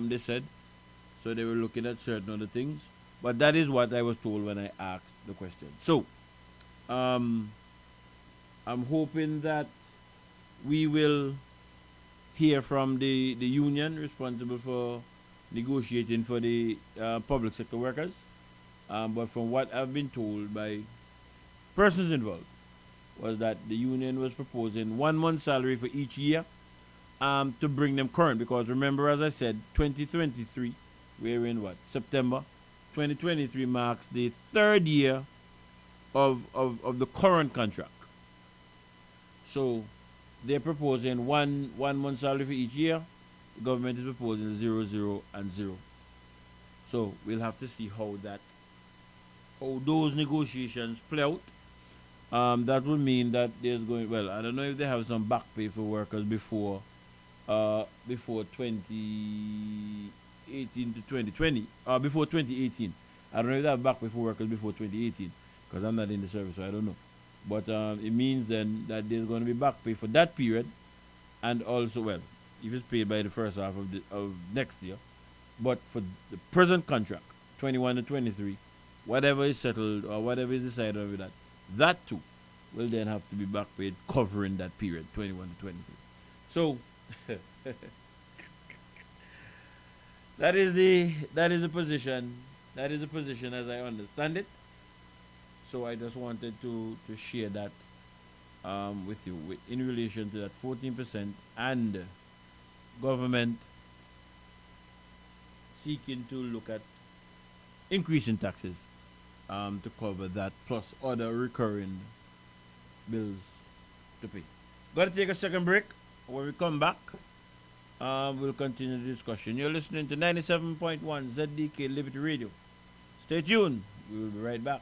They said, so they were looking at certain other things, but that is what I was told when I asked the question. So, I'm hoping that we will hear from the union responsible for negotiating for the public sector workers. But from what I've been told by persons involved, was that the union was proposing 1 month's salary for each year to bring them current. Because remember, as I said, 2023, we're in what? September. 2023 marks the 3rd year of the current contract. So they're proposing one month salary for each year. The government is proposing 0, 0, and 0. So we'll have to see how those negotiations play out. That will mean that there's going, well, I don't know if they have some back pay for workers before 2018 to 2020, before 2018. I don't know if they have back pay for workers before 2018, because I'm not in the service, so I don't know. But it means then that there's going to be back pay for that period, and also, well, if it's paid by the first half of next year, but for the present contract, 21 to 23, whatever is settled or whatever is decided over that too will then have to be back paid covering that period, 21 to 23. So that is the position. That is the position as I understand it. So I just wanted to share that with you in relation to that 14% and government seeking to look at increasing taxes to cover that, plus other recurring bills to pay. Got to take a second break. When we come back, we'll continue the discussion. You're listening to 97.1 ZDK Liberty Radio. Stay tuned. We will be right back.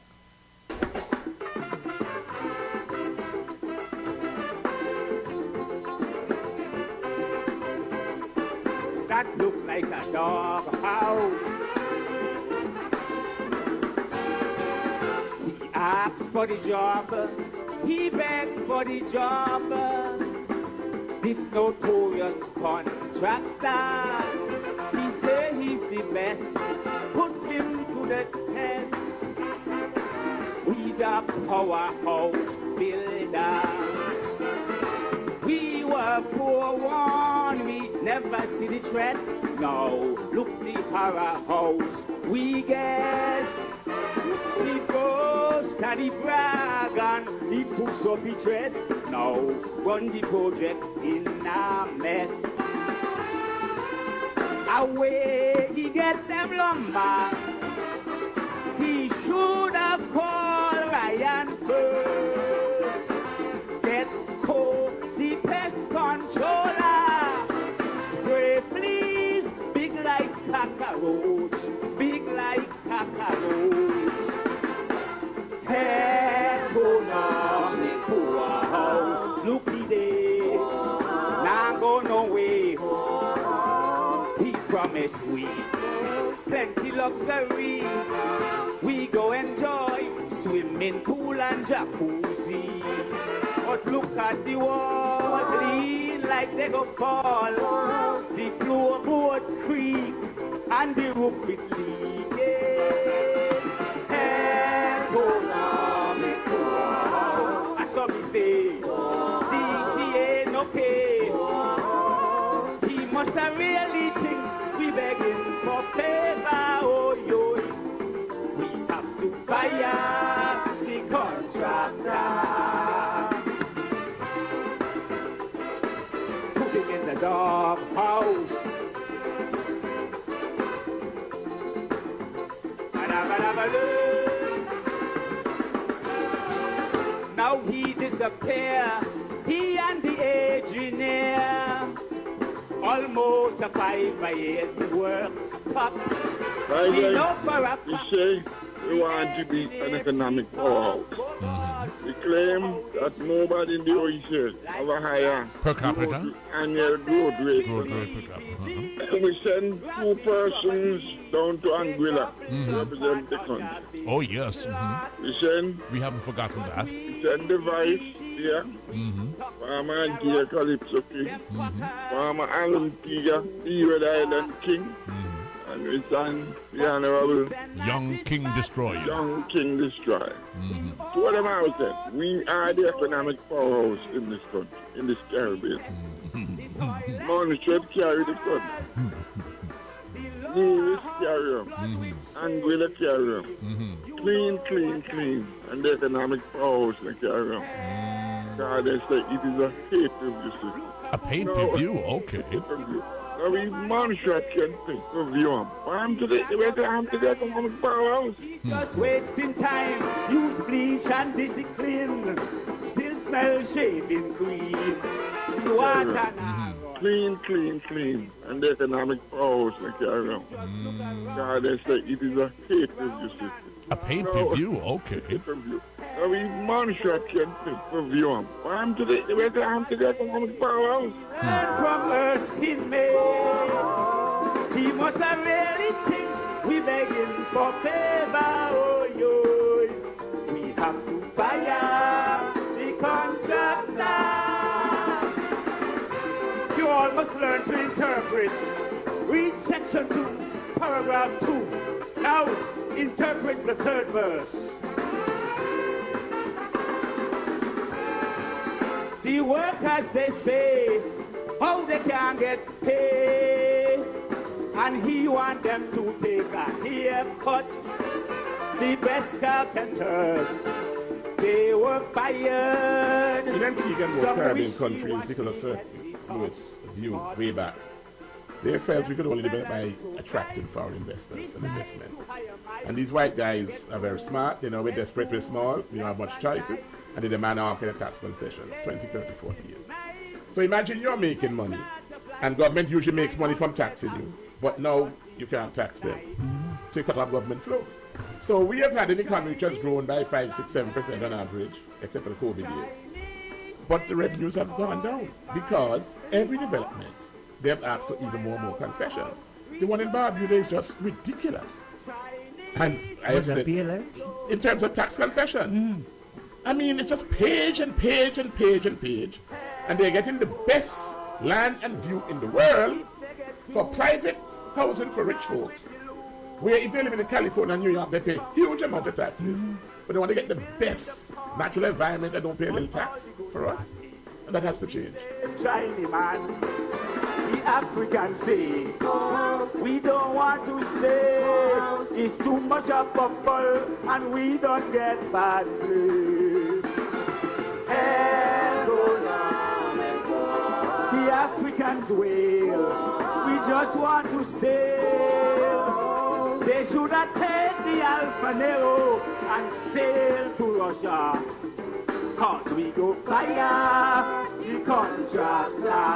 That look like a dog house. He asked for the job, he begged for the job. This notorious contractor, he say he's the best. Put him to the test. He's a powerhouse builder. We were forewarned, we never see the threat. Now look the powerhouse we get. He goes to the brag and he push up his chest. Now run the project in a mess. Away he get them lumber. He should have called Ryan first. Get the pest controller. Spray fleas, big like cockroach, big like cockroach. Economic poorhouse, looky there, nah go no way. He promised we plenty luxury. We go enjoy swimming pool and jacuzzi. But look at the wall, clean like they go fall. The floorboard creak and the roof it leaking. Economic poorhouse. That's what we say. DCA no pay. He must have really think we begging for favor. Oh yo, we have to fire the contractor. In the dog house. Now he disappear, he and the engineer. Almost a 5 years work stop. Right, you say we want to be an economic powerhouse. We claim that nobody in the OECS have a higher per capita annual growth rate. We send 2 persons down to Anguilla to represent the country. Oh yes. We haven't forgotten that. We send the vice here, Farmer Antia Calypso King, Farmer Alan Tiga, the Red Island King. And we send the Honorable Young King Destroyer. Young King Destroyer. So what am I saying? We are the economic powerhouse in this country, in this Caribbean. Money should carry the country. Nevis carry them. Anguilla carry them. Clean. And the economic powerhouse they carry them. God, they say it is a pay-per-view system. A pay-per-view? Okay. Now we monster can think of you. I'm to the economic powerhouse. Just wasting time, use bleach and discipline. Still smell shaving cream. The water now. Clean. And the economic powers they carry on. God, they say it is a pay-per-view system. A pay-per-view? Okay. Pay-per-view. So we man shot can pay-per-view them. I'm to the economic powers. From Erskine May, he must have really think we begging for favor. Oh, yo. We have to fire the contractor. You all must learn to interpret. Read section 2, paragraph 2. Now interpret the third verse. The workers, they say, how they can get paid, and he want them to take a haircut. The best carpenters, they were fired. In Antigua and most Caribbean countries, because of Sir Louis' view way back, they felt we could only develop by attracting foreign investors and investment. And these white guys are very smart. They know we're desperate, we're small, we don't have much choices, and they demand all kind of tax concessions, 20, 30, 40 years. So imagine you're making money, and government usually makes money from taxing you, but now you can't tax them. So you cut off government flow. So we have had an economy which has grown by 5, 6, 7% on average, except for the COVID years. But the revenues have gone down because every development, they have asked for even more concessions. The one in Barbuda is just ridiculous. And I have said, in terms of tax concessions, I mean, it's just page and page and page and page. And they're getting the best land and view in the world for private housing for rich folks. Where if they live in California and New York, they pay huge amount of taxes. But they want to get the best natural environment and don't pay a little tax for us. And that has to change. Chinese man, the Africans say, we don't want to stay. It's too much of bubble and we don't get bad play. The Africans wail. We just want to sail. They should have taken the Alfa Nero and sail to Russia. Cause we go fire the contractor.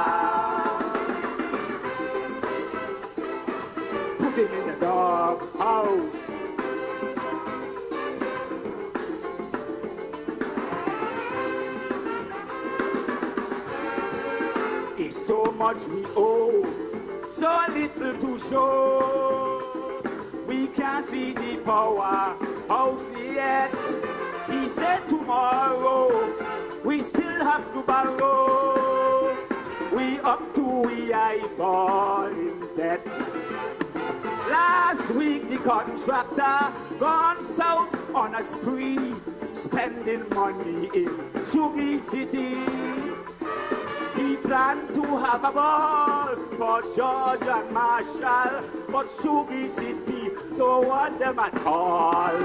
Put him in the dog house. It's so much we owe, so little to show. We can't see the power house yet. He said tomorrow we still have to borrow. We up to we eyeball in debt. Last week the contractor gone south on a spree, spending money in Sugar City. He planned to have a ball for George and Marshall, but Sugar City don't want them at all.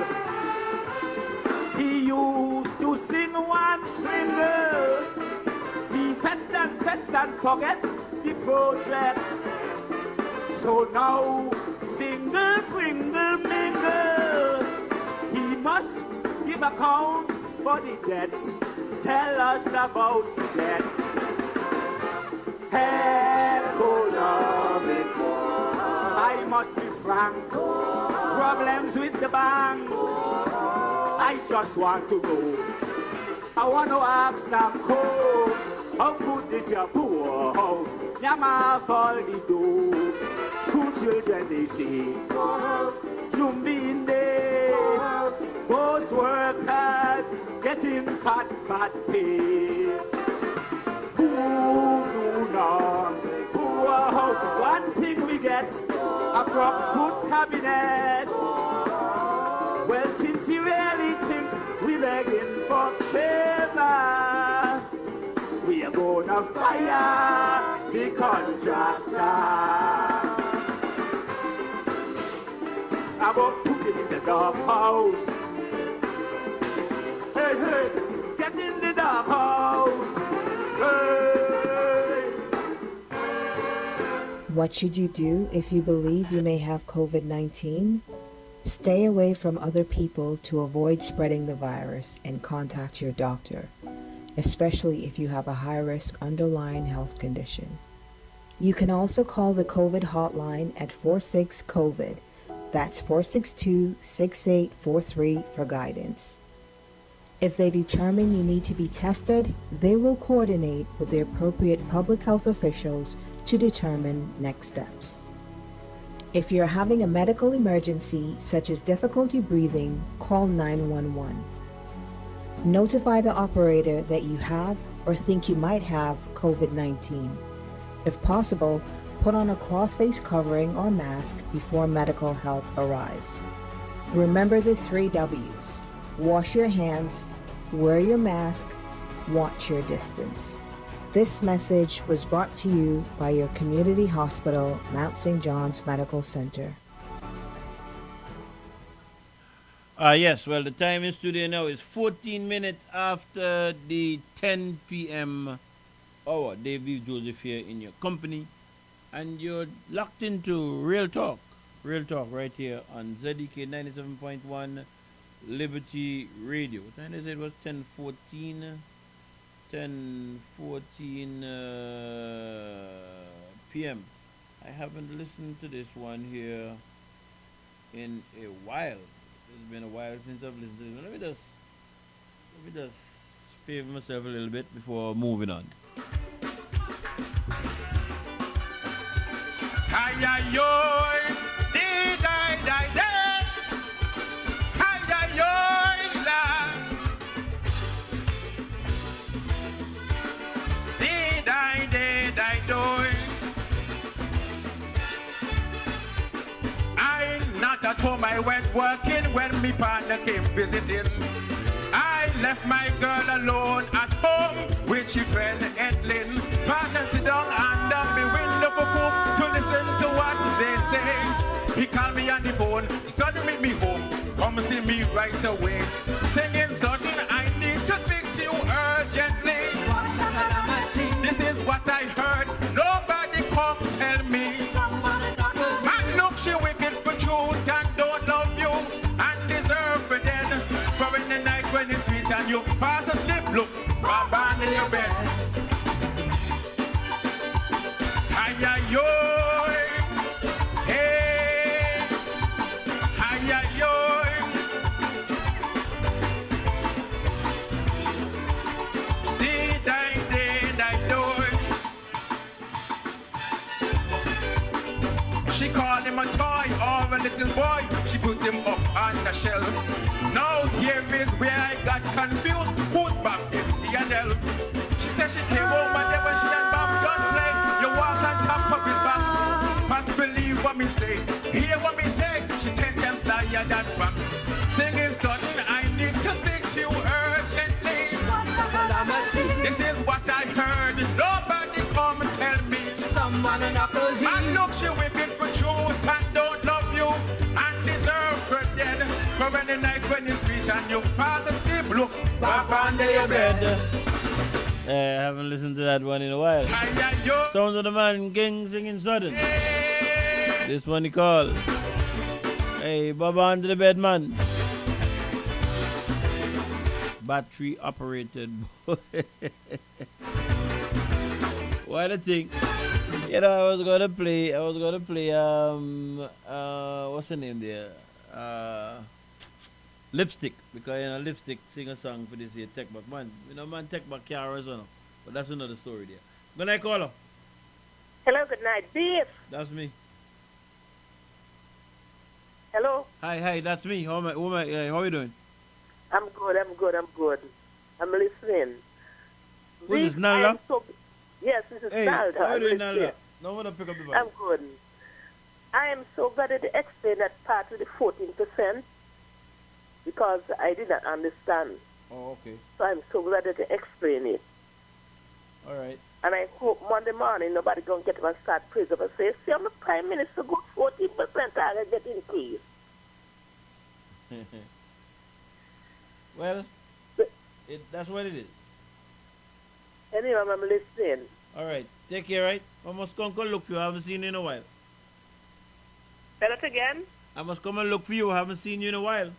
He used to sing one single. He fed and forget the project. So now, single, pringle, mingle. He must give account for the debt. Tell us about the debt. Economic, I must be frank. Problems with the bank. I just want to know. I want to ask Namco, how good is your poor house? Nyama fall the door. School children they say, Jumbi in there. Those workers getting fat pay. Food do not. One thing we get, a crop food cabinet. Well, since you really think we're begging for favor, we are gonna fire the contractor. I'm gonna put him in the doghouse. Hey, get in the doghouse. Hey. What should you do if you believe you may have COVID-19? Stay away from other people to avoid spreading the virus and contact your doctor, especially if you have a high-risk underlying health condition. You can also call the COVID hotline at 46-COVID. That's 462-6843 for guidance. If they determine you need to be tested, they will coordinate with the appropriate public health officials to determine next steps. If you're having a medical emergency, such as difficulty breathing, call 911. Notify the operator that you have or think you might have COVID-19. If possible, put on a cloth face covering or mask before medical help arrives. Remember the 3 W's. Wash your hands, wear your mask, watch your distance. This message was brought to you by your community hospital, Mount St. John's Medical Center. Yes, well, the time in studio now is 14 minutes after the 10 p.m. hour. David Joseph here in your company. And you're locked into Real Talk right here on ZDK 97.1 Liberty Radio. What time is it? It was 10:14 p.m. I haven't listened to this one here in a while. It's been a while since I've listened to this one. Let me just favor myself a little bit before moving on. Not at home, I went working when me partner came visiting. I left my girl alone at home with she friend Edlin. Partner sit down under me window for home to listen to what they say. He called me on the phone, son meet me home, come see me right away. Singing something, I need to speak to you urgently. This is what I heard, nobody come tell me. And look, she wicked for truth and don't love you and deserve for dead. For in the night when it's sweet and you fast asleep, look, Baba in your bed. Hi-ya-yo, hey, hi-ya-yo. She called him a toy or a little boy. She put him up on the shelf. Now here is where I got confused. Who's Bob is he and Elf? She said she came home and then when she and Bob done play, you walk on top of his box. Must believe what me say. Hear what me say. She 10 times higher than Fox. Singing something I need to speak to you urgently. This is what I heard. Nobody come and tell me. Someone and look, she wicked for truth and don't love you and deserve for dead. For any night when it's sweet and you pass asleep, look, back under your bed. I haven't listened to that one in a while. Sounds of the Man Gang singing sudden. This one he called. Hey, Baba under the bed, man. Battery operated. What a thing. You know, I was gonna play what's the name there? Lipstick, because you know Lipstick sing a song for this here Tech Back. Man, you know man Tech Back carers or no. But that's another story there. Good night, caller. Hello, good night. Beef. That's me. Hello. Hi, that's me. How are you doing? I'm good. I'm listening. Who's this, Nalda? Yes, this is Hey, Nalda. how are you doing, I'm Nalda? No one to pick up the phone. I'm good. I am so glad that you explained that part of the 14% because I did not understand. Oh, okay. So I'm so glad that you explained it. All right. And I hope Monday morning nobody going to get up and start praise up and say, see, I'm the Prime Minister, good 14% I get increased. Well, that's what it is. Anyway, I'm listening. All right. Take care, right? I must come look for you. I haven't seen you in a while. Say that again? I must come and look for you. I haven't seen you in a while.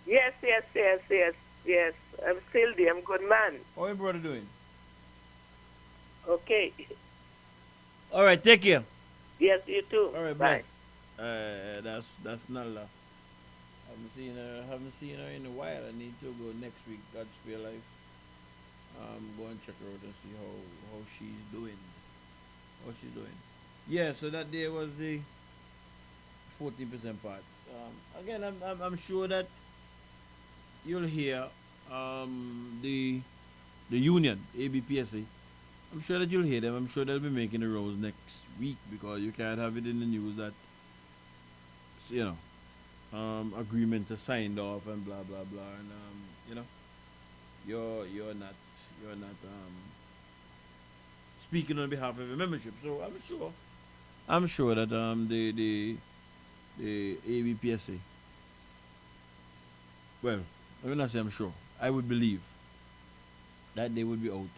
Yes. I'm still there. I'm good man. How your brother doing? Okay. All right, take care. Yes, you too. All right, bye. Bless. That's Nala. Haven't seen her in a while. I need to go next week. God's Spare Life. Go and check her out and see how she's doing. Yeah. So that day was the 14% part. Again, I'm sure that you'll hear the union ABPSA. I'm sure that you'll hear them. I'm sure they'll be making the rounds next week because you can't have it in the news that agreements are signed off and blah blah blah, and you're not speaking on behalf of your membership. So I'm sure that the ABPSA. Well, I will not say I'm sure. I would believe that they would be out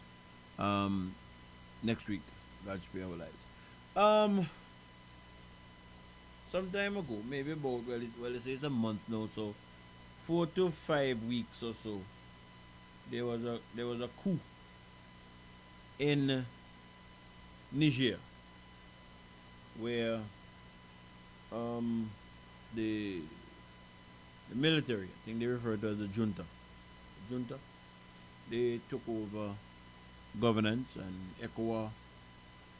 next week. God spare our lives. Some time ago, maybe about it's a month now, so 4 to 5 weeks or so, there was a coup in Niger where the military, I think they refer to as the junta, they took over governance, and ECOWAS,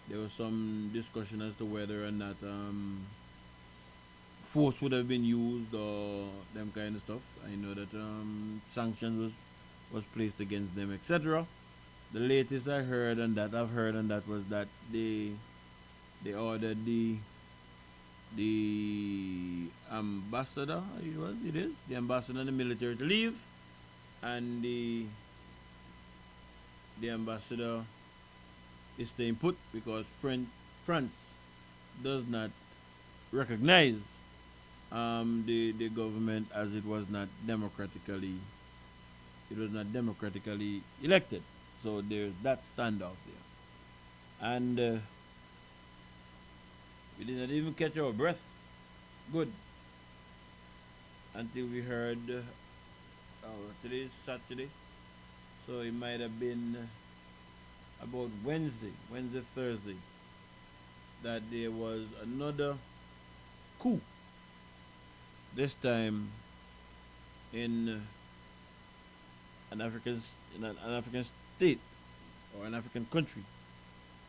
there was some discussion as to whether or not force would have been used or them kind of stuff. I know that sanctions was placed against them, etc. The latest I've heard on that was that they ordered the ambassador, the ambassador and the military to leave, and the ambassador is staying put because France does not recognize the government, as it was not democratically elected. So there's that standoff there, and we did not even catch our breath good until we heard today's Saturday, so it might have been about Wednesday, Thursday, that there was another coup, this time in an African state or an African country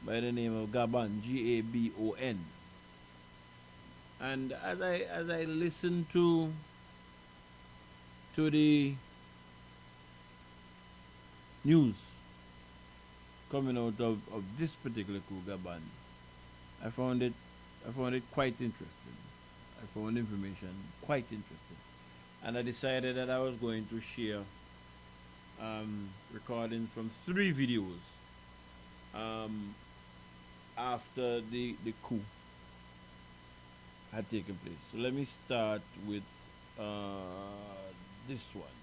by the name of Gabon, Gabon. And as I listen to the news coming out of this particular coup, Gabon, I found it quite interesting. I found information quite interesting, and I decided that I was going to share recordings from 3 videos after the coup had taken place. So let me start with this one.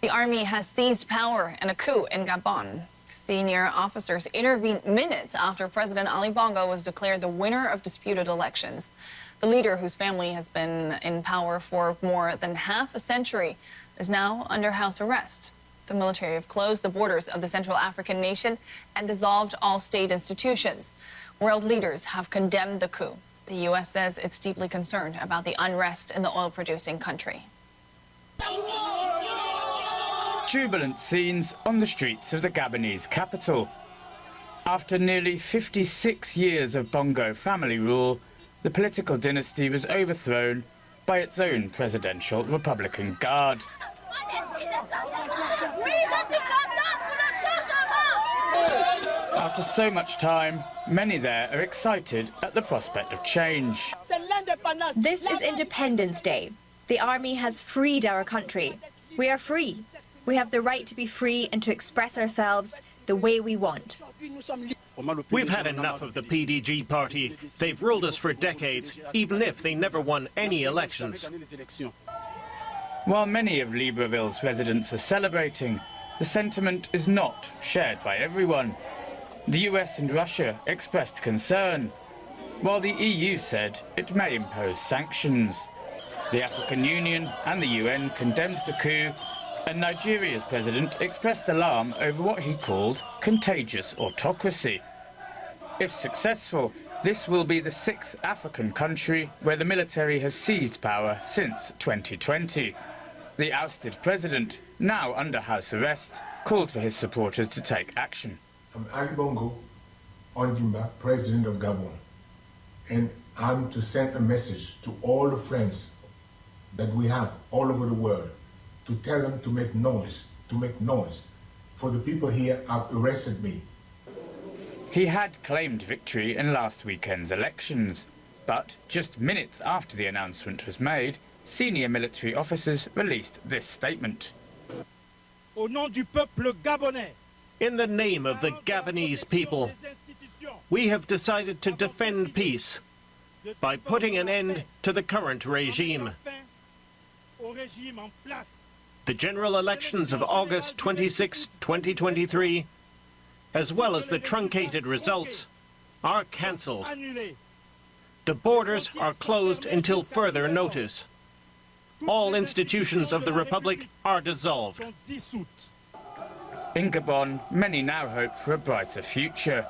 The army has seized power in a coup in Gabon. Senior officers intervened minutes after President Ali Bongo was declared the winner of disputed elections. The leader, whose family has been in power for more than half a century, is now under house arrest. The military have closed the borders of the Central African nation and dissolved all state institutions. World leaders have condemned the coup. The U.S. says it's deeply concerned about the unrest in the oil-producing country. Jubilant scenes on the streets of the Gabonese capital. After nearly 56 years of Bongo family rule, the political dynasty was overthrown by its own presidential Republican Guard. After so much time, many there are excited at the prospect of change. This is Independence Day. The army has freed our country. We are free. We have the right to be free and to express ourselves the way we want. We've had enough of the PDG party. They've ruled us for decades, even if they never won any elections. While many of Libreville's residents are celebrating, the sentiment is not shared by everyone. The US and Russia expressed concern. while the EU said it may impose sanctions. The African Union and the UN condemned the coup, and Nigeria's president expressed alarm over what he called contagious autocracy. If successful, this will be the 6th African country where the military has seized power since 2020. The ousted president, now under house arrest, called for his supporters to take action. I'm Ali Bongo Ondimba, president of Gabon, and I'm to send a message to all the friends that we have all over the world to tell them to make noise, for the people here have arrested me. He had claimed victory in last weekend's elections, but just minutes after the announcement was made, senior military officers released this statement. Au nom du peuple gabonais, in the name of the Gabonese people, we have decided to defend peace by putting an end to the current regime. The general elections of August 26, 2023, as well as the truncated results, are cancelled. The borders are closed until further notice. All institutions of the Republic are dissolved. In Gabon, many now hope for a brighter future,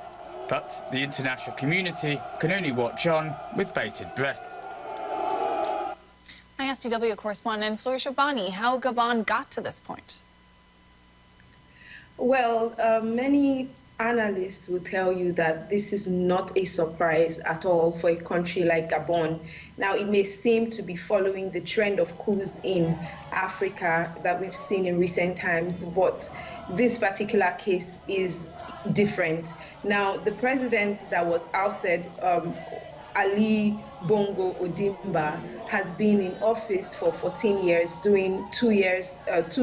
but the international community can only watch on with bated breath. ISTW correspondent Fleur Shabani, how Gabon got to this point? Well, many analysts will tell you that this is not a surprise at all for a country like Gabon. Now, it may seem to be following the trend of coups in Africa that we've seen in recent times, but this particular case is different. Now, the president that was ousted, Ali Bongo Ondimba, has been in office for 14 years, doing 2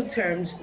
terms,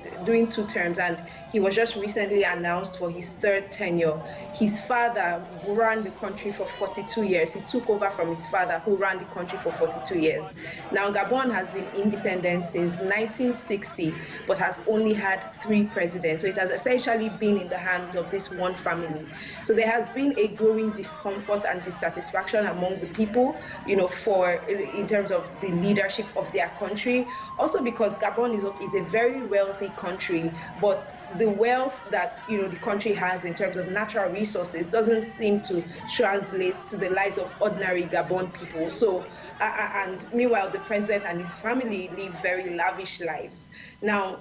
and he was just recently announced for his 3rd tenure. His father ran the country for 42 years. He took over from his father, who ran the country for 42 years. Now, Gabon has been independent since 1960, but has only had 3 presidents. So it has essentially been in the hands of this one family. So there has been a growing discomfort and dissatisfaction among the people, in terms of the leadership of their country. Also because Gabon is a very wealthy country, but the wealth that the country has in terms of natural resources doesn't seem to translate to the lives of ordinary Gabon people. So, and meanwhile, the president and his family live very lavish lives. Now,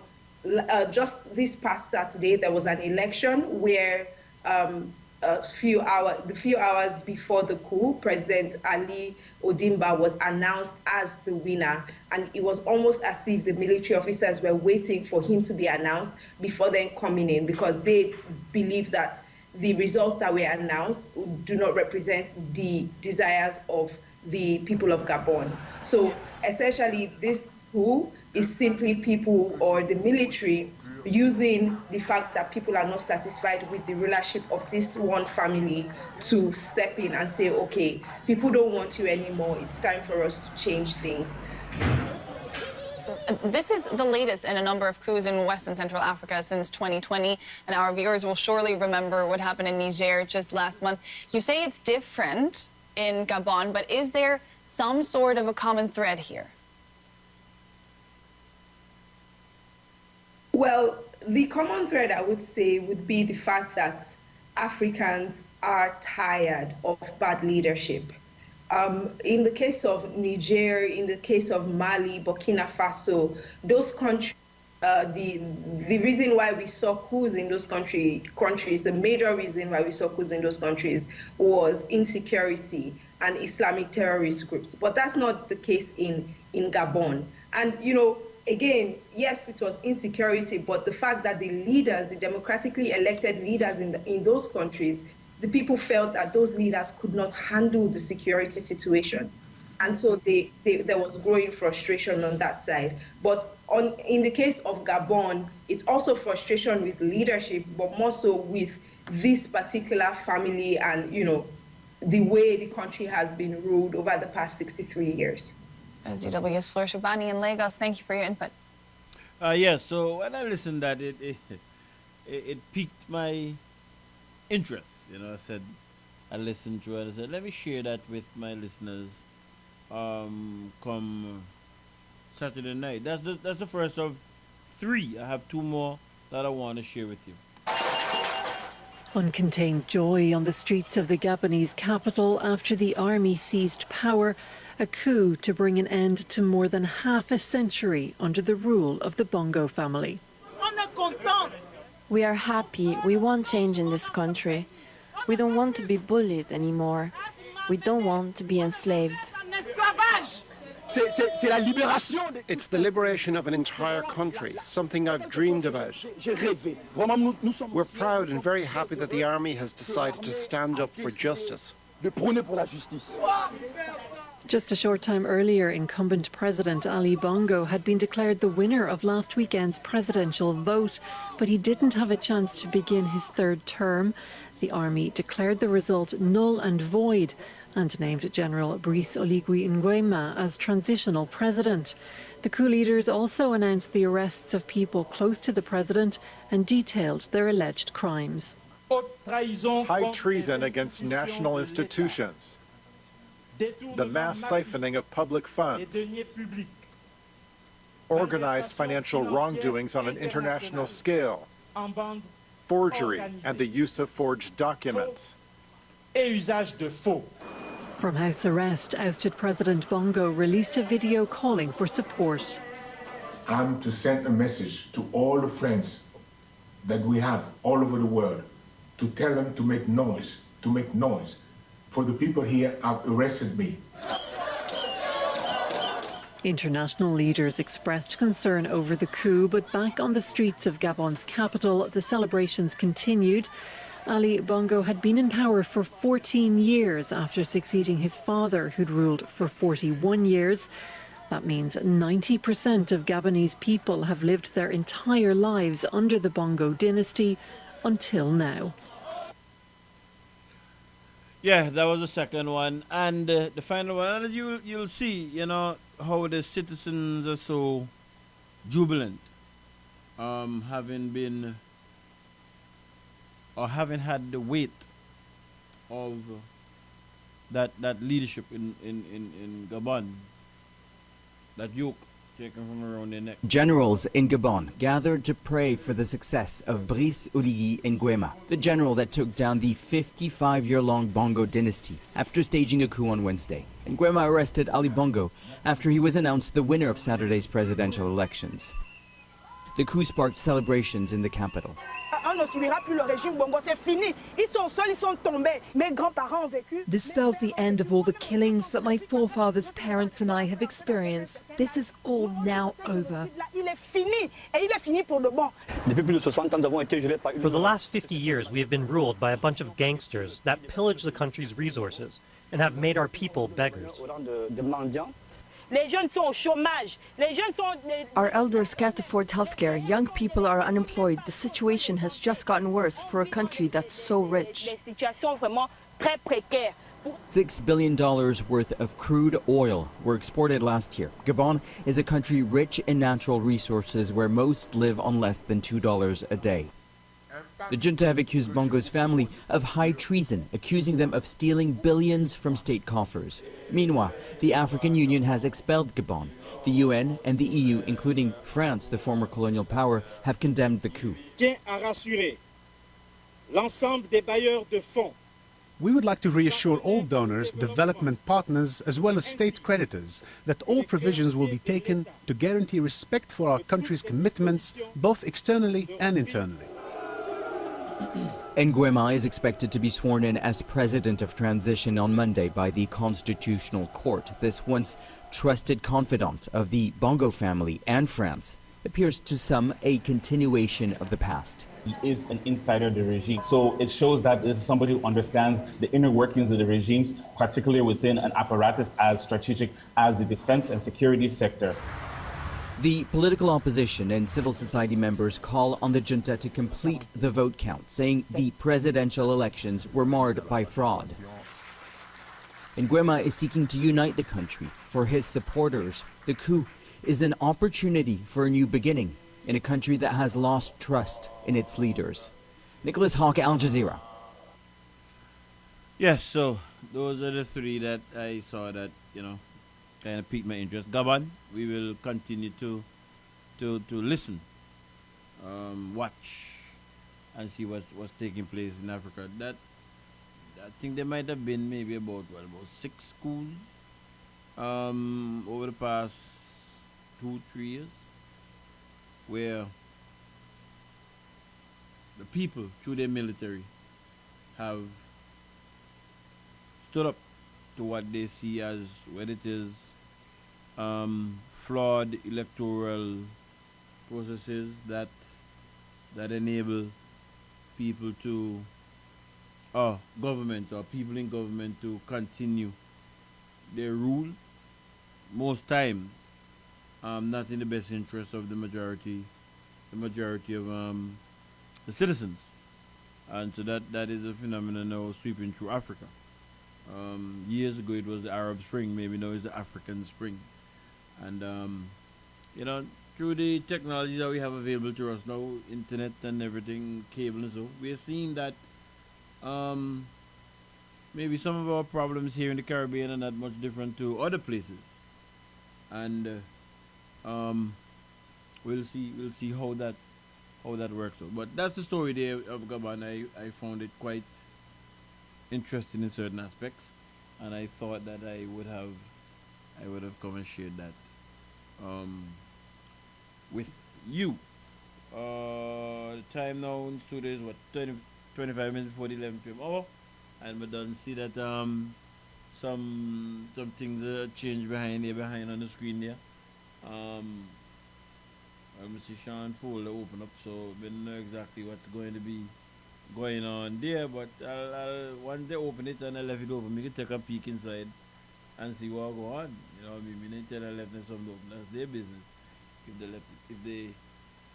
just this past Saturday, there was an election where the few hours before the coup, President Ali Ondimba was announced as the winner, and it was almost as if the military officers were waiting for him to be announced before then coming in, because they believe that the results that were announced do not represent the desires of the people of Gabon. So essentially, this coup is simply people or the military using the fact that people are not satisfied with the rulership of this one family to step in and say, okay, people don't want you anymore. It's time for us to change things. This is the latest in a number of coups in West and Central Africa since 2020, and our viewers will surely remember what happened in Niger just last month. You say it's different in Gabon, but is there some sort of a common thread here? Well, the common thread, I would say, would be the fact that Africans are tired of bad leadership. In the case of Niger, in the case of Mali, Burkina Faso, those countries, the reason why we saw coups in those countries, the major reason why we saw coups in those countries was insecurity and Islamic terrorist groups. But that's not the case in Gabon. And, again, yes, it was insecurity, but the fact that the leaders, the democratically elected leaders in those countries, the people felt that those leaders could not handle the security situation. And so there was growing frustration on that side. But in the case of Gabon, it's also frustration with leadership, but more so with this particular family and, the way the country has been ruled over the past 63 years. SDW's Fleur Shabani in Lagos, thank you for your input. Yes, so when I listened to that, it piqued my interest. I said, I listened to it. I said, let me share that with my listeners come Saturday night. That's the first of 3. I have 2 more that I want to share with you. Uncontained joy on the streets of the Gabonese capital after the army seized power, a coup to bring an end to more than half a century under the rule of the Bongo family. We are happy. We want change in this country. We don't want to be bullied anymore. We don't want to be enslaved. It's the liberation of an entire country, something I've dreamed about. We're proud and very happy that the army has decided to stand up for justice. Just a short time earlier, incumbent President Ali Bongo had been declared the winner of last weekend's presidential vote, but he didn't have a chance to begin his 3rd term. The army declared the result null and void and named General Brice Oligui Nguema as transitional president. The coup leaders also announced the arrests of people close to the president and detailed their alleged crimes. High treason against national institutions, the mass siphoning of public funds, organized financial wrongdoings on an international scale, forgery and the use of forged documents. From house arrest, ousted President Bongo released a video calling for support. I'm to send a message to all the friends that we have all over the world to tell them to make noise, for the people here have arrested me. International leaders expressed concern over the coup, but back on the streets of Gabon's capital, the celebrations continued. Ali Bongo had been in power for 14 years after succeeding his father, who'd ruled for 41 years. That means 90% of Gabonese people have lived their entire lives under the Bongo dynasty until now. Yeah, that was the second one. And the final one, and you'll see, how the citizens are so jubilant, having had the weight of that leadership in Gabon, that yoke taken from around their neck. Generals in Gabon gathered to pray for the success of Brice Oligui Nguema, the general that took down the 55-year-long Bongo dynasty after staging a coup on Wednesday. Nguema arrested Ali Bongo after he was announced the winner of Saturday's presidential elections. The coup sparked celebrations in the capital. This spells the end of all the killings that my forefathers' parents and I have experienced. This is all now over. For the last 50 years, we have been ruled by a bunch of gangsters that pillage the country's resources and have made our people beggars. Our elders can't afford healthcare. Young people are unemployed. The situation has just gotten worse for a country that's so rich. $6 billion worth of crude oil were exported last year. Gabon is a country rich in natural resources where most live on less than $2 a day. The junta have accused Bongo's family of high treason, accusing them of stealing billions from state coffers. Meanwhile, the African Union has expelled Gabon. The UN and the EU, including France, the former colonial power, have condemned the coup. We would like to reassure all donors, development partners, as well as state creditors, that all provisions will be taken to guarantee respect for our country's commitments, both externally and internally. Nguema is expected to be sworn in as president of transition on Monday by the Constitutional Court. This once trusted confidant of the Bongo family and France appears to some a continuation of the past. He is an insider of the regime, so it shows that this is somebody who understands the inner workings of the regimes, particularly within an apparatus as strategic as the defense and security sector. The political opposition and civil society members call on the junta to complete the vote count, saying the presidential elections were marred by fraud. Nguema is seeking to unite the country. For his supporters, the coup is an opportunity for a new beginning in a country that has lost trust in its leaders. Nicholas Hawke, Al Jazeera. Yes, so those are the three that I saw that, kind of piqued my interest. Gabon, we will continue to listen, watch, and see what's taking place in Africa. That I think there might have been maybe about 6 schools over the past 2-3 years where the people through their military have stood up to what they see as what it is, flawed electoral processes that enable people to, government or people in government to continue their rule, most times not in the best interest of the majority of the citizens. And so that is a phenomenon now sweeping through Africa. Years ago it was the Arab Spring, maybe now it's the African Spring. And through the technology that we have available to us now, internet and everything, cable and so, we are seeing that maybe some of our problems here in the Caribbean are not much different to other places. And we'll see how that works out. But that's the story there of Gabon. I found it quite interesting in certain aspects, and I thought that I would have come and shared that with you. The time now in studio is 25 minutes before the 11 p.m. hour, and we done see that some things changed behind on the screen there. I'm see Sean folder open up, so we don't know exactly what's going to be going on there, but I'll once they open it and I left it open, we can take a peek inside and see what go on. Maybe they tell I left them something open. That's their business. If they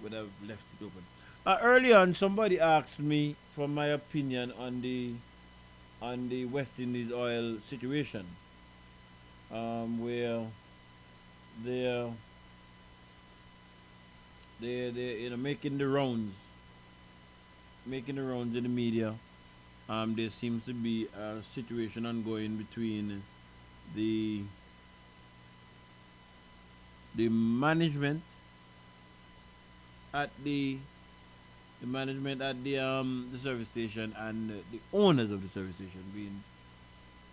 would have left it open. Early on, somebody asked me for my opinion on the West Indies oil situation, where they're making the rounds in the media. There seems to be a situation ongoing between the management at the service station and the owners of the service station, being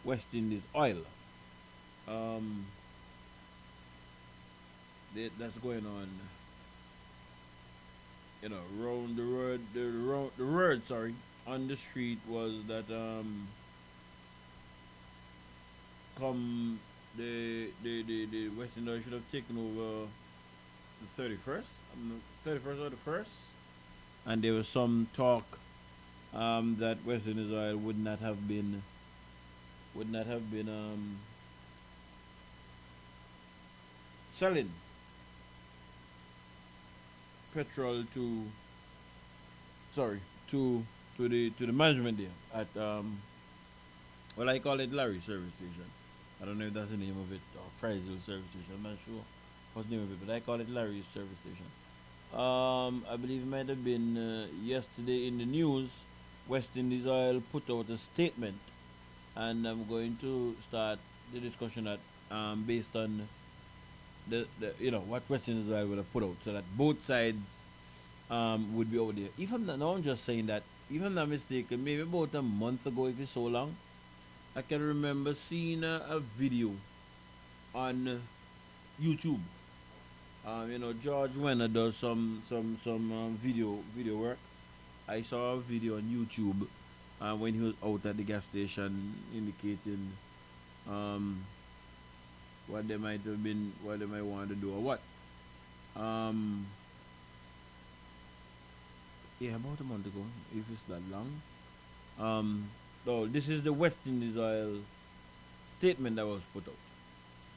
West Indies Oil. That's going on. Around the word on the street was that come the West Indies should have taken over the 31st or the 1st, and there was some talk that West Indies Oil would not have been selling petrol to the management there at I call it Larry service station. I don't know if that's the name of it, or Friesville service station. I'm not sure what's the name of it, but I call it Larry's service station. I believe it might have been yesterday in the news. West Indies Oil put out a statement, and I'm going to start the discussion at based on the what West Indies Oil would have put out, so that both sides would be over there. If I'm not, no, I'm just saying that, if I'm not mistaken, maybe about a month ago, if it's so long, I can remember seeing a video on YouTube. George Wenner does some video work. I saw a video on YouTube when he was out at the gas station, indicating what they might have been, what they might want to do, or what. About a month ago, if it's that long. So this is the West Indies Oil statement that was put out.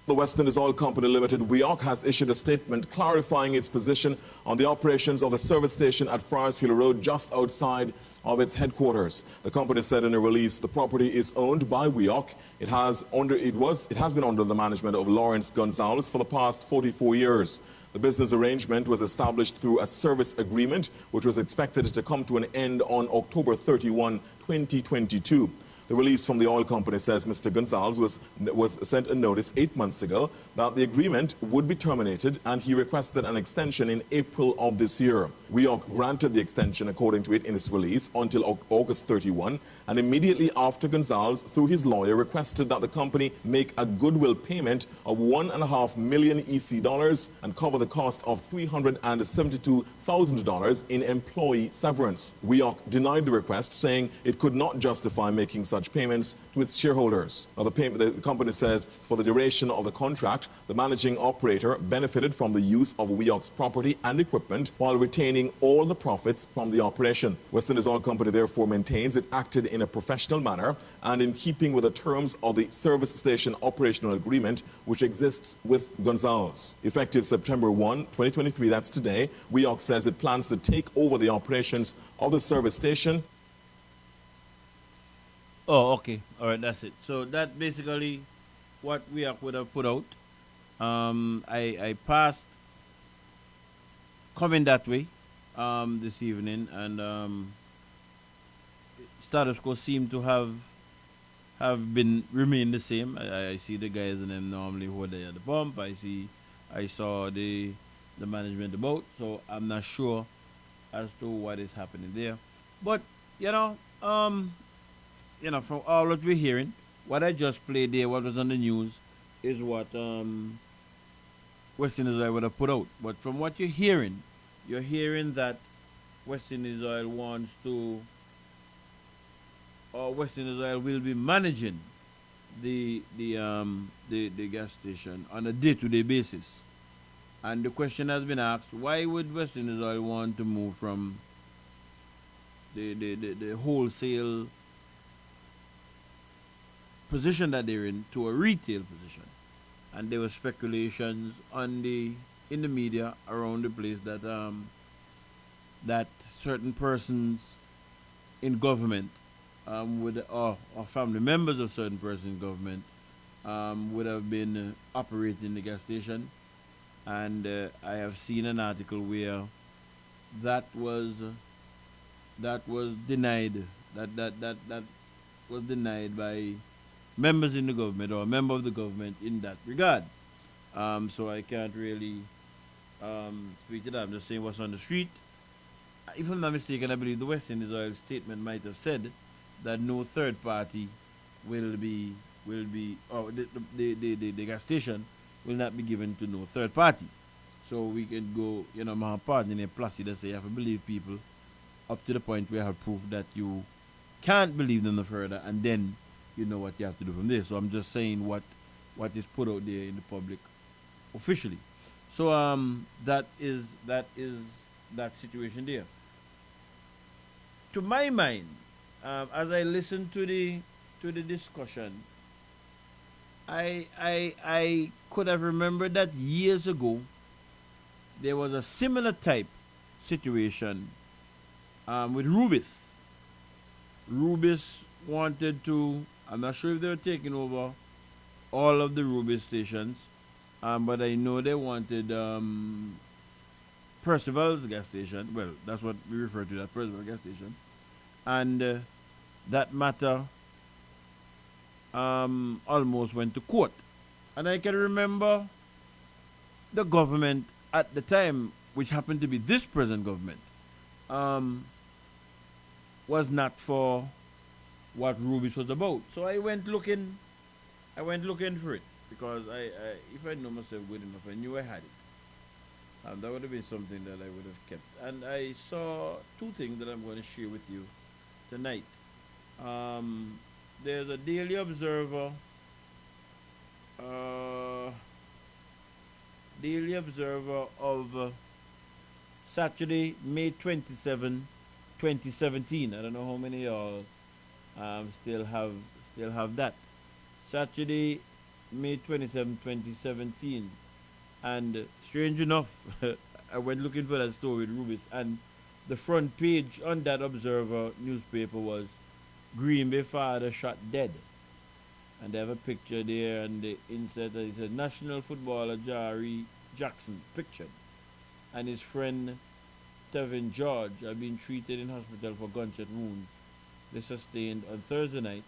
The West Indies Oil Company Limited, WEOC, has issued a statement clarifying its position on the operations of the service station at Friars Hill Road, just outside of its headquarters. The company said in a release the property is owned by WEOC. It has been under the management of Lawrence Gonzalez for the past 44 years. The business arrangement was established through a service agreement, which was expected to come to an end on October 31, 2022. The release from the oil company says Mr. Gonzalez was sent a notice 8 months ago that the agreement would be terminated, and he requested an extension in April of this year. WEOC granted the extension, according to it in its release, until August 31, and immediately after Gonzalez, through his lawyer, requested that the company make a goodwill payment of $1.5 million EC dollars and cover the cost of $372,000 in employee severance. WEOC denied the request, saying it could not justify making such payments to its shareholders. Now, the company says for the duration of the contract, the managing operator benefited from the use of WEOC's property and equipment while retaining all the profits from the operation. West Indies Oil Company therefore maintains it acted in a professional manner and in keeping with the terms of the service station operational agreement which exists with Gonzalez. Effective September 1, 2023, that's today, WEOC says it plans to take over the operations of the service station. Oh, okay. All right, that's it. So that basically what we would have put out. I passed coming that way this evening, and status quo seemed to have remained the same. I see the guys and them normally who are there at the pump. I saw the management about, so I'm not sure as to what is happening there. But from all what we're hearing, what I just played there, what was on the news, is what West Indies Oil would have put out. But from what you're hearing that West Indies Oil wants to, or West Indies Oil will be managing the gas station on a day-to-day basis. And the question has been asked, why would West Indies Oil want to move from the wholesale position that they're in to a retail position? And there were speculations in the media around the place that that certain persons in government or family members of certain persons in government would have been operating the gas station. And I have seen an article where that was denied. That was denied by members in the government or a member of the government in that regard. So I can't really speak to that. I'm just saying what's on the street. If I'm not mistaken, I believe the West Indies Oil statement might have said that no third party will be or the gas station will not be given to no third party. So we can go, my partner in a placid that say you have to believe people up to the point where I have proof that you can't believe them no further, and then you know what you have to do from there. So I'm just saying what is put out there in the public officially. So that is that situation there. To my mind, as I listen to the discussion, I could have remembered that years ago there was a similar type situation with Rubis. Rubis wanted to, I'm not sure if they were taking over all of the Rubis stations, but I know they wanted Percival's gas station. Well, that's what we refer to as Percival gas station. And that matter almost went to court. And I can remember the government at the time, which happened to be this present government, was not for what Rubis was about. So I went looking for it, because I if I know myself good enough, I knew I had it. That would have been something that I would have kept. And I saw two things that I'm going to share with you tonight. There's a Daily Observer of Saturday, May 27, 2017. I don't know how many of y'all still have that. Saturday, May 27, 2017. And strange enough, I went looking for that story with Rubis, and the front page on that Observer newspaper was Green Bay father shot dead. And they have a picture there, and the insert it said national footballer Jari Jackson pictured, and his friend Tevin George are being treated in hospital for gunshot wounds they sustained on Thursday night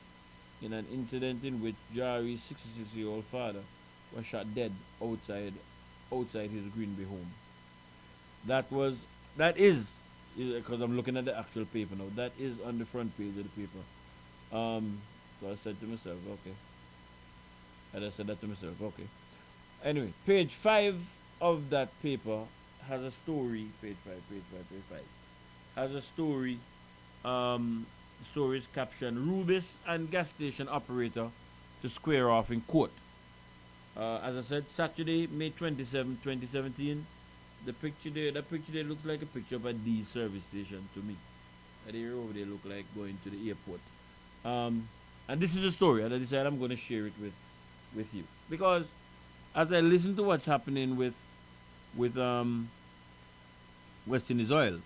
in an incident in which Jari's 66-year-old father was shot dead outside his Green Bay home. That is, because I'm looking at the actual paper now, that is on the front page of the paper. So I said to myself, okay. And I said that to myself, okay. Anyway, page 5 of that paper has a story, page 5, has a story, the story is captioned, Rubis and gas station operator to square off in court. As I said, Saturday, May 27, 2017, the picture there looks like a picture of a D service station to me. That area over there look like going to the airport. And this is a story, and I decided I'm going to share it with you. Because as I listen to what's happening with West Indies Oil,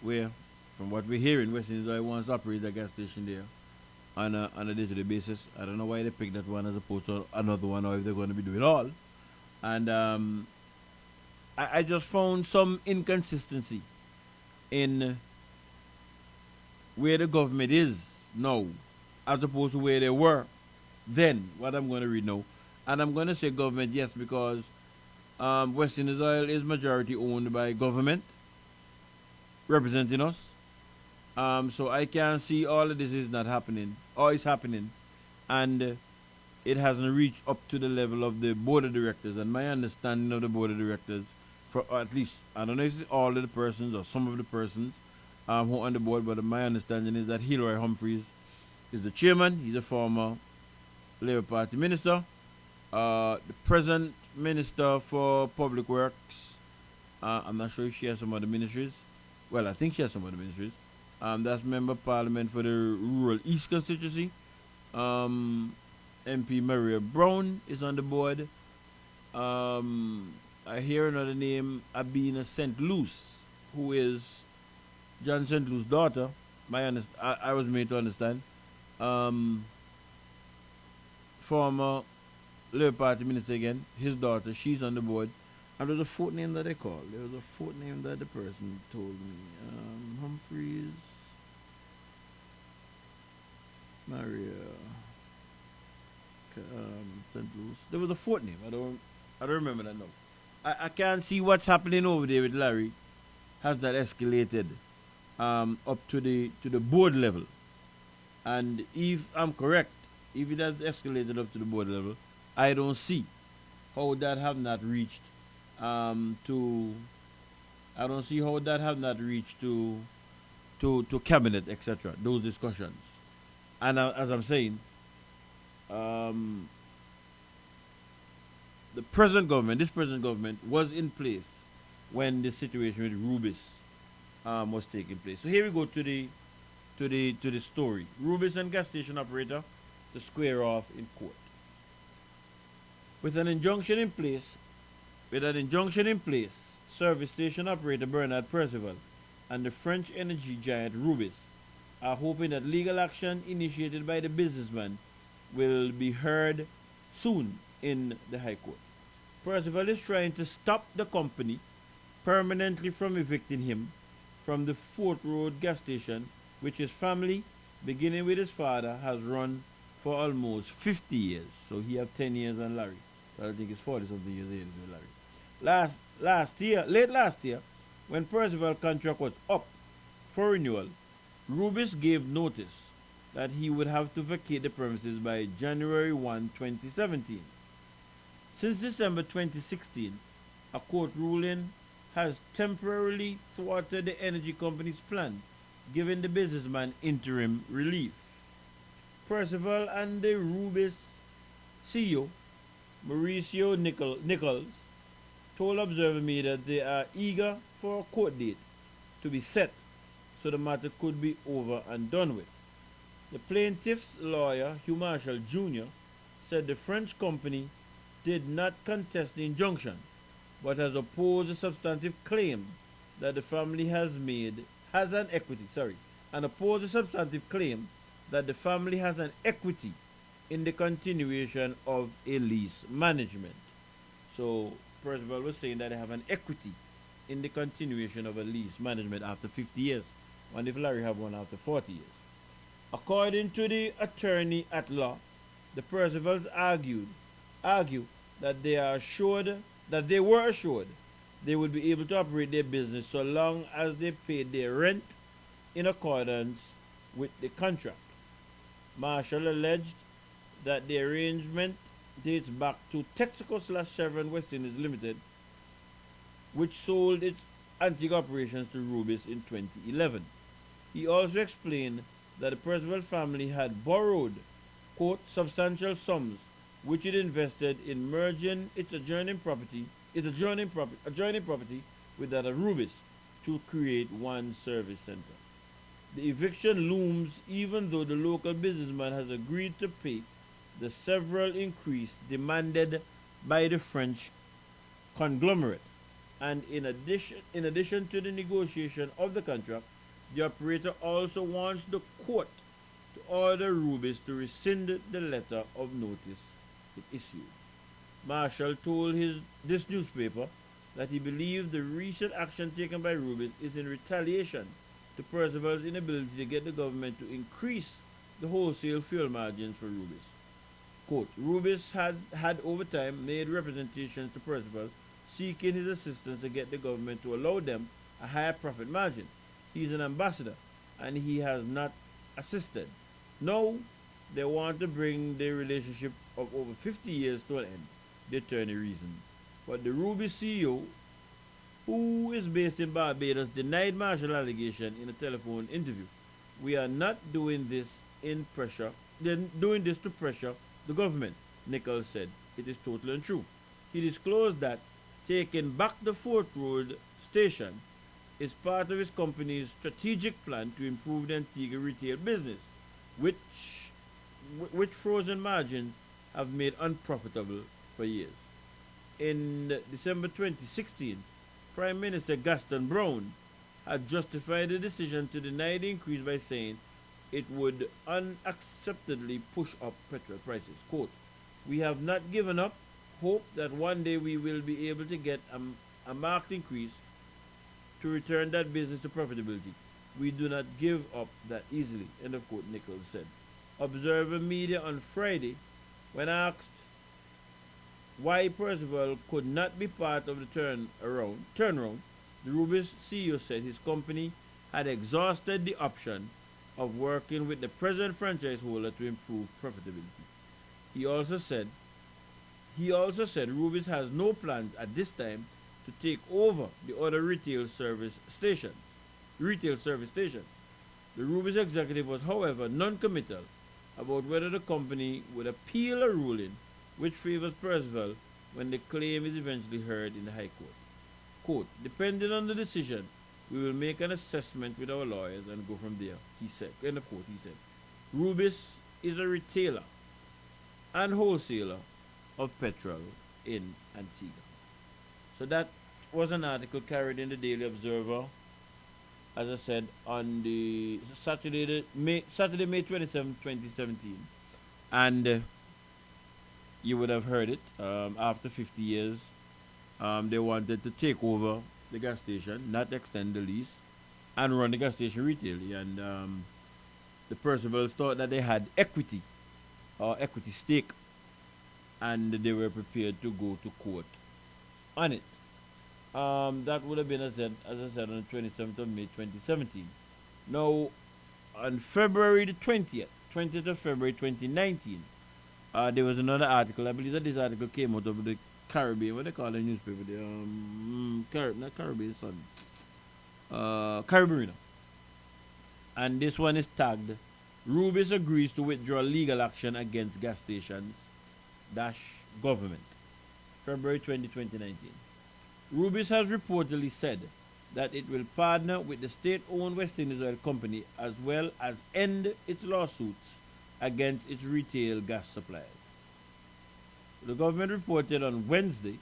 where, from what we're hearing, West Indies Oil wants to operate a gas station there on a day-to-day basis. I don't know why they picked that one as opposed to another one, or if they're going to be doing all. And I just found some inconsistency in where the government is now, as opposed to where they were then. What I'm going to read now. And I'm going to say government, yes, because West Indies Oil is majority owned by government representing us. So I can see all of this is not happening, or is happening, and it hasn't reached up to the level of the board of directors. And my understanding of the board of directors, for at least, I don't know if it's all of the persons or some of the persons who are on the board, but my understanding is that Hilary Humphreys is the chairman. He's a former Labour Party minister. The present minister for Public Works, I'm not sure if she has some other ministries. Well, I think she has some other ministries. That's Member of Parliament for the Rural East constituency. MP Maria Brown is on the board. I hear another name, Abina St. Luce, who is John St. Luce's daughter. I was made to understand. Former Labour Party minister again, his daughter, she's on the board. And there's a fourth name that they called. There was a fourth name that the person told me. Humphreys, Maria, St. Luce. There was a fourth name. I don't remember that now. I can't see what's happening over there with Larry. Has that escalated up to the board level? And if I'm correct, if it has escalated up to the board level, I don't see how that have not reached to cabinet, etc. Those discussions. And as I'm saying, this present government was in place when the situation with Rubis was taking place. So here we go to the story. Rubis and gas station operator to square off in court. With an injunction in place, service station operator Bernard Percival and the French energy giant Rubis are hoping that legal action initiated by the businessman will be heard soon in the High Court. Percival is trying to stop the company permanently from evicting him from the Fort Road gas station, which his family, beginning with his father, has run for almost 50 years. So he have 10 years on Larry. So I think it's 40-something years ahead with Larry. Late last year, when Percival's contract was up for renewal, Rubis gave notice that he would have to vacate the premises by January 1, 2017. Since December 2016, a court ruling has temporarily thwarted the energy company's plan, giving the businessman interim relief. Percival and the Rubis CEO, Mauricio Nichols, told Observer Media that they are eager for a court date to be set so the matter could be over and done with. The plaintiff's lawyer, Hugh Marshall Jr., said the French company did not contest the injunction, but has opposed a substantive claim that the family has an equity in the continuation of a lease management. So Percival was saying that they have an equity in the continuation of a lease management after 50 years. And if Larry have one after 40 years. According to the attorney at law, the Percivals argue that they were assured they would be able to operate their business so long as they paid their rent in accordance with the contract. Marshall alleged that the arrangement dates back to Texaco/Chevron West Indies Limited, which sold its Antigua operations to Rubis in 2011. He also explained that the Percival family had borrowed, quote, substantial sums which it invested in merging its adjoining property with that of Rubis to create one service center. The eviction looms even though the local businessman has agreed to pay the several increase demanded by the French conglomerate. And in addition to the negotiation of the contract, the operator also wants the court to order Rubis to rescind the letter of notice it issued. Marshall told this newspaper that he believed the recent action taken by Rubis is in retaliation to Percival's inability to get the government to increase the wholesale fuel margins for Rubis. Quote, Rubis had over time made representations to Percival seeking his assistance to get the government to allow them a higher profit margin. He's an ambassador and he has not assisted. Now they want to bring their relationship of over 50 years to an end, the attorney reasoned. But the Rubis CEO, who is based in Barbados, denied Marshall's allegation in a telephone interview. We are not doing this to pressure the government, Nichols said. It is totally untrue. He disclosed that taking back the Fort Road station is part of his company's strategic plan to improve the Antigua retail business, which frozen margins have made unprofitable for years. In December 2016, Prime Minister Gaston Brown had justified the decision to deny the increase by saying it would unacceptably push up petrol prices. Quote, we have not given up hope that one day we will be able to get a marked increase to return that business to profitability. We do not give up that easily, end of quote, Nichols said. Observer Media on Friday, when asked why Percival could not be part of the turnaround, the Rubis CEO said his company had exhausted the option of working with the present franchise holder to improve profitability. He also said Rubis has no plans at this time to take over the other retail service stations. The Rubis executive was, however, non-committal about whether the company would appeal a ruling which favors Percival when the claim is eventually heard in the High Court. Quote, depending on the decision, we will make an assessment with our lawyers and go from there, he said. End of quote, he said. Rubis is a retailer and wholesaler of petrol in Antigua. So that was an article carried in the Daily Observer, as I said, on the Saturday, May 27, 2017. And you would have heard it, after 50 years, they wanted to take over the gas station, not extend the lease, and run the gas station retailly. And the Percivals thought that they had equity stake, and they were prepared to go to court on it. That would have been, as I said, on the 27th of May 2017. Now, on February the 20th of February 2019, there was another article. I believe that this article came out of the Caribbean, what they call the newspaper, not Caribbean Sun, Caribbean. And this one is tagged, Rubis agrees to withdraw legal action against gas stations - government. February 20, 2019. Rubis has reportedly said that it will partner with the state-owned West Indies Oil Company as well as end its lawsuits against its retail gas suppliers. The government reported on Wednesday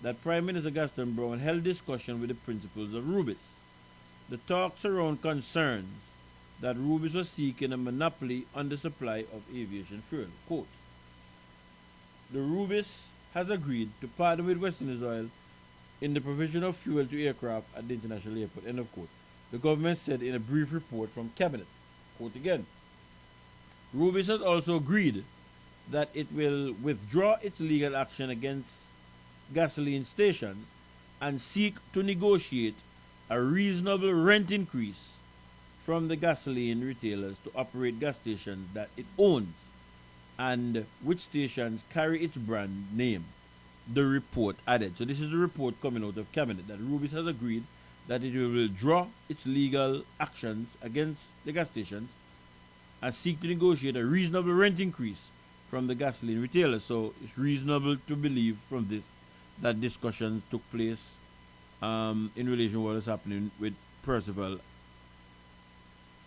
that Prime Minister Gaston Brown held discussion with the principals of Rubis. The talks around concerns that Rubis was seeking a monopoly on the supply of aviation fuel. Quote, the Rubis has agreed to partner with West Indies Oil in the provision of fuel to aircraft at the international airport, end of quote. The government said in a brief report from Cabinet, quote again, Rubis has also agreed that it will withdraw its legal action against gasoline stations and seek to negotiate a reasonable rent increase from the gasoline retailers to operate gas stations that it owns and which stations carry its brand name, the report added. So this is a report coming out of Cabinet that Rubis has agreed that it will withdraw its legal actions against the gas stations and seek to negotiate a reasonable rent increase from the gasoline retailers. So it's reasonable to believe from this that discussions took place in relation to what is happening with Percival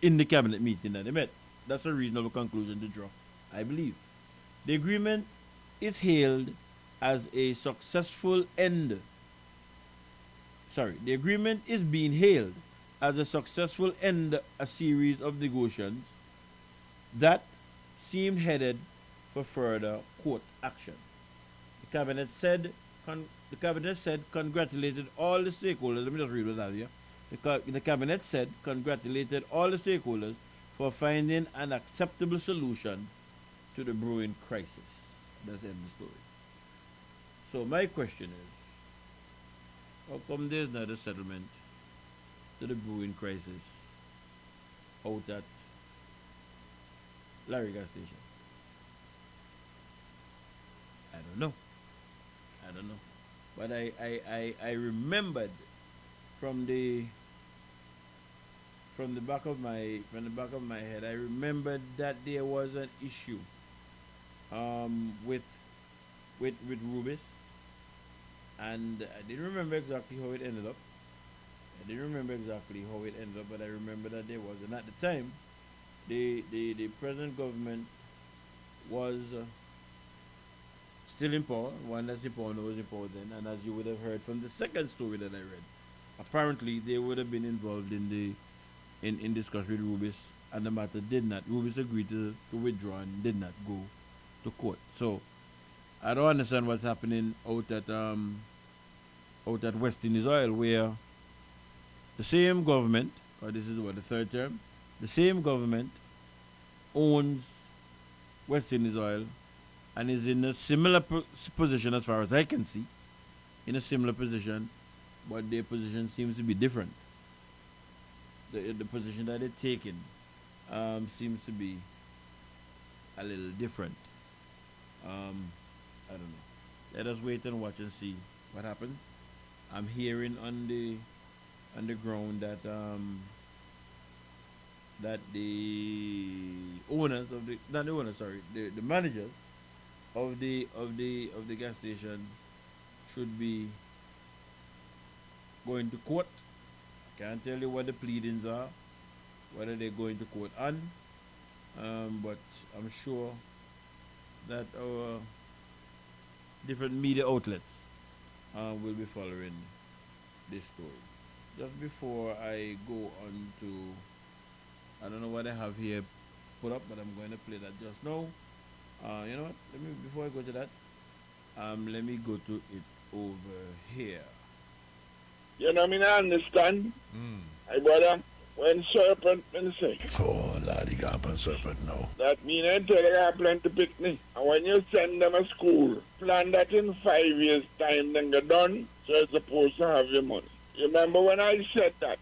in the cabinet meeting that they met. That's a reasonable conclusion to draw, I believe. The agreement is hailed as a successful end. The agreement is being hailed as a successful end a series of negotiations that seemed headed for further court action. The cabinet said congratulated all the stakeholders. Let me just read what I have here. The cabinet said congratulated all the stakeholders for finding an acceptable solution to the brewing crisis. That's the end of the story. So my question is, how come there's not a settlement to the brewing crisis out at Larry gas station? I don't know. But I remembered from the back of my head, I remembered that there was an issue with Rubis, and I didn't remember exactly how it ended up. But I remember that there was, and at the time, the present government was still in power. One that's in power was in power then, and as you would have heard from the second story that I read, apparently they would have been involved in discussion with Rubis, and the matter did not. Rubis agreed to withdraw and did not go to court. So I don't understand what's happening out at West Indies Oil, where the same government, or this is what, the third term, the same government owns West Indies Oil and is in a similar position as far as I can see, in a similar position, but their position seems to be different. The position that they're taking seems to be a little different. I don't know. Let us wait and watch and see what happens. I'm hearing on the ground that the owners of the managers of the gas station should be going to court. I can't tell you what the pleadings are, whether they're going to court on, but I'm sure that our different media outlets will be following this story. Just before I go on to, I don't know what I have here put up, but I'm going to play that just now. You know what? Before I go to that, let me go to it over here. You know, I understand. I brother, when serpent and say. Oh, laddie, got a serpent now. That means I tell you I plan to pick me. And when you send them to school, plan that in 5 years' time, then get done, so you're supposed to have your money. You remember when I said that?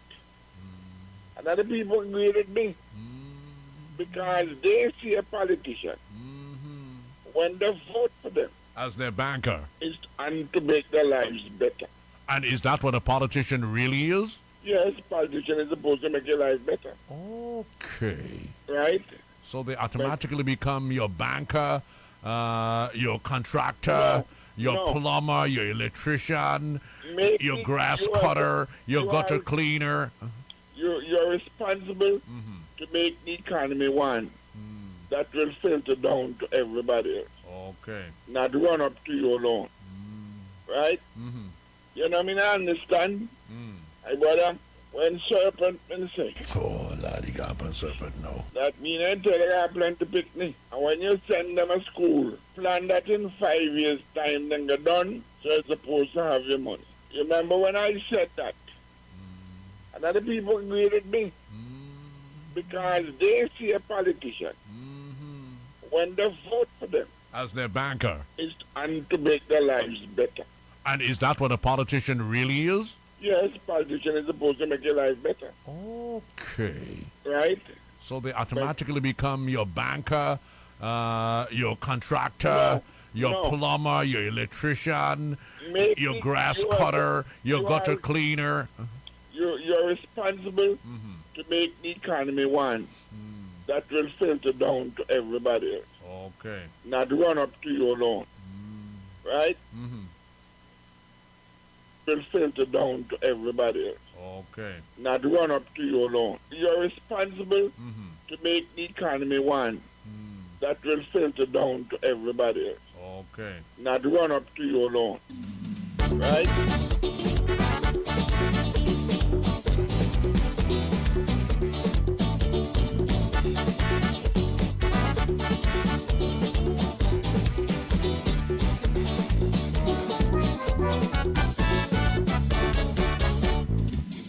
And other people agreed with me. Because they see a politician. When they vote for them. As their banker. It's and to make their lives better. And is that what a politician really is? Yes, politician is supposed to make your life better. Okay. Right? So they automatically become your banker, your contractor, your plumber, your electrician, your grass cutter, your gutter cleaner. You're responsible to make the economy one that will filter down to everybody else. Okay. Not run up to you alone. Right? You know what I understand? I brother, when serpent and say. Oh, laddie, got a serpent now. That means I tell you I plan to pick me. And when you send them to school, plan that in 5 years' time, then get done, so you're supposed to have your money. You remember when I said that? And other people agreed with me. Because they see a politician. when they vote for them, as their banker, and to make their lives better. And is that what a politician really is? Yes, politician is supposed to make your life better. Okay. Right? So they automatically become your banker, your contractor, your plumber, your electrician, your grass cutter, your gutter cleaner. You're responsible to make the economy one that will filter down to everybody else. Okay. Not run up to you alone. Right? Will filter down to everybody else. Okay. Not run up to you alone. You're responsible to make the economy one that will filter down to everybody else. Okay. Not run up to you alone. Right?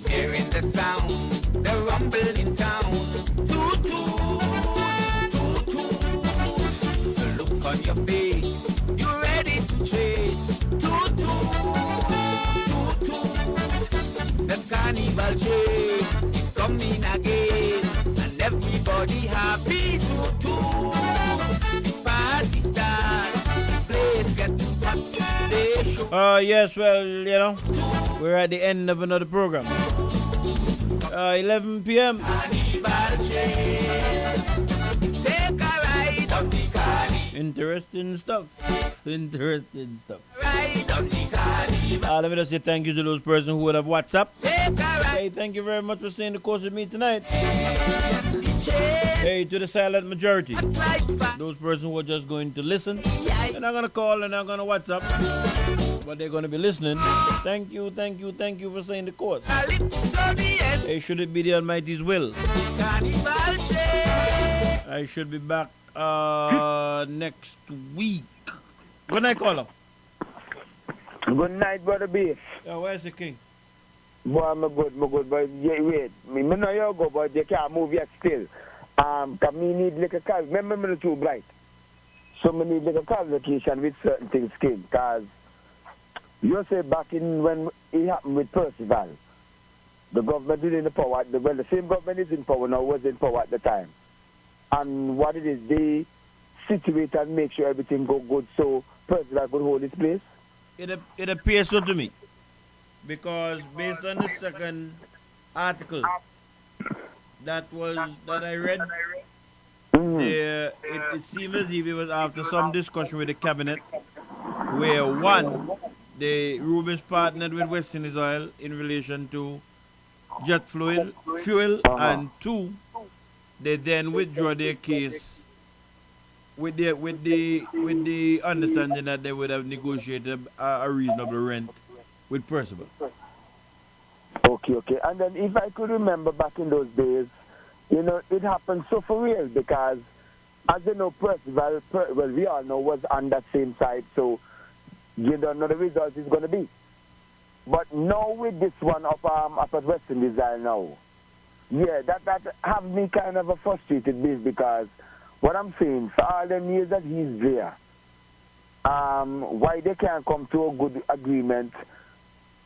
Hearing the sound, the rumble in town. Toot, toot, toot, toot. The look on your face, you're ready to chase. Toot, toot, toot, toot. The carnival train is coming again, and everybody happy. Toot, toot. The party starts, the place gets hot. They show. Yes, well, you know, we're at the end of another program. 11 p.m. Interesting stuff. Interesting stuff. Let me just say thank you to those persons who would have WhatsApp. Hey, thank you very much for staying the course with me tonight. Hey, to the silent majority, those persons who are just going to listen, they're not going to call, they're not going to WhatsApp, but they're going to be listening. Thank you, thank you, thank you for staying the course. Hey, should it be the Almighty's will, I should be back next week. Good night, caller. Good night, Brother Beef. Where's the king? Boy, I'm good, but yeah, wait. Me know you go, but you can't move yet still. Cause me need like a car. Remember me too bright. So me need like a clarification with certain things came. Cause you say back in when it happened with Percival, the government is in the power. Well, the same government is in power now, was in power at the time. And what it is, they situate and make sure everything go good so Percival could hold his place. It appears so to me. Because based on the second article that I read, it seemed as if it was after some discussion with the cabinet, where one, the Rubens partnered with West Indies Oil in relation to jet fuel, and two, they then withdraw their case with the understanding that they would have negotiated a reasonable rent with Percival. Okay. And then if I could remember back in those days, you know, it happened so for real because, as you know, Percival, well, we all know, was on that same side, so you don't know the result is going to be. But now with this one of West Indies now, yeah, that have me kind of a frustrated bit because what I'm saying, for all them years that he's there, why they can't come to a good agreement,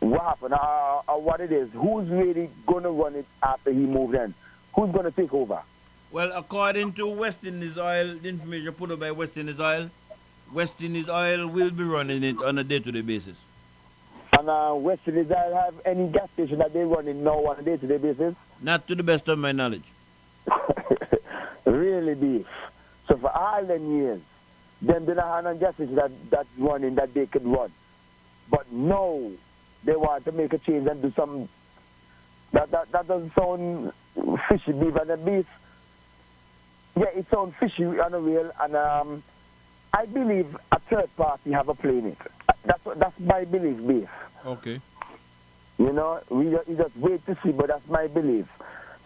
what happened, or what it is, who's really going to run it after he moved in? Who's going to take over? Well, according to West Indies Oil, the information put up by West Indies Oil will be running it on a day-to-day basis. And West Indies Oil have any gas station that they run in now on a day-to-day basis? Not to the best of my knowledge. Really, Beef. So for all them years, them didn't have a gas station that's running that they could run. But now, they want to make a change and do some... That doesn't sound fishy, Beef. And the Beef, yeah, it sounds fishy on a real, and I believe a third party have a play in it. That's my belief, Beef. Okay. You know, we just wait to see, but that's my belief.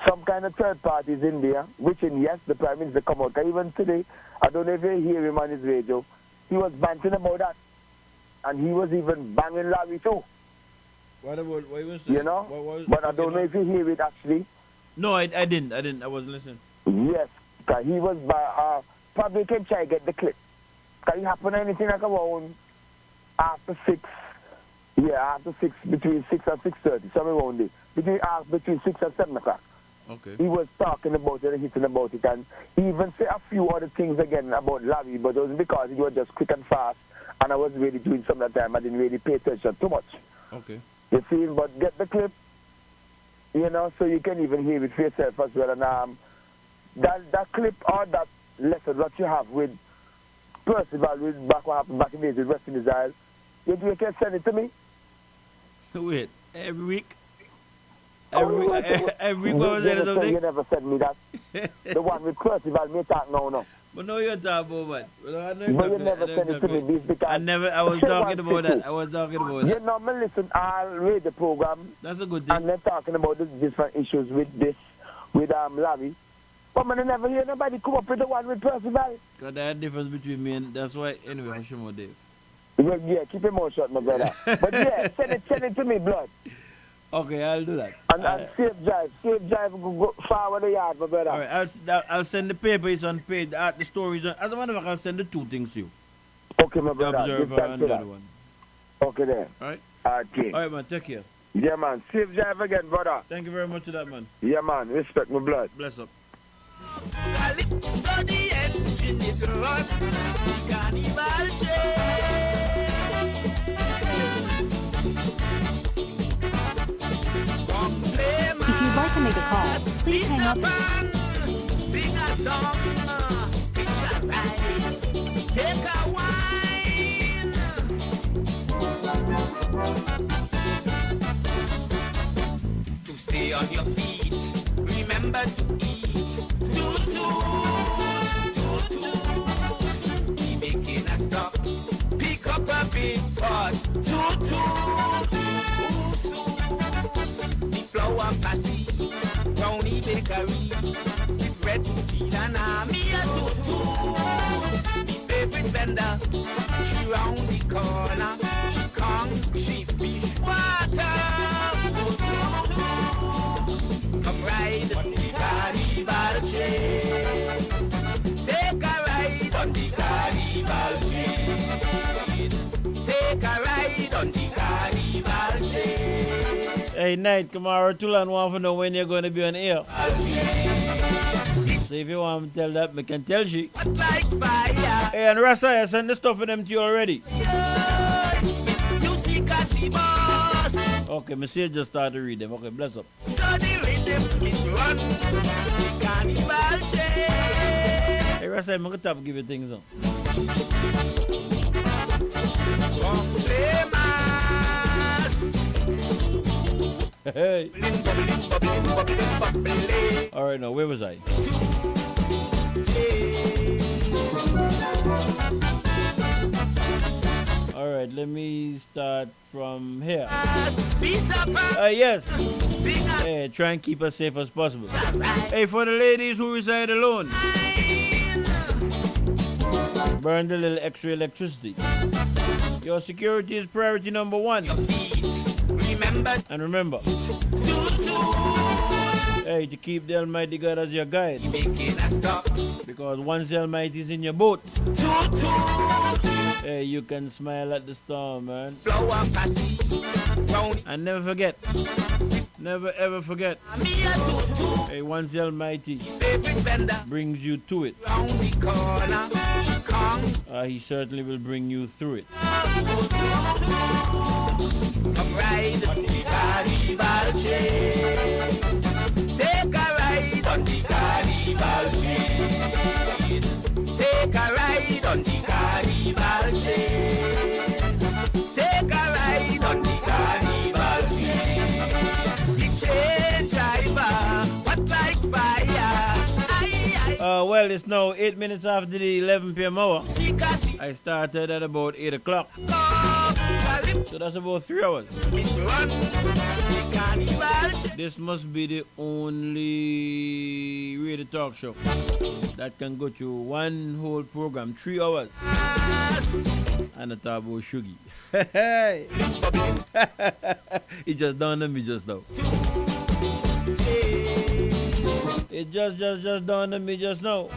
Some kind of third parties in there, which yes, the Prime Minister come out. Even today, I don't know if you hear him on his radio, he was banting about that. And he was even banging Larry too. What was that? You know? But I don't know if you hear it actually. No, I didn't. I wasn't listening. Yes, because he was probably can try to get the clip. Can it happen anything like around after 6? Yeah, after 6, between 6 and 6:30, somewhere around there. Between 6 and 7 o'clock. Okay. He was talking about it and hitting about it, and he even said a few other things again about Larry, but it was because he was just quick and fast, and I was really doing some of the time. I didn't really pay attention too much. Okay. You see, but get the clip, you know, so you can even hear it for yourself as well. And that clip or that lesson that you have with Percival, with back what happened back in the days with West Indies, you can send it to me. Wait, every week? Every week was there something? You never sent me that. The one with Percival, me talk no. But no, you're talking about what? But you never sent it to me because I was talking about that. I was talking about that. You know, me listen, I'll read the program. That's a good thing. And they're talking about the different issues with Larry. But I never hear nobody come up with the one with Percival. Because there's a difference between me and that's why, anyway, I show more Dave. Well, yeah, keep your mouth shut, my brother. But yeah, send it to me, blood. Okay, I'll do that. And safe drive, go forward the yard, my brother. All right, I'll send the papers on page, the stories. As a matter of fact, I'll send the two things to you. Okay, my brother. The Observer and the other one. Okay, then. All right? Okay. All right, man, take care. Yeah, man. Safe drive again, brother. Thank you very much to that, man. Yeah, man. Respect my blood. Bless up. If you'd like to make a call, please hang up. Sing a song, it's alright. Take a wine. To stay on your feet, remember to eat. Toot toot, toot toot. Be making a stop. Pick up a big pot. Toot toot. Ooh, so. Flour passy, brownie bakery, with bread to feed and army a tutu. My favorite vendor, she round the corner, she come, she fish water. Come ride on the carnival train, take a ride on the carnival train, take a ride on the carnival train. Hey, Night, Kamara Tulan want to know when you're going to be on air. So if you want to tell that, we can tell she. Hey, and Rasa, I sent the stuff for them to you already. Okay, Monsieur just started to read them. Okay, bless up. Hey, Rasa, I'm going to give you things on. Hey. All right, now where was I? All right, let me start from here. Yes. Hey, try and keep us safe as possible. Hey, for the ladies who reside alone, burn the little extra electricity. Your security is priority number 1. And remember, hey, to keep the Almighty God as your guide. Because once the Almighty is in your boat, hey, you can smile at the storm, man. And never forget, never ever forget, hey, once the Almighty brings you to it, he certainly will bring you through it. Come ride on the carnival train. Take a ride on the carnival train. Take a ride on the carnival train. Take a ride on the carnival train. The train driver, what like fire. Well, it's now 8 minutes after the 11 p.m. hour. I started at about 8 o'clock. So that's about 3 hours. This must be the only radio talk show that can go through one whole program, 3 hours. And a talk about Shuggy. It just dawned on me just now. It just dawned on me just now.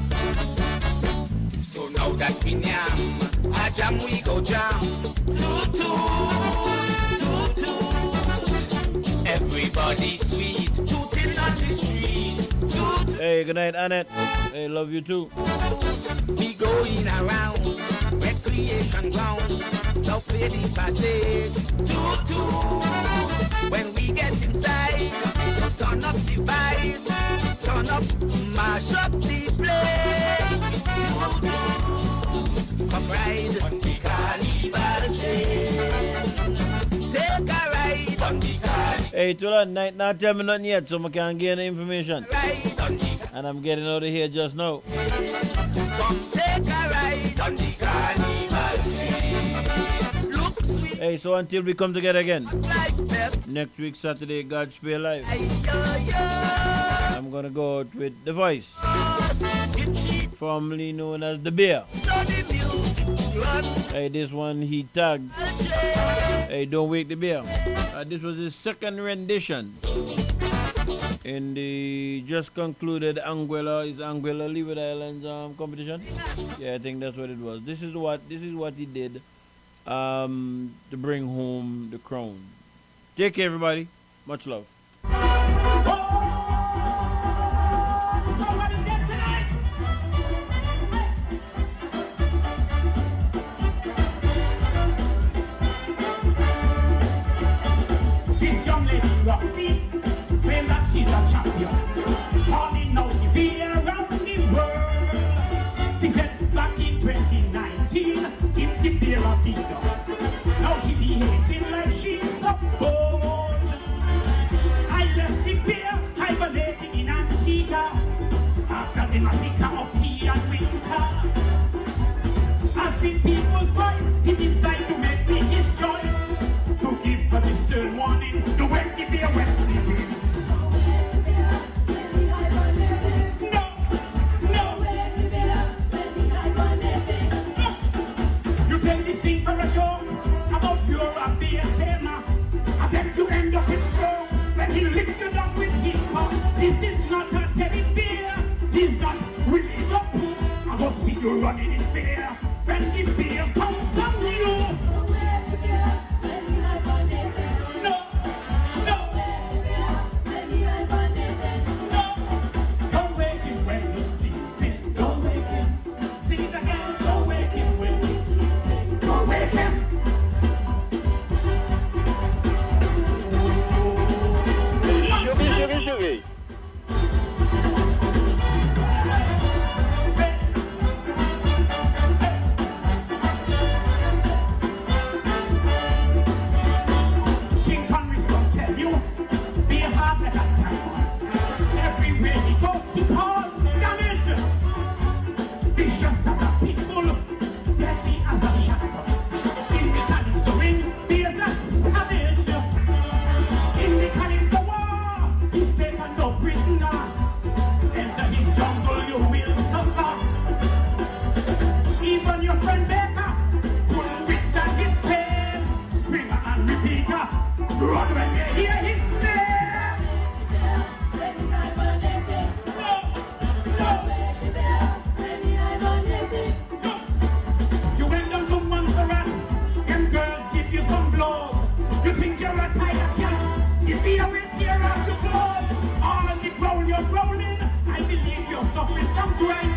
Now that we yam, a jam we go jam. Toot toot, toot toot. Everybody sweet, tooting on the street. Toot. Hey, good night, Annette. Hey, love you too. We going around recreation ground. Now play the passage. Toot toot. When we get inside, turn up the vibe. Turn up, mash up the place. Toot toot. Come ride on the carnival train. Take a ride on the carnival. Hey, to that night, not tell me nothing yet, so I can't get any information. And I'm getting out of here just now. Come take a ride on the carnival train. Look sweet. Hey, so until we come together again, next week, Saturday, God's Spare Live, I'm gonna go out with The Voice, formerly known as The Bear. Hey, this one he tagged. Hey, Don't Wake the Bear. This was his second rendition in the just concluded Anguilla Leeward Islands competition. Yeah, I think that's what it was. This is what he did to bring home the crown. Take care, everybody. Much love. This young lady Roxy, claims that she's a champion, calling out the beer around the world. She said back in 2019, if the beer a beat up, now she behaving like she's so bold. I left the beer hibernating in Antigua after the massacre of tea and winter. As the people's voice, he decided to make his choice, to give her the stern warning, to wake the beer west the wind. You take this thing for a joke about your beer tamer. I bet you end up in straw when he lifted up with his paw. This is not a teddy bear. He's not really the poo. I will see you running in fear when the beer comes from you. Sugar. King Henry's gonna tell you, be a hard like a tank. Everywhere he goes, he cause damage. Vicious as a pit bull, deadly as a shadow. In the Calypso ring, he is a savage. In the Calypso war, he's taken no prisoner. Enter his jungle, you will suffer. Even your friend Baker couldn't withstand his pain. Springer and Repeater run when they hear his name. You went down to Montserrat, and girls give you some blows. You think you're a tiger cat? If you will tear off your clothes, all on the ground you're rolling. I believe you're suffering from grind.